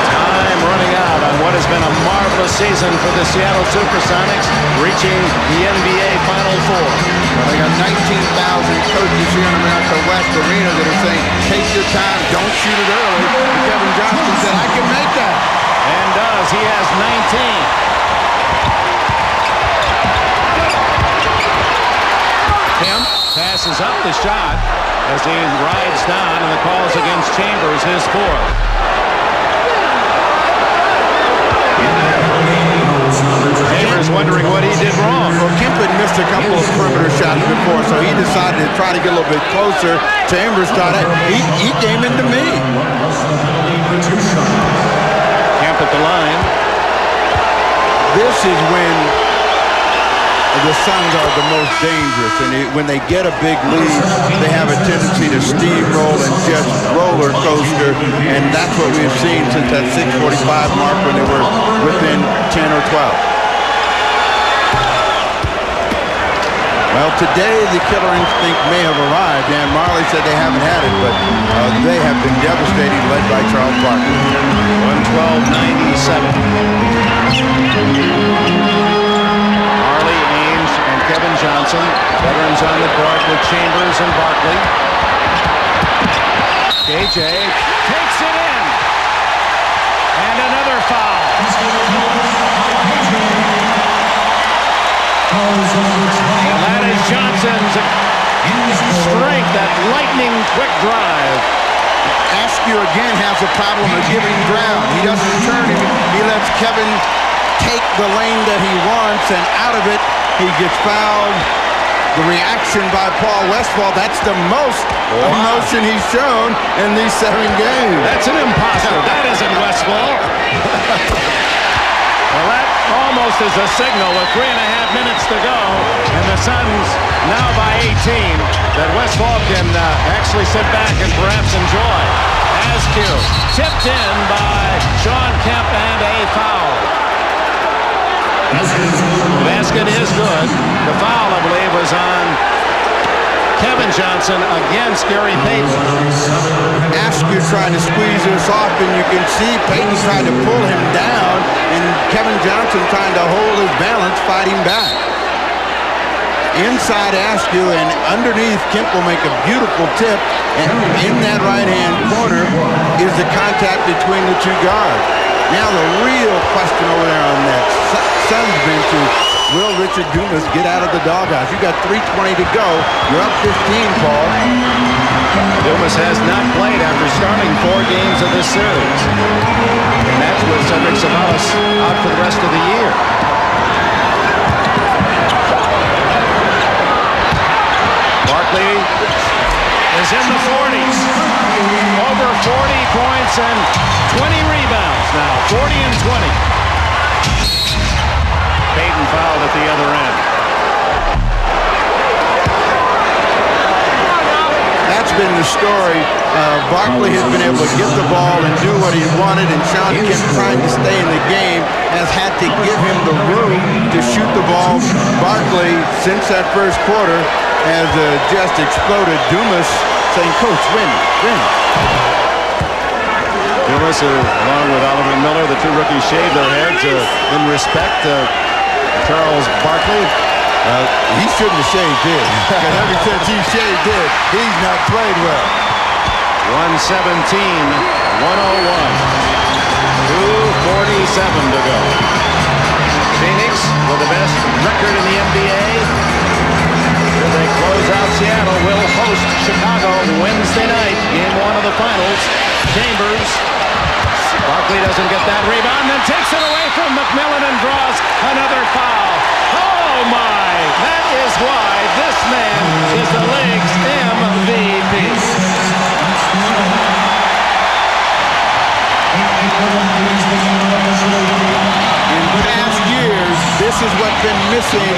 Time running out on what has been a marvelous season for the Seattle SuperSonics, reaching the NBA Final Four. Well, they got 19,000 coaches here in America West Arena that are saying, take your time, don't shoot it early. And Kevin Johnson said, I can make that. And does. He has 19. Kemp passes up the shot as he rides down, and the call's against Chambers, his fourth. Chambers wondering what he did wrong. Well, Kemp had missed a couple of perimeter shots before, so he decided to try to get a little bit closer. Chambers thought, he came into me. Kemp at the line. This is when the Suns are the most dangerous, and when they get a big lead, they have a tendency to steamroll and just roller coaster, and that's what we've seen since that 6:45 mark when they were within 10 or 12. Well, today the killer instinct may have arrived. Dan Marley said they haven't had it, but they have been devastating, led by Charles Barkley. 112-97. Kevin Johnson, veterans on the court with Chambers and Barkley. KJ takes it in. And another foul. And that is Johnson's strength, that lightning quick drive. Askew again has a problem of giving ground. He doesn't turn him. He lets Kevin take the lane that he wants, and out of it, he gets fouled. The reaction by Paul Westphal, that's the most emotion he's shown in these 7 games. That's an imposter. That isn't Westphal. Well, that almost is a signal with 3.5 minutes to go, and the Suns now by 18, that Westphal can actually sit back and perhaps enjoy. Askew tipped in by Sean Kemp, and a foul. The basket is good. The foul, I believe, was on Kevin Johnson against Gary Payton. Askew tried to squeeze this off, and you can see Payton trying to pull him down, and Kevin Johnson trying to hold his balance, fighting back. Inside Askew, and underneath, Kemp will make a beautiful tip, and in that right-hand corner is the contact between the two guards. Now the real question over there on that Suns bench is, will Richard Dumas get out of the doghouse? You got 3:20 to go. You're up 15, Paul. Dumas has not played after starting 4 games of this series. And that's with Cedric Ceballos out for the rest of the year. Barkley is in the 40s. Over 40 points and 20 rebounds now. 40 and 20. Payton fouled at the other end. That's been the story. Barkley has been able to get the ball and do what he wanted, and Sean Kemp, trying to stay in the game, has had to give him the room to shoot the ball. Barkley, since that first quarter, has just exploded. Dumas saying, Coach, win. Dumas, along with Oliver Miller, the 2 rookies, shaved their heads in respect to Charles Barkley. He shouldn't have shaved his. Because ever since he shaved his, he's not played well. 117, 101. 2:47 to go. Phoenix with the best record in the NBA. As they close out Seattle, will host Chicago Wednesday night, game 1 of the finals. Chambers. Barkley doesn't get that rebound, then takes it away from McMillan and draws another foul. Oh my! That is why this man is the league's MVP. In past years, this is what's been missing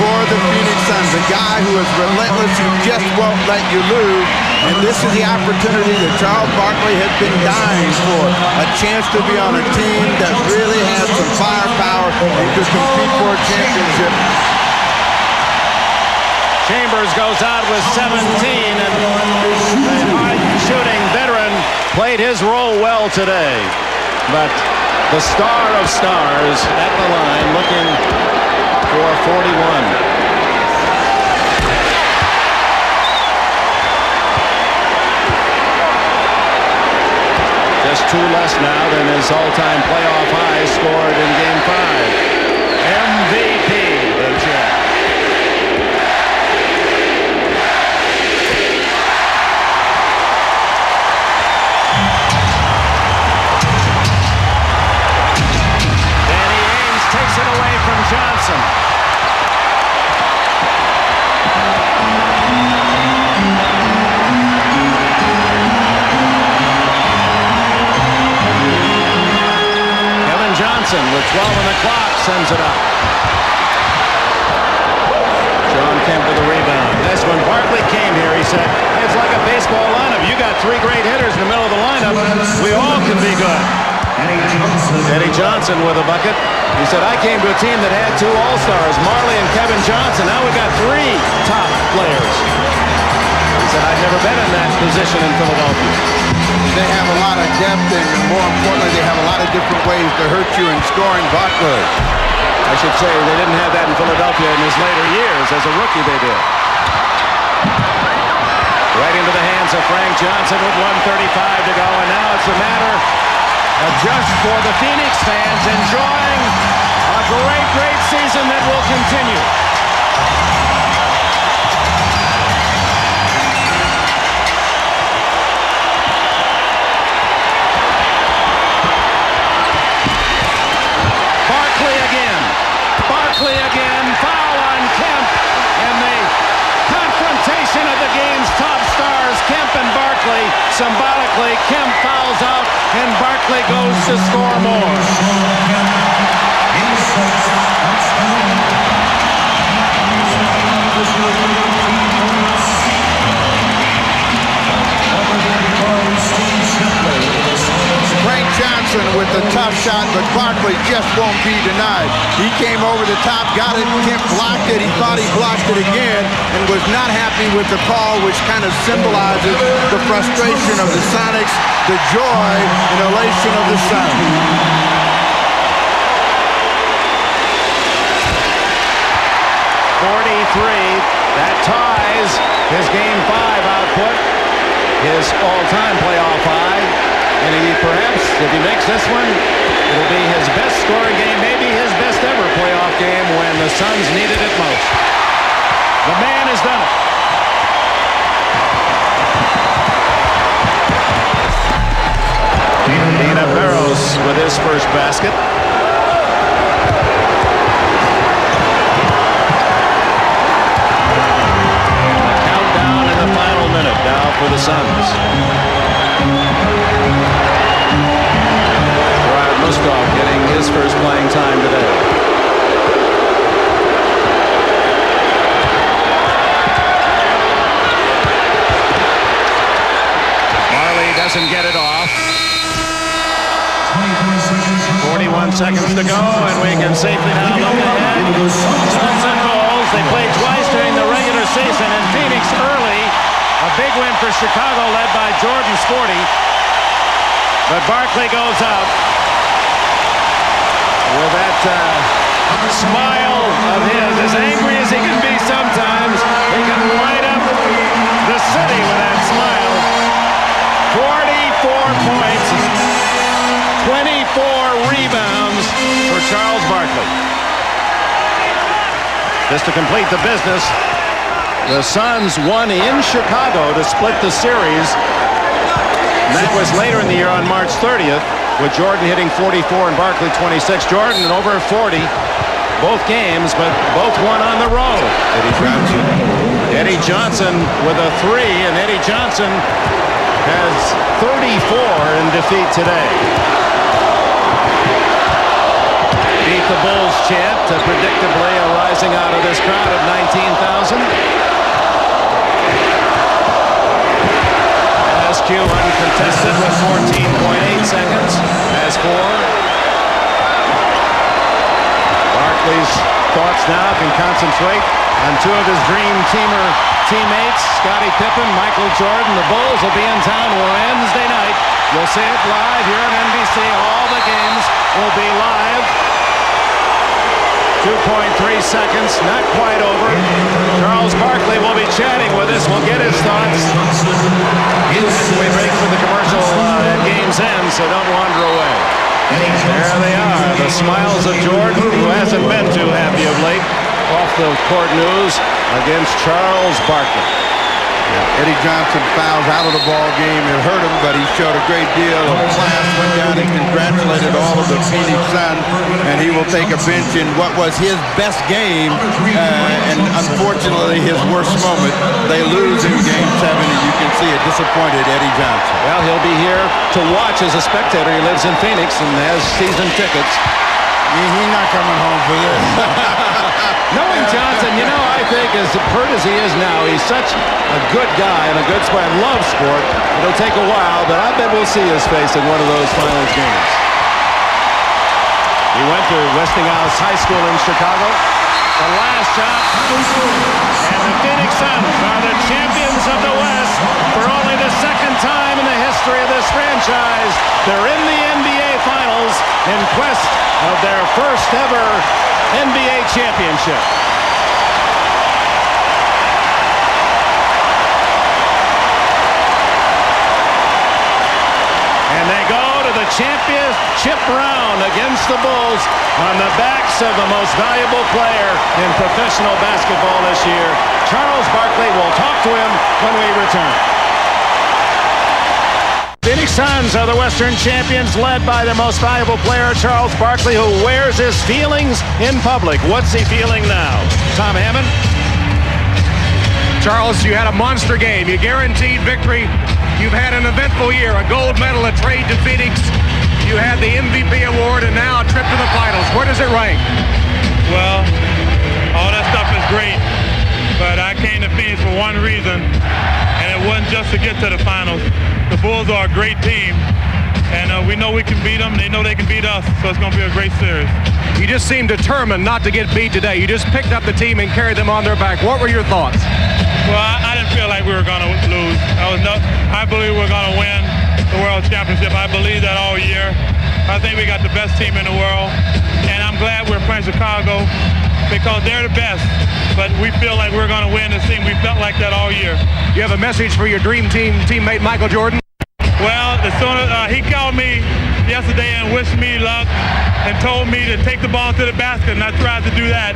for the Phoenix Suns. A guy who is relentless, who just won't let you lose. And this is the opportunity that Charles Barkley has been dying for. A chance to be on a team that really has some firepower and could compete for a championship. Chambers goes out with 17, and the hard-shooting veteran played his role well today. But The star of stars at the line looking for 41. Just 2 less now than his all-time playoff high scored in Game 5. MVP, the Jet. Takes it away from Johnson. Kevin Johnson with 12 on the clock sends it up. John Kemp with the rebound. That's when Barkley came here. He said, it's like a baseball lineup. You got 3 great hitters in the middle of the lineup. We all can be good. Eddie Johnson with a bucket. He said, I came to a team that had 2 All-Stars, Marley and Kevin Johnson. Now we've got 3 top players. He said, I've never been in that position in Philadelphia. They have a lot of depth, and more importantly, they have a lot of different ways to hurt you in scoring. Barkley. I should say they didn't have that in Philadelphia in his later years. As a rookie, they did. Right into the hands of Frank Johnson with 1:35 to go, and now it's a matter of just for the Phoenix fans enjoying a great, great season that will continue. Barkley again, foul on Kemp, and the confrontation of the game's top stars, Kemp and Barkley. Symbolically, Kemp fouls out, and Barkley goes to score more. Frank Johnson with the tough shot, but Barkley just won't be denied. He came over the top, got it, Kemp blocked it. He thought he blocked it again and was not happy with the call, which kind of symbolizes the frustration of the Sonics, the joy and elation of the Suns. 43, that ties his Game 5 output, his all-time playoff high. And perhaps, if he makes this one, it'll be his best scoring game, maybe his best ever playoff game when the Suns needed it most. The man has done it. Dina Barros with his first basket. A countdown in the final minute now for the Suns. Mustaf getting his first playing time today. Marley doesn't get it off. 41 seconds to go, and we can safely now look ahead. Suns and Bulls, they played twice during the regular season in Phoenix early. A big win for Chicago led by Jordan Sporty. But Barkley goes out with that smile of his, as angry as he can be sometimes. He can light up the city with that smile. 44 points, 24 rebounds for Charles Barkley. Just to complete the business, the Suns won in Chicago to split the series. And that was later in the year on March 30th. With Jordan hitting 44 and Barkley 26. Jordan over 40 both games, but both won on the road. Eddie Johnson with a 3, and Eddie Johnson has 34 in defeat today. Beat the Bulls chant, predictably arising out of this crowd of 19,000. SQ uncontested with 14.8 seconds. As for Barkley's thoughts now can concentrate on 2 of his dream teammates, Scottie Pippen, Michael Jordan. The Bulls will be in town Wednesday night You'll see it live here on NBC. All the games will be live. 2.3 seconds, not quite over. Charles Barkley will be chatting with us. We'll get his thoughts. We break for the commercial at game's end, so don't wander away. There they are, the smiles of Jordan, who hasn't been too happy of late. Off the court news against Charles Barkley. Eddie Johnson fouls out of the ball game. It hurt him, but he showed a great deal of class. Went down and congratulated all of the Phoenix Suns, and he will take a bench in what was his best game, and unfortunately his worst moment. They lose in Game 7, and you can see a disappointed Eddie Johnson. Well, he'll be here to watch as a spectator. He lives in Phoenix and has season tickets. He's not coming home for this. Knowing Johnson, you know, I think as hurt as he is now, he's such a good guy and a good sport and loves sport. It'll take a while, but I bet we'll see his face in one of those finals games. He went to Westinghouse High School in Chicago. The last shot, and the Phoenix Suns are the champions of the West for only the second time in the history of this franchise. They're in the NBA Finals in quest of their first ever NBA championship. And they go to the championship round against the Bulls on the backs of the most valuable player in professional basketball this year. Charles Barkley. Will talk to him when we return. Phoenix Suns are the Western champions, led by their most valuable player, Charles Barkley, who wears his feelings in public. What's he feeling now? Tom Hammond? Charles, you had a monster game. You guaranteed victory. You've had an eventful year, a gold medal, a trade to Phoenix. You had the MVP award and now a trip to the finals. Where does it rank? Well, all that stuff is great, but I came to Phoenix for one reason, and it wasn't just to get to the finals. The Bulls are a great team, and we know we can beat them. They know they can beat us, so it's going to be a great series. You just seemed determined not to get beat today. You just picked up the team and carried them on their back. What were your thoughts? Well, I didn't feel like we were going to lose. I believe we're going to win the World Championship. I believe that all year. I think we got the best team in the world, and I'm glad we're playing Chicago because they're the best. But we feel like we're going to win this team. We felt like that all year. You have a message for your dream team teammate Michael Jordan? Well, as soon as he called me yesterday and wished me luck and told me to take the ball to the basket, and I tried to do that.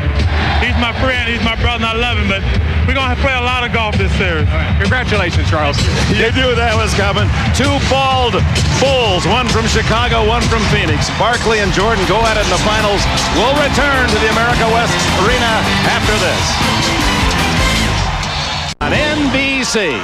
He's my friend, he's my brother, and I love him, but we're going to play a lot of golf this series. Right. Congratulations, Charles. You knew that was coming. Two bald Bulls, one from Chicago, one from Phoenix. Barkley and Jordan go at it in the finals. We'll return to the America West Arena after this. On NBC.